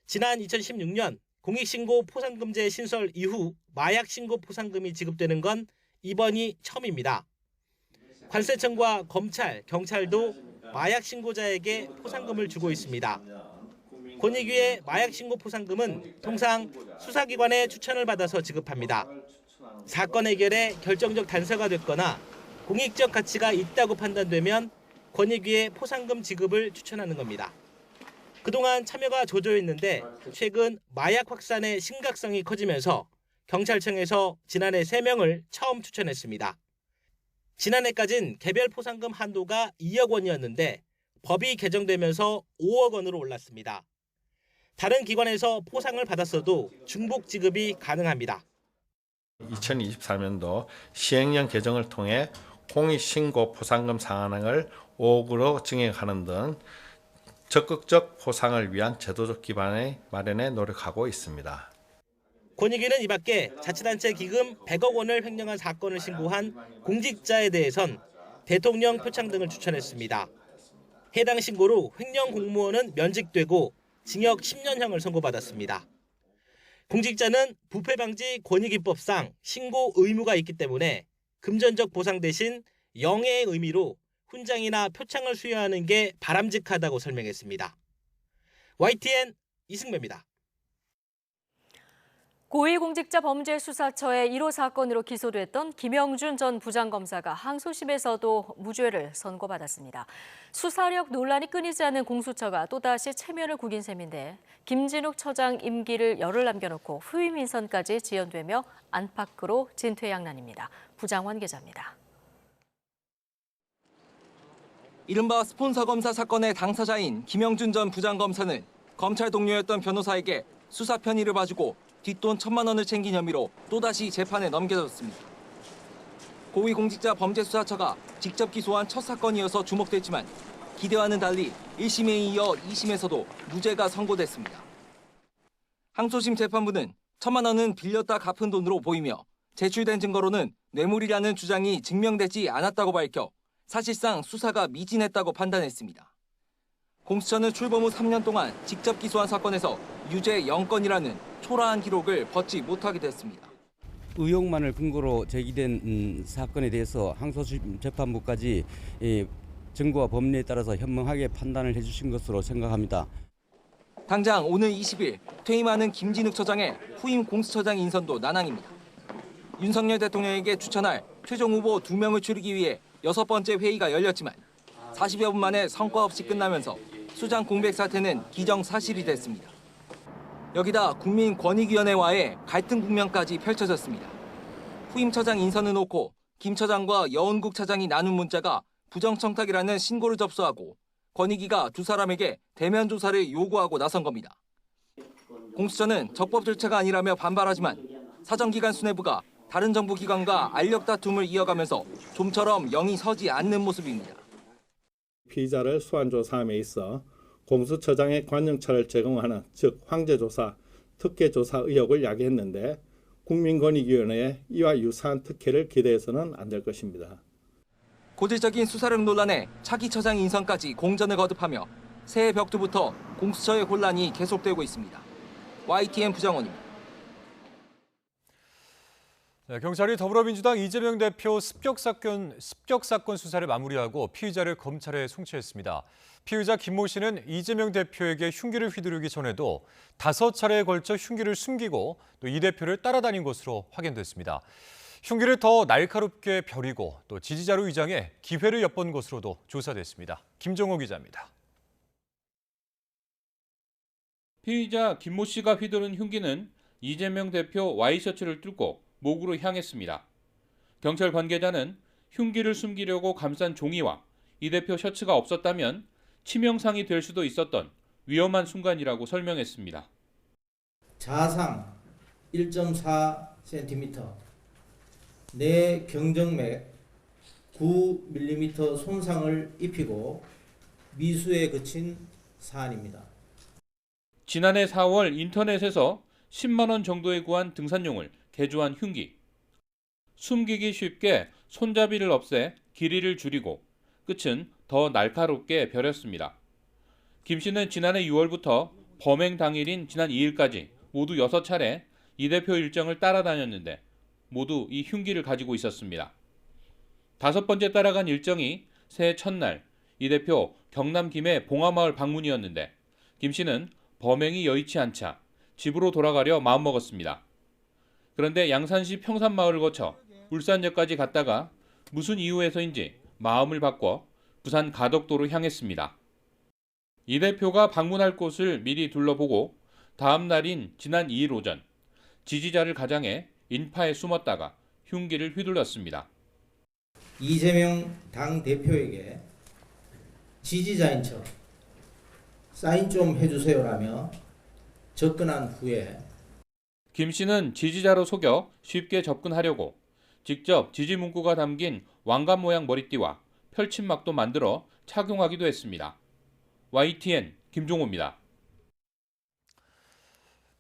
지난 2016년 공익신고 포상금제 신설 이후 마약 신고 포상금이 지급되는 건 이번이 처음입니다. 관세청과 검찰, 경찰도 마약 신고자에게 포상금을 주고 있습니다. 권익위의 마약 신고 포상금은 통상 수사기관의 추천을 받아서 지급합니다. 사건 해결에 결정적 단서가 됐거나 공익적 가치가 있다고 판단되면 권익위의 포상금 지급을 추천하는 겁니다. 그동안 참여가 저조했는데 최근 마약 확산의 심각성이 커지면서 경찰청에서 지난해 3명을 처음 추천했습니다. 지난해까진 개별 포상금 한도가 2억 원이었는데 법이 개정되면서 5억 원으로 올랐습니다. 다른 기관에서 포상을 받았어도 중복 지급이 가능합니다. 2024년도 시행령 개정을 통해 공익신고 포상금 상한을 5억으로 증액하는 등 적극적 포상을 위한 제도적 기반의 마련에 노력하고 있습니다. 권익위는 이 밖에 자치단체 기금 100억 원을 횡령한 사건을 신고한 공직자에 대해선 대통령 표창 등을 추천했습니다. 해당 신고로 횡령 공무원은 면직되고 징역 10년형을 선고받았습니다. 공직자는 부패방지 권익위법상 신고 의무가 있기 때문에 금전적 보상 대신 영예의 의미로 훈장이나 표창을 수여하는 게 바람직하다고 설명했습니다. YTN 이승배입니다. 고위공직자범죄수사처의 1호 사건으로 기소됐던 김영준 전 부장검사가 항소심에서도 무죄를 선고받았습니다. 수사력 논란이 끊이지 않는 공수처가 또다시 체면을 구긴 셈인데 김진욱 처장 임기를 열흘 남겨놓고 후임 인선까지 지연되며 안팎으로 진퇴양난입니다. 부장원 기자입니다. 이른바 스폰서 검사 사건의 당사자인 김영준 전 부장검사는 검찰 동료였던 변호사에게 수사 편의를 봐주고 뒷돈 1,000만 원을 챙긴 혐의로 또다시 재판에 넘겨졌습니다. 고위공직자범죄수사처가 직접 기소한 첫 사건이어서 주목됐지만 기대와는 달리 1심에 이어 2심에서도 무죄가 선고됐습니다. 항소심 재판부는 1,000만 원은 빌렸다 갚은 돈으로 보이며 제출된 증거로는 뇌물이라는 주장이 증명되지 않았다고 밝혀 사실상 수사가 미진했다고 판단했습니다. 공수처는 출범 후 3년 동안 직접 기소한 사건에서 유죄 0건이라는 초라한 기록을 벗지 못하게 됐습니다. 의혹만을 근거로 제기된 사건에 대해서 항소심 재판부까지 증거와 법리에 따라서 현명하게 판단을 해주신 것으로 생각합니다. 당장 오늘 20일 퇴임하는 김진욱 처장의 후임 공수처장 인선도 난항입니다. 윤석열 대통령에게 추천할 최종 후보 2명을 추리기 위해 6번째 회의가 열렸지만 40여 분 만에 성과 없이 끝나면서 수장 공백 사태는 기정사실이 됐습니다. 여기다 국민권익위원회와의 갈등 국면까지 펼쳐졌습니다. 후임 처장 인선을 놓고 김 처장과 여운국 차장이 나눈 문자가 부정청탁이라는 신고를 접수하고 권익위가 두 사람에게 대면 조사를 요구하고 나선 겁니다. 공수처는 적법 절차가 아니라며 반발하지만 사정기관 수뇌부가 다른 정부 기관과 알력 다툼을 이어가면서 좀처럼 영이 서지 않는 모습입니다. 피의자를 소환조사함에 있어 공수처장의 관용차를 제공하는 즉 황제조사, 특혜조사 의혹을 야기했는데 국민권익위원회에 이와 유사한 특혜를 기대해서는 안 될 것입니다. 고질적인 수사력 논란에 차기 처장 인선까지 공전을 거듭하며 새해 벽두부터 공수처의 혼란이 계속되고 있습니다. YTN 부장원입니다. 네, 경찰이 더불어민주당 이재명 대표 습격 사건 수사를 마무리하고 피의자를 검찰에 송치했습니다. 피의자 김모 씨는 이재명 대표에게 흉기를 휘두르기 전에도 5차례에 걸쳐 흉기를 숨기고 또 이 대표를 따라다닌 것으로 확인됐습니다. 흉기를 더 날카롭게 벼리고 또 지지자로 위장해 기회를 엿본 것으로도 조사됐습니다. 김종호 기자입니다. 피의자 김모 씨가 휘두른 흉기는 이재명 대표 와이셔츠를 뚫고 목으로 향했습니다. 경찰 관계자는 흉기를 숨기려고 감싼 종이와 이 대표 셔츠가 없었다면 치명상이 될 수도 있었던 위험한 순간이라고 설명했습니다. 자상 1.4cm, 내 경정맥 9mm 손상을 입히고 미수에 그친 사안입니다. 지난해 4월 인터넷에서 10만 원 정도에 구한 등산용을 개조한 흉기. 숨기기 쉽게 손잡이를 없애 길이를 줄이고 끝은 더 날카롭게 벼렸습니다. 김 씨는 지난해 6월부터 범행 당일인 지난 2일까지 모두 6차례 이 대표 일정을 따라다녔는데 모두 이 흉기를 가지고 있었습니다. 5번째 따라간 일정이 새해 첫날 이 대표 경남 김해 봉화마을 방문이었는데 김 씨는 범행이 여의치 않자 집으로 돌아가려 마음먹었습니다. 그런데 양산시 평산마을을 거쳐 울산역까지 갔다가 무슨 이유에서인지 마음을 바꿔 부산 가덕도로 향했습니다. 이 대표가 방문할 곳을 미리 둘러보고 다음 날인 지난 2일 오전 지지자를 가장해 인파에 숨었다가 흉기를 휘둘렀습니다. 이재명 당대표에게 지지자인 척 사인 좀 해주세요라며 접근한 후에 김 씨는 지지자로 속여 쉽게 접근하려고 직접 지지 문구가 담긴 왕관 모양 머리띠와 펼침막도 만들어 착용하기도 했습니다. YTN 김종호입니다.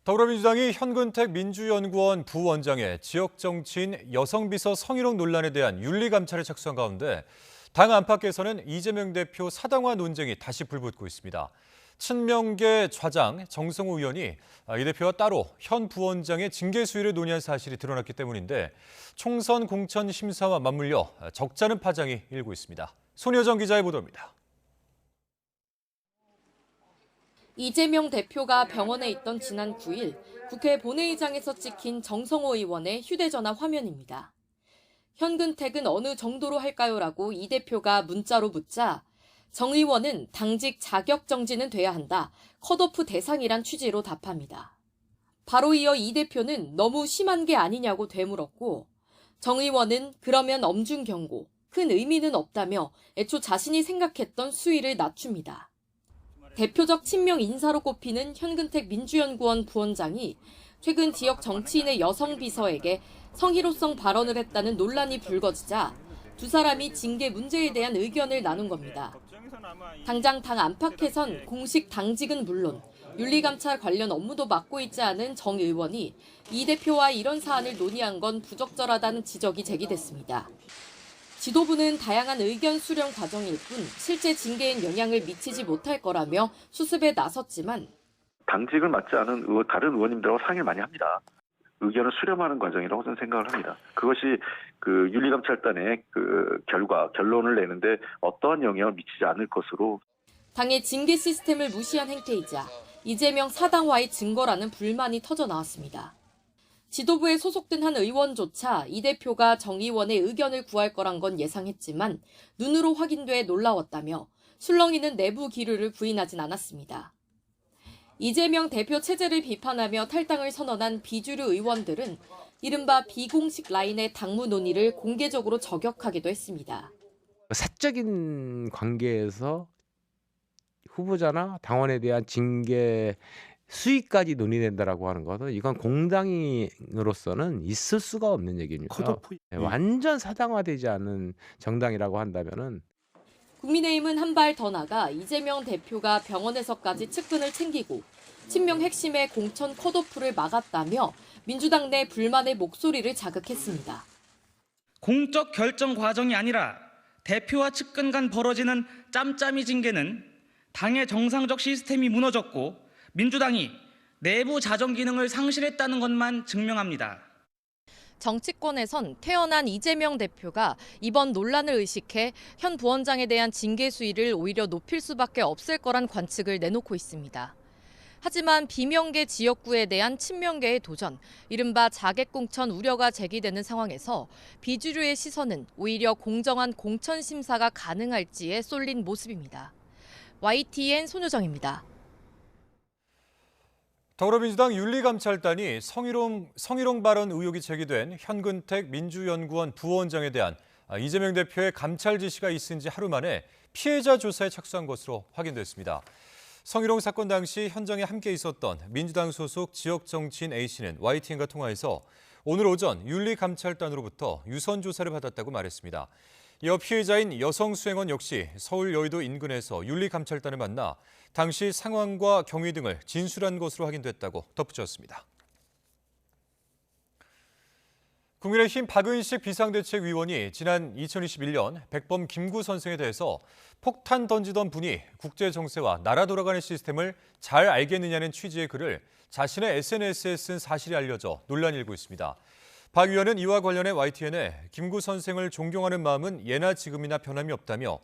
더불어민주당이 현근택 민주연구원 부원장의 지역 정치인 여성비서 성희롱 논란에 대한 윤리감찰에 착수한 가운데 당 안팎에서는 이재명 대표 사당화 논쟁이 다시 불붙고 있습니다. 친명계 좌장 정성호 의원이 이 대표와 따로 현 부원장의 징계 수위를 논의한 사실이 드러났기 때문인데 총선 공천 심사와 맞물려 적잖은 파장이 일고 있습니다. 손여정 기자의 보도입니다. 이재명 대표가 병원에 있던 지난 9일 국회 본회의장에서 찍힌 정성호 의원의 휴대전화 화면입니다. 현근택은 어느 정도로 할까요라고 이 대표가 문자로 묻자 정 의원은 당직 자격 정지는 돼야 한다. 컷오프 대상이란 취지로 답합니다. 바로 이어 이 대표는 너무 심한 게 아니냐고 되물었고 정 의원은 그러면 엄중 경고, 큰 의미는 없다며 애초 자신이 생각했던 수위를 낮춥니다. 대표적 친명 인사로 꼽히는 현근택 민주연구원 부원장이 최근 지역 정치인의 여성 비서에게 성희롱성 발언을 했다는 논란이 불거지자 두 사람이 징계 문제에 대한 의견을 나눈 겁니다. 당장 당 안팎에선 공식 당직은 물론 윤리감찰 관련 업무도 맡고 있지 않은 정 의원이 이 대표와 이런 사안을 논의한 건 부적절하다는 지적이 제기됐습니다. 지도부는 다양한 의견 수렴 과정일 뿐 실제 징계엔 영향을 미치지 못할 거라며 수습에 나섰지만 당직을 맡지 않은 다른 의원님들하고 상의를 많이 합니다. 의견을 수렴하는 과정이라고 저는 생각을 합니다. 그것이 그 윤리감찰단의 그 결론을 내는데 어떠한 영향을 미치지 않을 것으로. 당의 징계 시스템을 무시한 행태이자 이재명 사당화의 증거라는 불만이 터져 나왔습니다. 지도부에 소속된 한 의원조차 이 대표가 정 의원의 의견을 구할 거란 건 예상했지만 눈으로 확인돼 놀라웠다며 술렁이는 내부 기류를 부인하진 않았습니다. 이재명 대표 체제를 비판하며 탈당을 선언한 비주류 의원들은 이른바 비공식 라인의 당무 논의를 공개적으로 저격하기도 했습니다. 사적인 관계에서 후보자나 당원에 대한 징계 수위까지 논의된다라고 하는 것은 이건 공당으로서는 있을 수가 없는 얘기입니다. 완전 사당화되지 않은 정당이라고 한다면은 국민의힘은 한 발 더 나가 이재명 대표가 병원에서까지 측근을 챙기고 친명 핵심의 공천 컷오프를 막았다며 민주당 내 불만의 목소리를 자극했습니다. 공적 결정 과정이 아니라 대표와 측근 간 벌어지는 짬짬이 징계는 당의 정상적 시스템이 무너졌고 민주당이 내부 자정 기능을 상실했다는 것만 증명합니다. 정치권에선 퇴원한 이재명 대표가 이번 논란을 의식해 현 부원장에 대한 징계 수위를 오히려 높일 수밖에 없을 거란 관측을 내놓고 있습니다. 하지만 비명계 지역구에 대한 친명계의 도전, 이른바 자객공천 우려가 제기되는 상황에서 비주류의 시선은 오히려 공정한 공천 심사가 가능할지에 쏠린 모습입니다. YTN 손효정입니다. 더불어민주당 윤리감찰단이 성희롱 발언 의혹이 제기된 현근택 민주연구원 부원장에 대한 이재명 대표의 감찰 지시가 있은 지 하루 만에 피해자 조사에 착수한 것으로 확인됐습니다. 성희롱 사건 당시 현장에 함께 있었던 민주당 소속 지역 정치인 A씨는 YTN과 통화해서 오늘 오전 윤리감찰단으로부터 유선 조사를 받았다고 말했습니다. 이어 피해자인 여성 수행원 역시 서울 여의도 인근에서 윤리감찰단을 만나 당시 상황과 경위 등을 진술한 것으로 확인됐다고 덧붙였습니다. 국민의힘 박은식 비상대책위원이 지난 2021년 백범 김구 선생에 대해서 폭탄 던지던 분이 국제 정세와 나라 돌아가는 시스템을 잘 알겠느냐는 취지의 글을 자신의 SNS에 쓴 사실이 알려져 논란이 일고 있습니다. 박 의원은 이와 관련해 YTN에 김구 선생을 존경하는 마음은 예나 지금이나 변함이 없다며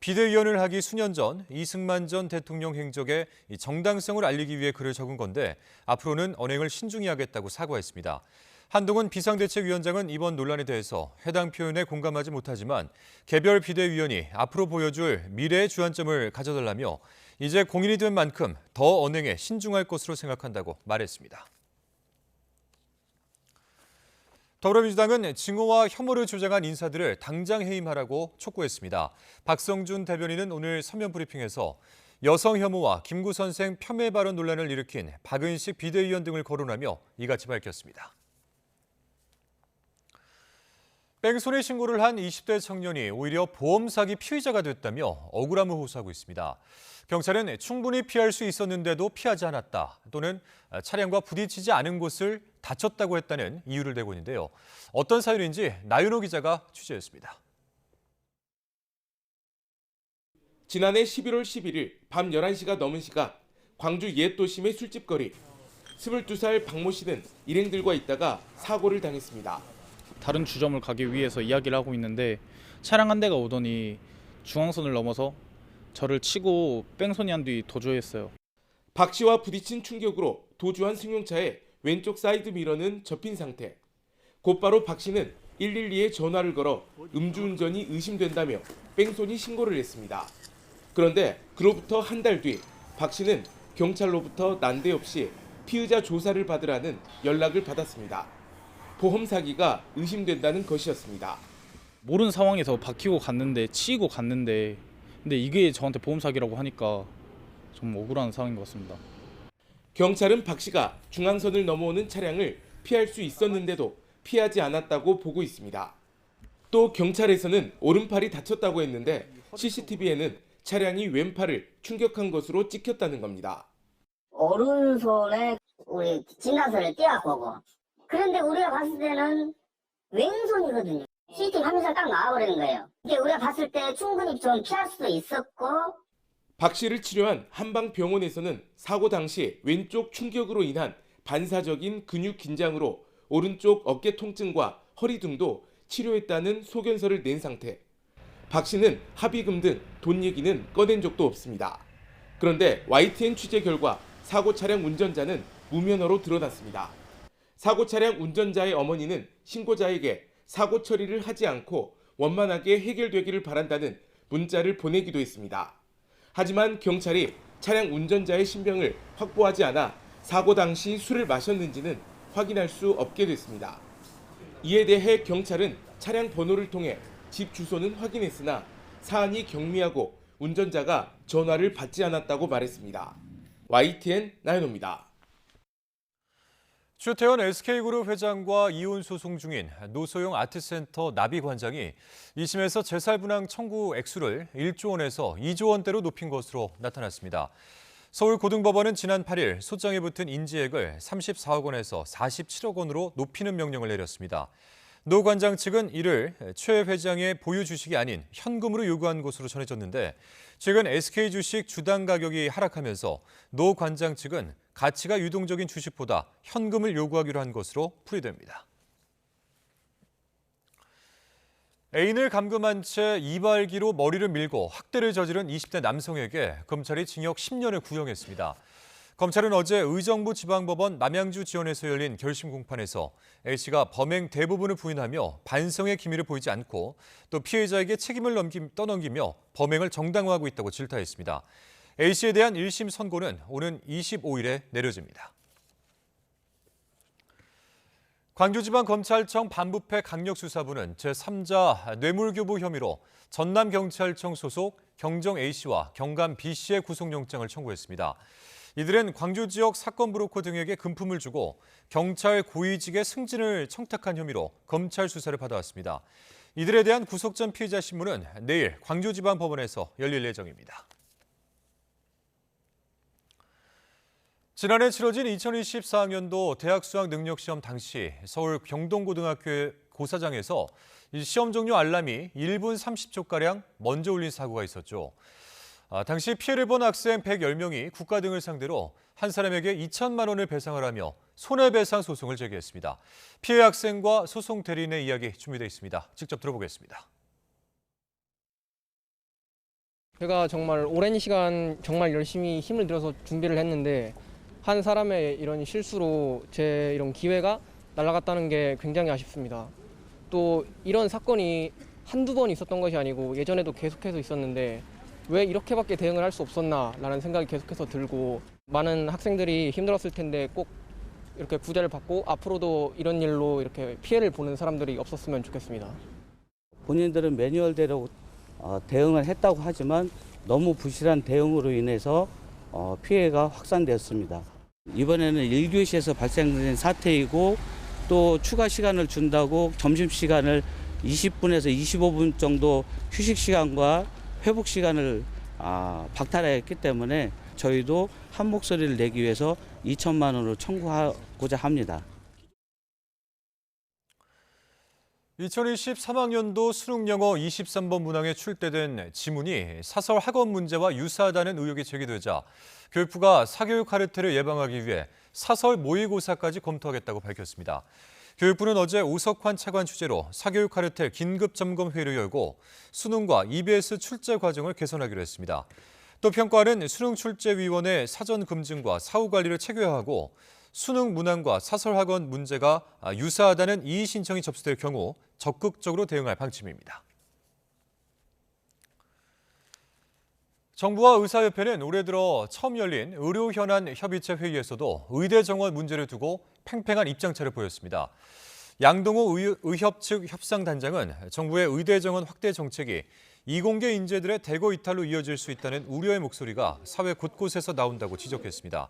비대위원을 하기 수년 전 이승만 전 대통령 행적의 정당성을 알리기 위해 글을 적은 건데 앞으로는 언행을 신중히 하겠다고 사과했습니다. 한동훈 비상대책위원장은 이번 논란에 대해서 해당 표현에 공감하지 못하지만 개별 비대위원이 앞으로 보여줄 미래의 주안점을 가져달라며 이제 공인이 된 만큼 더 언행에 신중할 것으로 생각한다고 말했습니다. 더불어민주당은 증오와 혐오를 주장한 인사들을 당장 해임하라고 촉구했습니다. 박성준 대변인은 오늘 서면 브리핑에서 여성 혐오와 김구 선생 폄훼 발언 논란을 일으킨 박은식 비대위원 등을 거론하며 이같이 밝혔습니다. 뺑소니 신고를 한 20대 청년이 오히려 보험 사기 피의자가 됐다며 억울함을 호소하고 있습니다. 경찰은 충분히 피할 수 있었는데도 피하지 않았다 또는 차량과 부딪히지 않은 곳을 다쳤다고 했다는 이유를 대고 있는데요. 어떤 사연인지 나윤호 기자가 취재했습니다. 지난해 11월 11일 밤 11시가 넘은 시각 광주 옛도심의 술집거리. 22살 박모 씨는 일행들과 있다가 사고를 당했습니다. 다른 주점을 가기 위해서 이야기를 하고 있는데 차량 한 대가 오더니 중앙선을 넘어서 저를 치고 뺑소니한 뒤 도주했어요. 박 씨와 부딪힌 충격으로 도주한 승용차의 왼쪽 사이드 미러는 접힌 상태. 곧바로 박 씨는 112에 전화를 걸어 음주운전이 의심된다며 뺑소니 신고를 했습니다. 그런데 그로부터 한 달 뒤 박 씨는 경찰로부터 난데없이 피의자 조사를 받으라는 연락을 받았습니다. 보험 사기가 의심된다는 것이었습니다. 모르는 상황에서 바뀌고 갔는데 치이고 갔는데 근데 이게 저한테 보험 사기라고 하니까 좀 억울한 상황인 것 같습니다. 경찰은 박 씨가 중앙선을 넘어오는 차량을 피할 수 있었는데도 피하지 않았다고 보고 있습니다. 또 경찰에서는 오른팔이 다쳤다고 했는데 CCTV에는 차량이 왼팔을 충격한 것으로 찍혔다는 겁니다. 오른손에 우리 진단서를 떼어보고 그런데 우리가 봤을 때는 왼손이거든요. CCTV 화면상 딱 나와버리는 거예요. 이게 우리가 봤을 때 충분히 좀 피할 수도 있었고. 박 씨를 치료한 한방병원에서는 사고 당시 왼쪽 충격으로 인한 반사적인 근육 긴장으로 오른쪽 어깨 통증과 허리 등도 치료했다는 소견서를 낸 상태. 박 씨는 합의금 등 돈 얘기는 꺼낸 적도 없습니다. 그런데 YTN 취재 결과 사고 차량 운전자는 무면허로 드러났습니다. 사고 차량 운전자의 어머니는 신고자에게 사고 처리를 하지 않고 원만하게 해결되기를 바란다는 문자를 보내기도 했습니다. 하지만 경찰이 차량 운전자의 신병을 확보하지 않아 사고 당시 술을 마셨는지는 확인할 수 없게 됐습니다. 이에 대해 경찰은 차량 번호를 통해 집 주소는 확인했으나 사안이 경미하고 운전자가 전화를 받지 않았다고 말했습니다. YTN 나연호입니다. 최태원 SK그룹 회장과 이혼 소송 중인 노소영 아트센터 나비 관장이 2심에서 재살분할 청구 액수를 1조 원에서 2조 원대로 높인 것으로 나타났습니다. 서울고등법원은 지난 8일 소장에 붙은 인지액을 34억 원에서 47억 원으로 높이는 명령을 내렸습니다. 노 관장 측은 이를 최 회장의 보유 주식이 아닌 현금으로 요구한 것으로 전해졌는데 최근 SK 주식 주당 가격이 하락하면서 노 관장 측은 가치가 유동적인 주식보다 현금을 요구하기로 한 것으로 풀이됩니다. 애인을 감금한 채 이발기로 머리를 밀고 학대를 저지른 20대 남성에게 검찰이 징역 10년을 구형했습니다. 검찰은 어제 의정부 지방법원 남양주 지원에서 열린 결심 공판에서 A씨가 범행 대부분을 부인하며 반성의 기미를 보이지 않고 또 피해자에게 책임을 떠넘기며 범행을 정당화하고 있다고 질타했습니다. A씨에 대한 1심 선고는 오는 25일에 내려집니다. 광주지방검찰청 반부패 강력수사부는 제3자 뇌물교부 혐의로 전남경찰청 소속 경정 A씨와 경감 B씨의 구속영장을 청구했습니다. 이들은 광주 지역 사건 브로커 등에게 금품을 주고 경찰 고위직의 승진을 청탁한 혐의로 검찰 수사를 받아왔습니다. 이들에 대한 구속 전 피의자 신문은 내일 광주지방법원에서 열릴 예정입니다. 지난해 치러진 2024학년도 대학 수학 능력시험 당시 서울 경동고등학교의 고사장에서 시험 종료 알람이 1분 30초가량 먼저 울린 사고가 있었죠. 당시 피해를 본 학생 110명이 국가 등을 상대로 한 사람에게 2천만 원을 배상을 하며 손해배상 소송을 제기했습니다. 피해 학생과 소송 대리인의 이야기 준비되어 있습니다. 직접 들어보겠습니다. 제가 정말 오랜 시간 정말 열심히 힘을 들여서 준비를 했는데 한 사람의 이런 실수로 제 이런 기회가 날아갔다는 게 굉장히 아쉽습니다. 또 이런 사건이 한두 번 있었던 것이 아니고 예전에도 계속해서 있었는데 왜 이렇게밖에 대응을 할 수 없었나라는 생각이 계속해서 들고 많은 학생들이 힘들었을 텐데 꼭 이렇게 구제를 받고 앞으로도 이런 일로 이렇게 피해를 보는 사람들이 없었으면 좋겠습니다. 본인들은 매뉴얼대로 대응을 했다고 하지만 너무 부실한 대응으로 인해서 피해가 확산되었습니다. 이번에는 1교시에서 발생된 사태이고 또 추가 시간을 준다고 점심시간을 20분에서 25분 정도 휴식 시간과 회복 시간을 박탈했기 때문에 저희도 한 목소리를 내기 위해서 2천만 원을 청구하고자 합니다. 2023학년도 수능영어 23번 문항에 출제된 지문이 사설 학원 문제와 유사하다는 의혹이 제기되자 교육부가 사교육 카르텔을 예방하기 위해 사설 모의고사까지 검토하겠다고 밝혔습니다. 교육부는 어제 오석환 차관 주재로 사교육 카르텔 긴급점검회의를 열고 수능과 EBS 출제 과정을 개선하기로 했습니다. 또 평가원은 수능출제위원회 사전 검증과 사후 관리를 체계화하고 수능 문항과 사설학원 문제가 유사하다는 이의 신청이 접수될 경우 적극적으로 대응할 방침입니다. 정부와 의사협회는 올해 들어 처음 열린 의료현안 협의체 회의에서도 의대 정원 문제를 두고 팽팽한 입장차를 보였습니다. 양동호 의협 측 협상단장은 정부의 의대 정원 확대 정책이 이공계 인재들의 대거 이탈로 이어질 수 있다는 우려의 목소리가 사회 곳곳에서 나온다고 지적했습니다.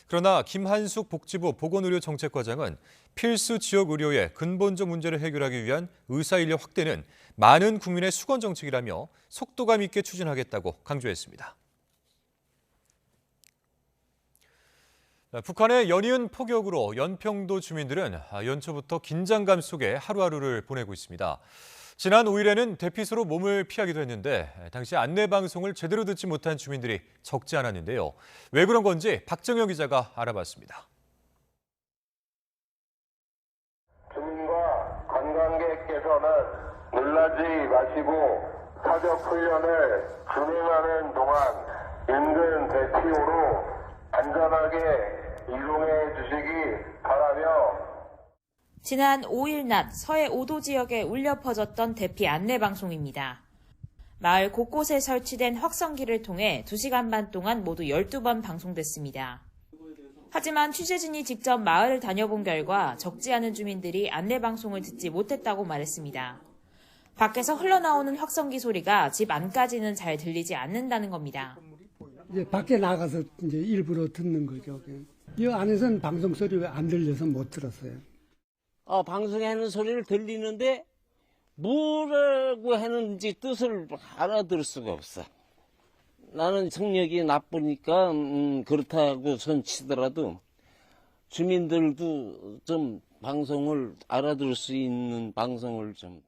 그러나 김한숙 복지부 보건의료정책과장은 필수 지역 의료의 근본적 문제를 해결하기 위한 의사인력 확대는 많은 국민의 수건 정책이라며 속도감 있게 추진하겠다고 강조했습니다. 북한의 연이은 포격으로 연평도 주민들은 연초부터 긴장감 속에 하루하루를 보내고 있습니다. 지난 5일에는 대피소로 몸을 피하기도 했는데 당시 안내방송을 제대로 듣지 못한 주민들이 적지 않았는데요. 왜 그런 건지 박정영 기자가 알아봤습니다. 주민과 관광객께서는 놀라지 마시고 사격 훈련을 진행하는 동안 인근 대피소로 안전하게 이동해 주시기 바라며 지난 5일 낮 서해 5도 지역에 울려 퍼졌던 대피 안내 방송입니다. 마을 곳곳에 설치된 확성기를 통해 2시간 반 동안 모두 12번 방송됐습니다. 하지만 취재진이 직접 마을을 다녀본 결과 적지 않은 주민들이 안내 방송을 듣지 못했다고 말했습니다. 밖에서 흘러나오는 확성기 소리가 집 안까지는 잘 들리지 않는다는 겁니다. 이제 밖에 나가서 이제 일부러 듣는 거죠. 이 안에서는 방송 소리가 안 들려서 못 들었어요. 방송에 하는 소리를 들리는데 뭐라고 하는지 뜻을 알아들을 수가 없어. 나는 성력이 나쁘니까 그렇다고 손 치더라도 주민들도 좀 방송을 알아들을 수 있는 방송을 좀.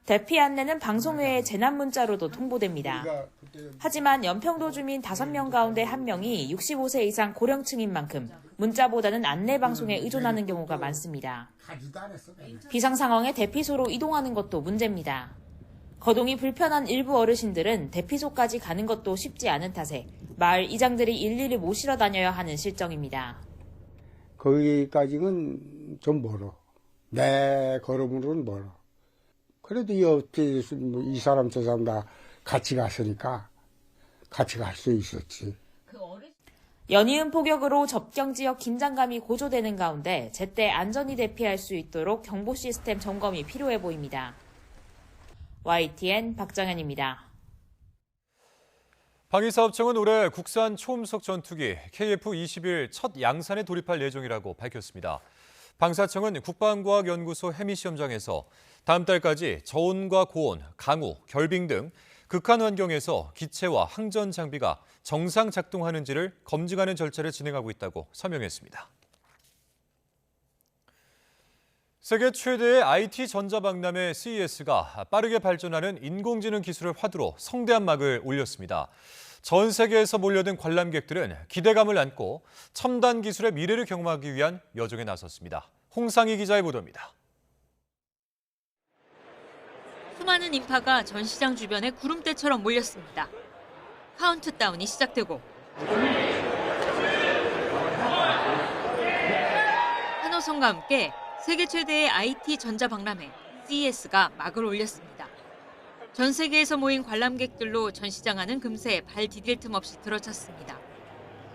대피 안내는 방송 외에 재난 문자로도 통보됩니다. 하지만 연평도 주민 5명 가운데 1명이 65세 이상 고령층인 만큼 문자보다는 안내 방송에 의존하는 경우가 많습니다. 비상 상황에 대피소로 이동하는 것도 문제입니다. 거동이 불편한 일부 어르신들은 대피소까지 가는 것도 쉽지 않은 탓에 마을 이장들이 일일이 모시러 다녀야 하는 실정입니다. 거기까지는 좀 멀어. 내 걸음으로는 멀어. 그래도 이 옆에 이 사람 저 사람 다 같이 갔으니까 같이 갈 수 있었지. 연이은 폭격으로 접경 지역 긴장감이 고조되는 가운데 제때 안전히 대피할 수 있도록 경보 시스템 점검이 필요해 보입니다. YTN 박정현입니다. 방위사업청은 올해 국산 초음속 전투기 KF-21 첫 양산에 돌입할 예정이라고 밝혔습니다. 방사청은 국방과학연구소 해미시험장에서 다음 달까지 저온과 고온, 강우, 결빙 등 극한 환경에서 기체와 항전 장비가 정상 작동하는지를 검증하는 절차를 진행하고 있다고 설명했습니다. 세계 최대의 IT 전자박람회 CES가 빠르게 발전하는 인공지능 기술을 화두로 성대한 막을 올렸습니다. 전 세계에서 몰려든 관람객들은 기대감을 안고 첨단 기술의 미래를 경험하기 위한 여정에 나섰습니다. 홍상희 기자의 보도입니다. 수많은 인파가 전시장 주변에 구름대처럼 몰렸습니다. 카운트다운이 시작되고 환호성과 함께 세계 최대의 IT 전자박람회 CES가 막을 올렸습니다. 전 세계에서 모인 관람객들로 전시장 안은 금세 발 디딜 틈 없이 들어찼습니다.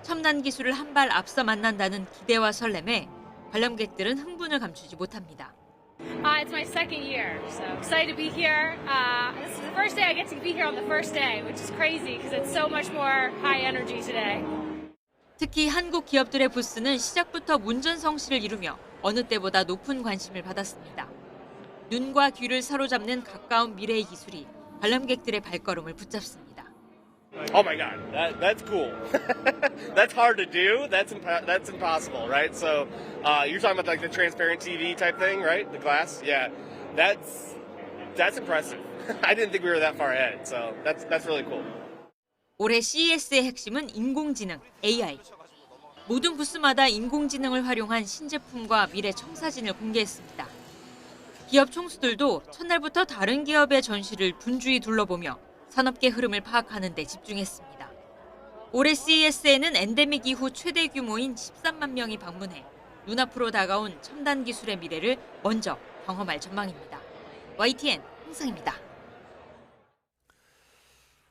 첨단 기술을 한 발 앞서 만난다는 기대와 설렘에 관람객들은 흥분을 감추지 못합니다. It's my second year, so excited to be here. This is the first day I get to be here on the first day, which is crazy because it's so much more high energy today. 특히 한국 기업들의 부스는 시작부터 문전성시를 이루며 어느 때보다 높은 관심을 받았습니다. 눈과 귀를 사로잡는 가까운 미래의 기술이 관람객들의 발걸음을 붙잡습니다. Oh my God, that's cool. That's hard to do. That's impossible, right? So you're talking about like the transparent TV type thing, right? The glass, yeah. That's impressive. I didn't think we were that far ahead, so that's really cool. 올해 CES의 핵심은 인공지능, AI. 모든 부스마다 인공지능을 활용한 신제품과 미래 청사진을 공개했습니다. 기업 총수들도 첫날부터 다른 기업의 전시를 분주히 둘러보며 산업계 흐름을 파악하는 데 집중했습니다. 올해 CES에는 엔데믹 이후 최대 규모인 13만 명이 방문해 눈앞으로 다가온 첨단 기술의 미래를 먼저 경험할 전망입니다. YTN 홍상입니다.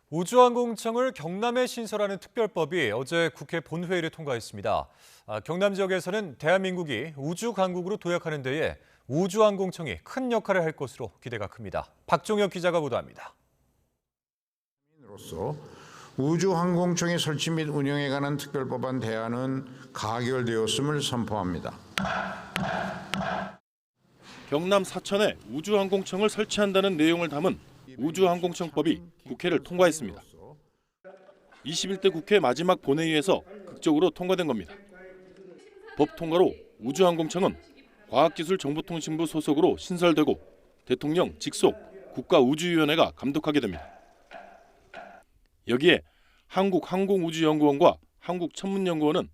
우주항공청을 경남에 신설하는 특별법이 어제 국회 본회의를 통과했습니다. 경남 지역에서는 대한민국이 우주강국으로 도약하는 데에 우주항공청이 큰 역할을 할 것으로 기대가 큽니다. 박종혁 기자가 보도합니다. 로서 우주항공청의 설치 및 운영에 관한 특별법안 대안은 가결되었음을 선포합니다. 경남 사천에 우주항공청을 설치한다는 내용을 담은 우주항공청법이 국회를 통과했습니다. 21대 국회 마지막 본회의에서 극적으로 통과된 겁니다. 법 통과로 우주항공청은 과학기술정보통신부 소속으로 신설되고 대통령 직속 국가우주위원회가 감독하게 됩니다. 여기에 한국항공우주연구원과 한국천문연구원은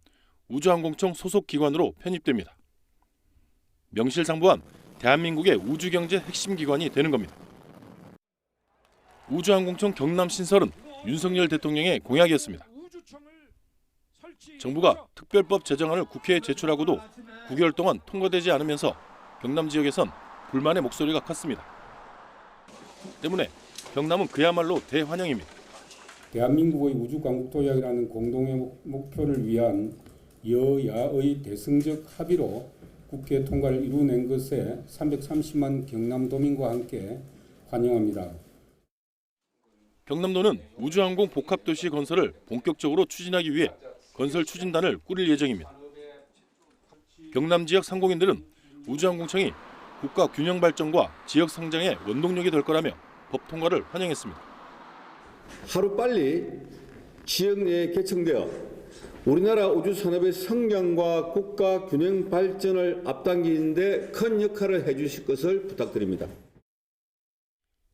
우주항공청 소속 기관으로 편입됩니다. 명실상부한 대한민국의 우주경제 핵심 기관이 되는 겁니다. 우주항공청 경남 신설은 윤석열 대통령의 공약이었습니다. 정부가 특별법 제정안을 국회에 제출하고도 9개월 동안 통과되지 않으면서 경남 지역에선 불만의 목소리가 컸습니다. 때문에 경남은 그야말로 대환영입니다. 대한민국의 우주강국 도약이라는 공동의 목표를 위한 여야의 대승적 합의로 국회 통과를 이루어낸 것에 330만 경남도민과 함께 환영합니다. 경남도는 우주항공 복합도시 건설을 본격적으로 추진하기 위해 건설 추진단을 꾸릴 예정입니다. 경남 지역 상공인들은 우주항공청이 국가 균형 발전과 지역 성장의 원동력이 될 거라며 법 통과를 환영했습니다. 하루빨리 지역 내에 개청되어 우리나라 우주산업의 성장과 국가 균형 발전을 앞당기는 데 큰 역할을 해주실 것을 부탁드립니다.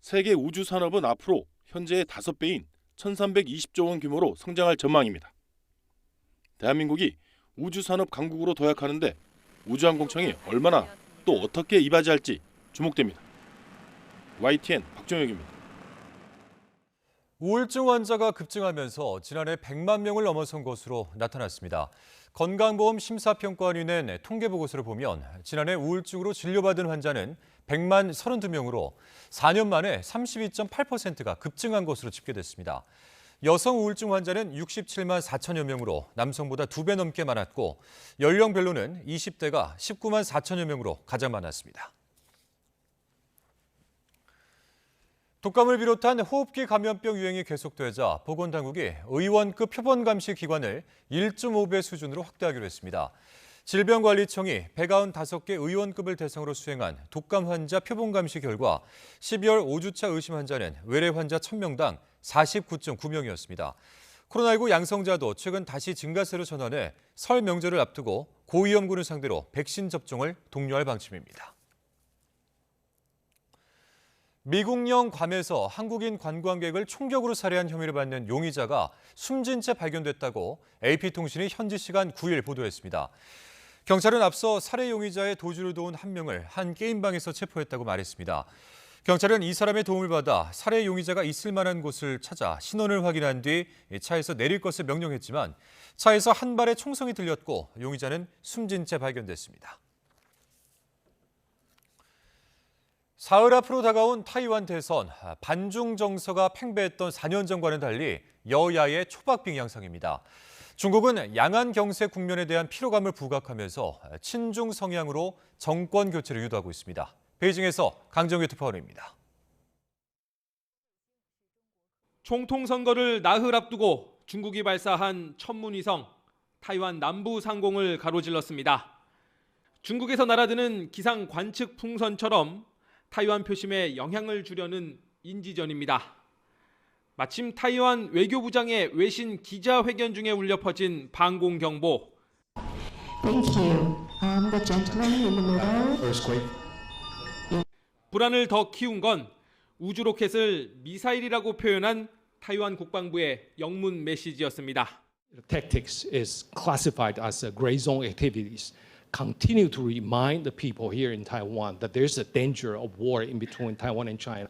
세계 우주산업은 앞으로 현재의 5배인 1,320조 원 규모로 성장할 전망입니다. 대한민국이 우주산업 강국으로 도약하는데 우주항공청이 얼마나 또 어떻게 이바지할지 주목됩니다. YTN 박종혁입니다. 우울증 환자가 급증하면서 지난해 100만 명을 넘어선 것으로 나타났습니다. 건강보험 심사평가원이 낸 통계보고서를 보면 지난해 우울증으로 진료받은 환자는 100만 32명으로 4년 만에 32.8%가 급증한 것으로 집계됐습니다. 여성 우울증 환자는 67만 4천여 명으로 남성보다 2배 넘게 많았고 연령별로는 20대가 19만 4천여 명으로 가장 많았습니다. 독감을 비롯한 호흡기 감염병 유행이 계속되자 보건당국이 의원급 표본감시 기관을 1.5배 수준으로 확대하기로 했습니다. 질병관리청이 195개 의원급을 대상으로 수행한 독감 환자 표본감시 결과 12월 5주차 의심 환자는 외래 환자 1000명당 49.9명이었습니다. 코로나19 양성자도 최근 다시 증가세로 전환해 설 명절을 앞두고 고위험군을 상대로 백신 접종을 독려할 방침입니다. 미국령 괌에서 한국인 관광객을 총격으로 살해한 혐의를 받는 용의자가 숨진 채 발견됐다고 AP통신이 현지 시간 9일 보도했습니다. 경찰은 앞서 살해 용의자의 도주를 도운 한 명을 한 게임방에서 체포했다고 말했습니다. 경찰은 이 사람의 도움을 받아 살해 용의자가 있을 만한 곳을 찾아 신원을 확인한 뒤 차에서 내릴 것을 명령했지만 차에서 한 발의 총성이 들렸고 용의자는 숨진 채 발견됐습니다. 사흘 앞으로 다가온 타이완 대선, 반중 정서가 팽배했던 4년 전과는 달리 여야의 초박빙 양상입니다. 중국은 양안 경제 국면에 대한 피로감을 부각하면서 친중 성향으로 정권 교체를 유도하고 있습니다. 베이징에서 강정규 특파원입니다. 총통선거를 나흘 앞두고 중국이 발사한 천문위성 타이완 남부 상공을 가로질렀습니다. 중국에서 날아드는 기상 관측 풍선처럼 타이완 표심에 영향을 주려는 인지전입니다. 마침 타이완 외교부장의 외신 기자회견 중에 울려 퍼진 방공 경보. 불안을 더 키운 건 우주 로켓을 미사일이라고 표현한 타이완 국방부의 영문 메시지였습니다. Tactics is classified as gray zone activities. Continue to remind the people here in Taiwan that there's a danger of war in between Taiwan and China.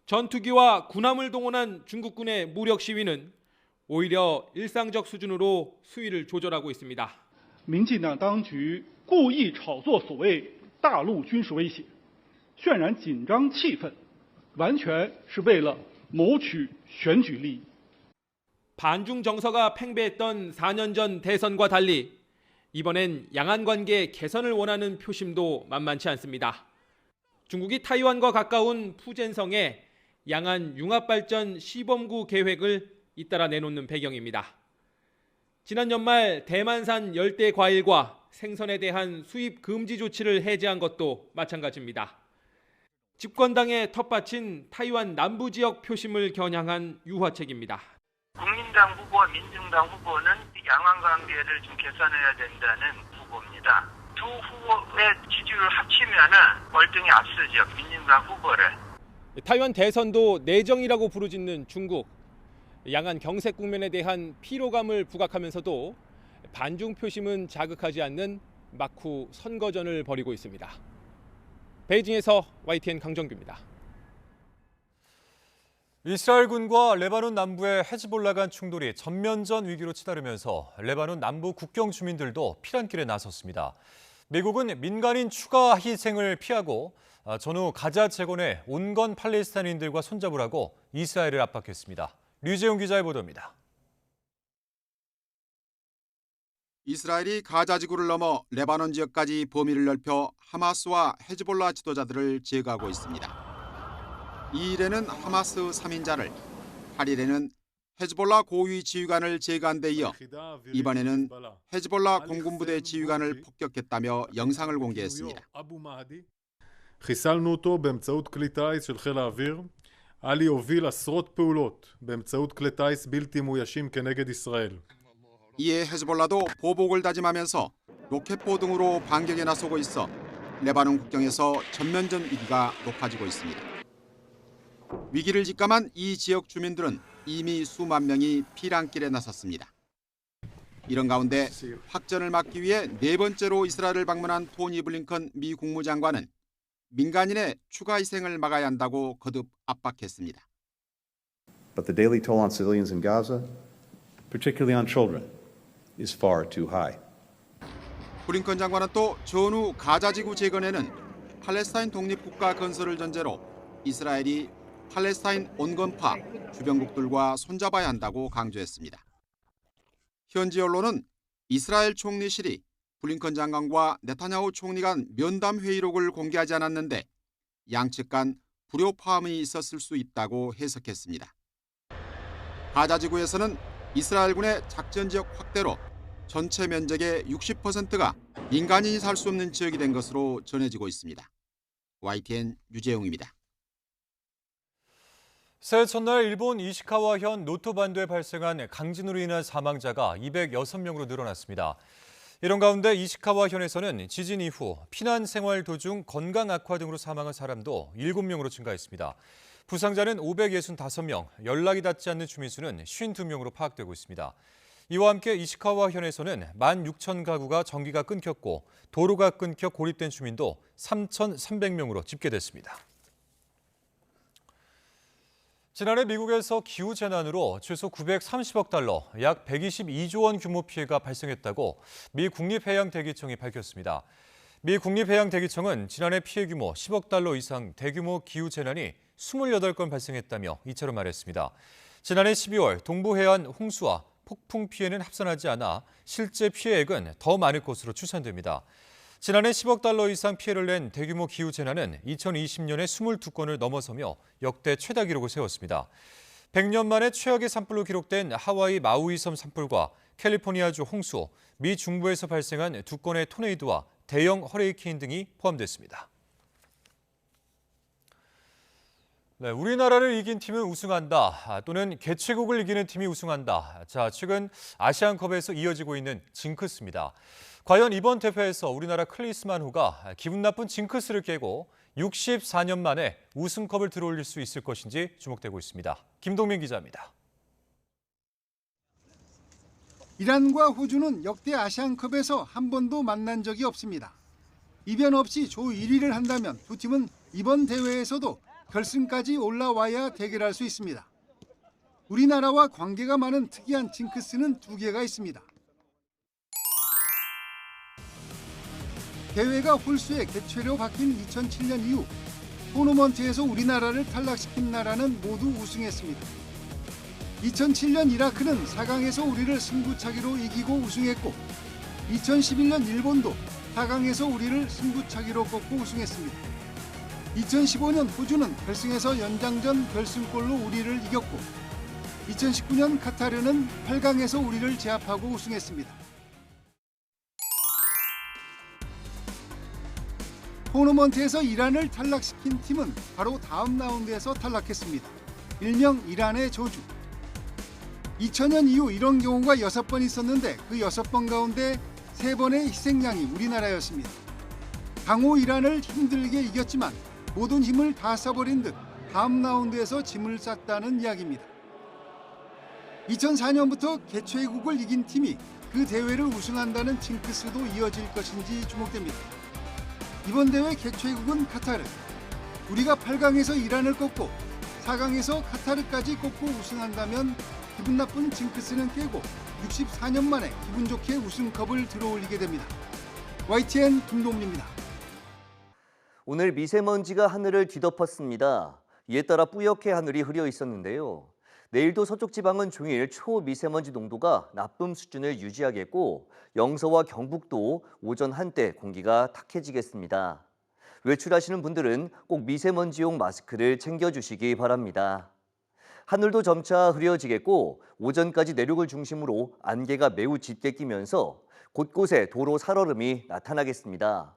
전투기와 군함을 동원한 중국군의 무력 시위는 오히려 일상적 수준으로 수위를 조절하고 있습니다. 民进党当局故意炒作所谓大陆军事威胁，渲染紧张气氛，完全是为了谋取选举利益。 반중 정서가 팽배했던 4년 전 대선과 달리 이번엔 양안 관계 개선을 원하는 표심도 만만치 않습니다. 중국이 타이완과 가까운 푸젠성에 양안 융합발전 시범구 계획을 잇따라 내놓는 배경입니다. 지난 연말 대만산 열대 과일과 생선에 대한 수입 금지 조치를 해제한 것도 마찬가지입니다. 집권당의 텃밭인 타이완 남부 지역 표심을 겨냥한 유화책입니다. 국민당 후보와 민중당 후보는 양안 관계를 좀 개선해야 된다는 후보입니다. 두 후보의 지지율을 합치면은 월등히 앞서죠. 민중당 후보를. 타이완 대선도 내정이라고 부르짖는 중국. 양안 경색 국면에 대한 피로감을 부각하면서도 반중 표심은 자극하지 않는 막후 선거전을 벌이고 있습니다. 베이징에서 YTN 강정규입니다. 이스라엘군과 레바논 남부의 헤즈볼라 간 충돌이 전면전 위기로 치달으면서 레바논 남부 국경 주민들도 피난길에 나섰습니다. 미국은 민간인 추가 희생을 피하고 전후 가자 재건에 온건 팔레스타인인들과 손잡으라고 이스라엘을 압박했습니다. 류재용 기자의 보도입니다. 이스라엘이 가자 지구를 넘어 레바논 지역까지 범위를 넓혀 하마스와 헤즈볼라 지도자들을 제거하고 있습니다. 2일에는 하마스 3인자를, 8일에는 헤즈볼라 고위 지휘관을 제거한 데 이어 이번에는 헤즈볼라 공군부대 지휘관을 폭격했다며 영상을 공개했습니다. חיסלנו אותו באמצעות כלי טיס של חיל האוויר. עלי הוביל עשרות פעולות באמצעות כלי טיס בלתי מאוישים כנגד ישראל. 이에 헤즈볼라도 보복을 다짐하면서 로켓포 등으로 반격에 나서고 있어 레바논 국경에서 전면전 위기가 높아지고 있습니다. 위기를 직감한 이 지역 주민들은 이미 수만 명이 피난길에 나섰습니다. 이런 가운데 확전을 막기 위해 네 번째로 이스라엘을 방문한 토니 블링컨 미 국무장관은 민간인의 추가 희생을 막아야 한다고 거듭 압박했습니다. But the daily toll on civilians in Gaza, particularly on children, is far too high. 블링컨 장관은 또 전후 가자지구 재건에는 팔레스타인 독립국가 건설을 전제로 이스라엘이 팔레스타인 온건파 주변국들과 손잡아야 한다고 강조했습니다. 현지 언론은 이스라엘 총리실이 블링컨 장관과 네타냐후 총리 간 면담 회의록을 공개하지 않았는데 양측 간 불협화음이 있었을 수 있다고 해석했습니다. 가자지구에서는 이스라엘군의 작전지역 확대로 전체 면적의 60%가 민간인이 살 수 없는 지역이 된 것으로 전해지고 있습니다. YTN 유재용입니다. 새해 첫날 일본 이시카와현 노토반도에 발생한 강진으로 인한 사망자가 206명으로 늘어났습니다. 이런 가운데 이시카와현에서는 지진 이후 피난 생활 도중 건강 악화 등으로 사망한 사람도 7명으로 증가했습니다. 부상자는 565명, 연락이 닿지 않는 주민 수는 52명으로 파악되고 있습니다. 이와 함께 이시카와현에서는 16,000가구가 전기가 끊겼고 도로가 끊겨 고립된 주민도 3,300명으로 집계됐습니다. 지난해 미국에서 기후재난으로 최소 930억 달러, 약 122조 원 규모 피해가 발생했다고 미 국립해양대기청이 밝혔습니다. 미 국립해양대기청은 지난해 피해 규모 10억 달러 이상 대규모 기후재난이 28건 발생했다며 이처럼 말했습니다. 지난해 12월 동부해안 홍수와 폭풍 피해는 합산하지 않아 실제 피해액은 더 많을 것으로 추산됩니다. 지난해 10억 달러 이상 피해를 낸 대규모 기후재난은 2020년에 22건을 넘어서며 역대 최다 기록을 세웠습니다. 100년 만에 최악의 산불로 기록된 하와이 마우이섬 산불과 캘리포니아주 홍수, 미 중부에서 발생한 2건의 토네이도와 대형 허리케인 등이 포함됐습니다. 네, 우리나라를 이긴 팀은 우승한다 또는 개최국을 이기는 팀이 우승한다. 자, 최근 아시안컵에서 이어지고 있는 징크스입니다. 과연 이번 대회에서 우리나라 클리스만호가 기분 나쁜 징크스를 깨고 64년 만에 우승컵을 들어올릴 수 있을 것인지 주목되고 있습니다. 김동민 기자입니다. 이란과 호주는 역대 아시안컵에서 한 번도 만난 적이 없습니다. 이변 없이 조 1위를 한다면 두 팀은 이번 대회에서도 결승까지 올라와야 대결할 수 있습니다. 우리나라와 관계가 많은 특이한 징크스는 2개가 있습니다. 대회가 홀수의 개최로 바뀐 2007년 이후 토너먼트에서 우리나라를 탈락시킨 나라는 모두 우승했습니다. 2007년 이라크는 4강에서 우리를 승부차기로 이기고 우승했고 2011년 일본도 4강에서 우리를 승부차기로 꺾고 우승했습니다. 2015년 호주는 결승에서 연장전 결승골로 우리를 이겼고 2019년 카타르는 8강에서 우리를 제압하고 우승했습니다. 토너먼트에서 이란을 탈락시킨 팀은 바로 다음 라운드에서 탈락했습니다. 일명 이란의 저주. 2000년 이후 이런 경우가 6번 있었는데 그 6번 가운데 3번의 희생양이 우리나라였습니다. 강호 이란을 힘들게 이겼지만 모든 힘을 다 써버린 듯 다음 라운드에서 짐을 쌌다는 이야기입니다. 2004년부터 개최국을 이긴 팀이 그 대회를 우승한다는 징크스도 이어질 것인지 주목됩니다. 이번 대회 개최국은 카타르. 우리가 8강에서 이란을 꺾고 4강에서 카타르까지 꺾고 우승한다면 기분 나쁜 징크스는 깨고 64년 만에 기분 좋게 우승컵을 들어올리게 됩니다. YTN 김동민입니다. 오늘 미세먼지가 하늘을 뒤덮었습니다. 이에 따라 뿌옇게 하늘이 흐려 있었는데요. 내일도 서쪽 지방은 종일 초미세먼지 농도가 나쁨 수준을 유지하겠고 영서와 경북도 오전 한때 공기가 탁해지겠습니다. 외출하시는 분들은 꼭 미세먼지용 마스크를 챙겨주시기 바랍니다. 하늘도 점차 흐려지겠고 오전까지 내륙을 중심으로 안개가 매우 짙게 끼면서 곳곳에 도로 살얼음이 나타나겠습니다.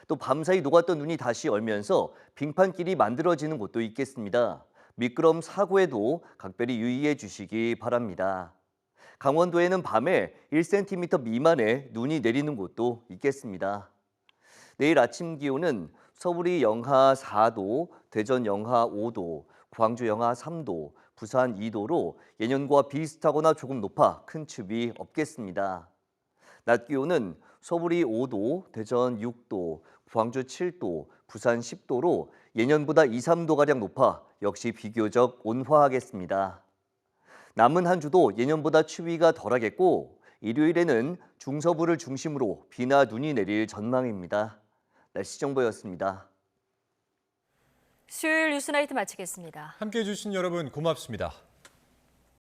또 밤사이 녹았던 눈이 다시 얼면서 빙판길이 만들어지는 곳도 있겠습니다. 미끄럼 사고에도 각별히 유의해 주시기 바랍니다. 강원도에는 밤에 1cm 미만의 눈이 내리는 곳도 있겠습니다. 내일 아침 기온은 서울이 영하 4도, 대전 영하 5도, 광주 영하 3도, 부산 2도로 예년과 비슷하거나 조금 높아 큰 춥이 없겠습니다. 낮 기온은 서울이 5도, 대전 6도, 광주 7도, 부산 10도로 예년보다 2, 3도가량 높아 역시 비교적 온화하겠습니다. 남은 한 주도 예년보다 추위가 덜하겠고 일요일에는 중서부를 중심으로 비나 눈이 내릴 전망입니다. 날씨 정보였습니다. 수요일 뉴스나이트 마치겠습니다. 함께해 주신 여러분 고맙습니다.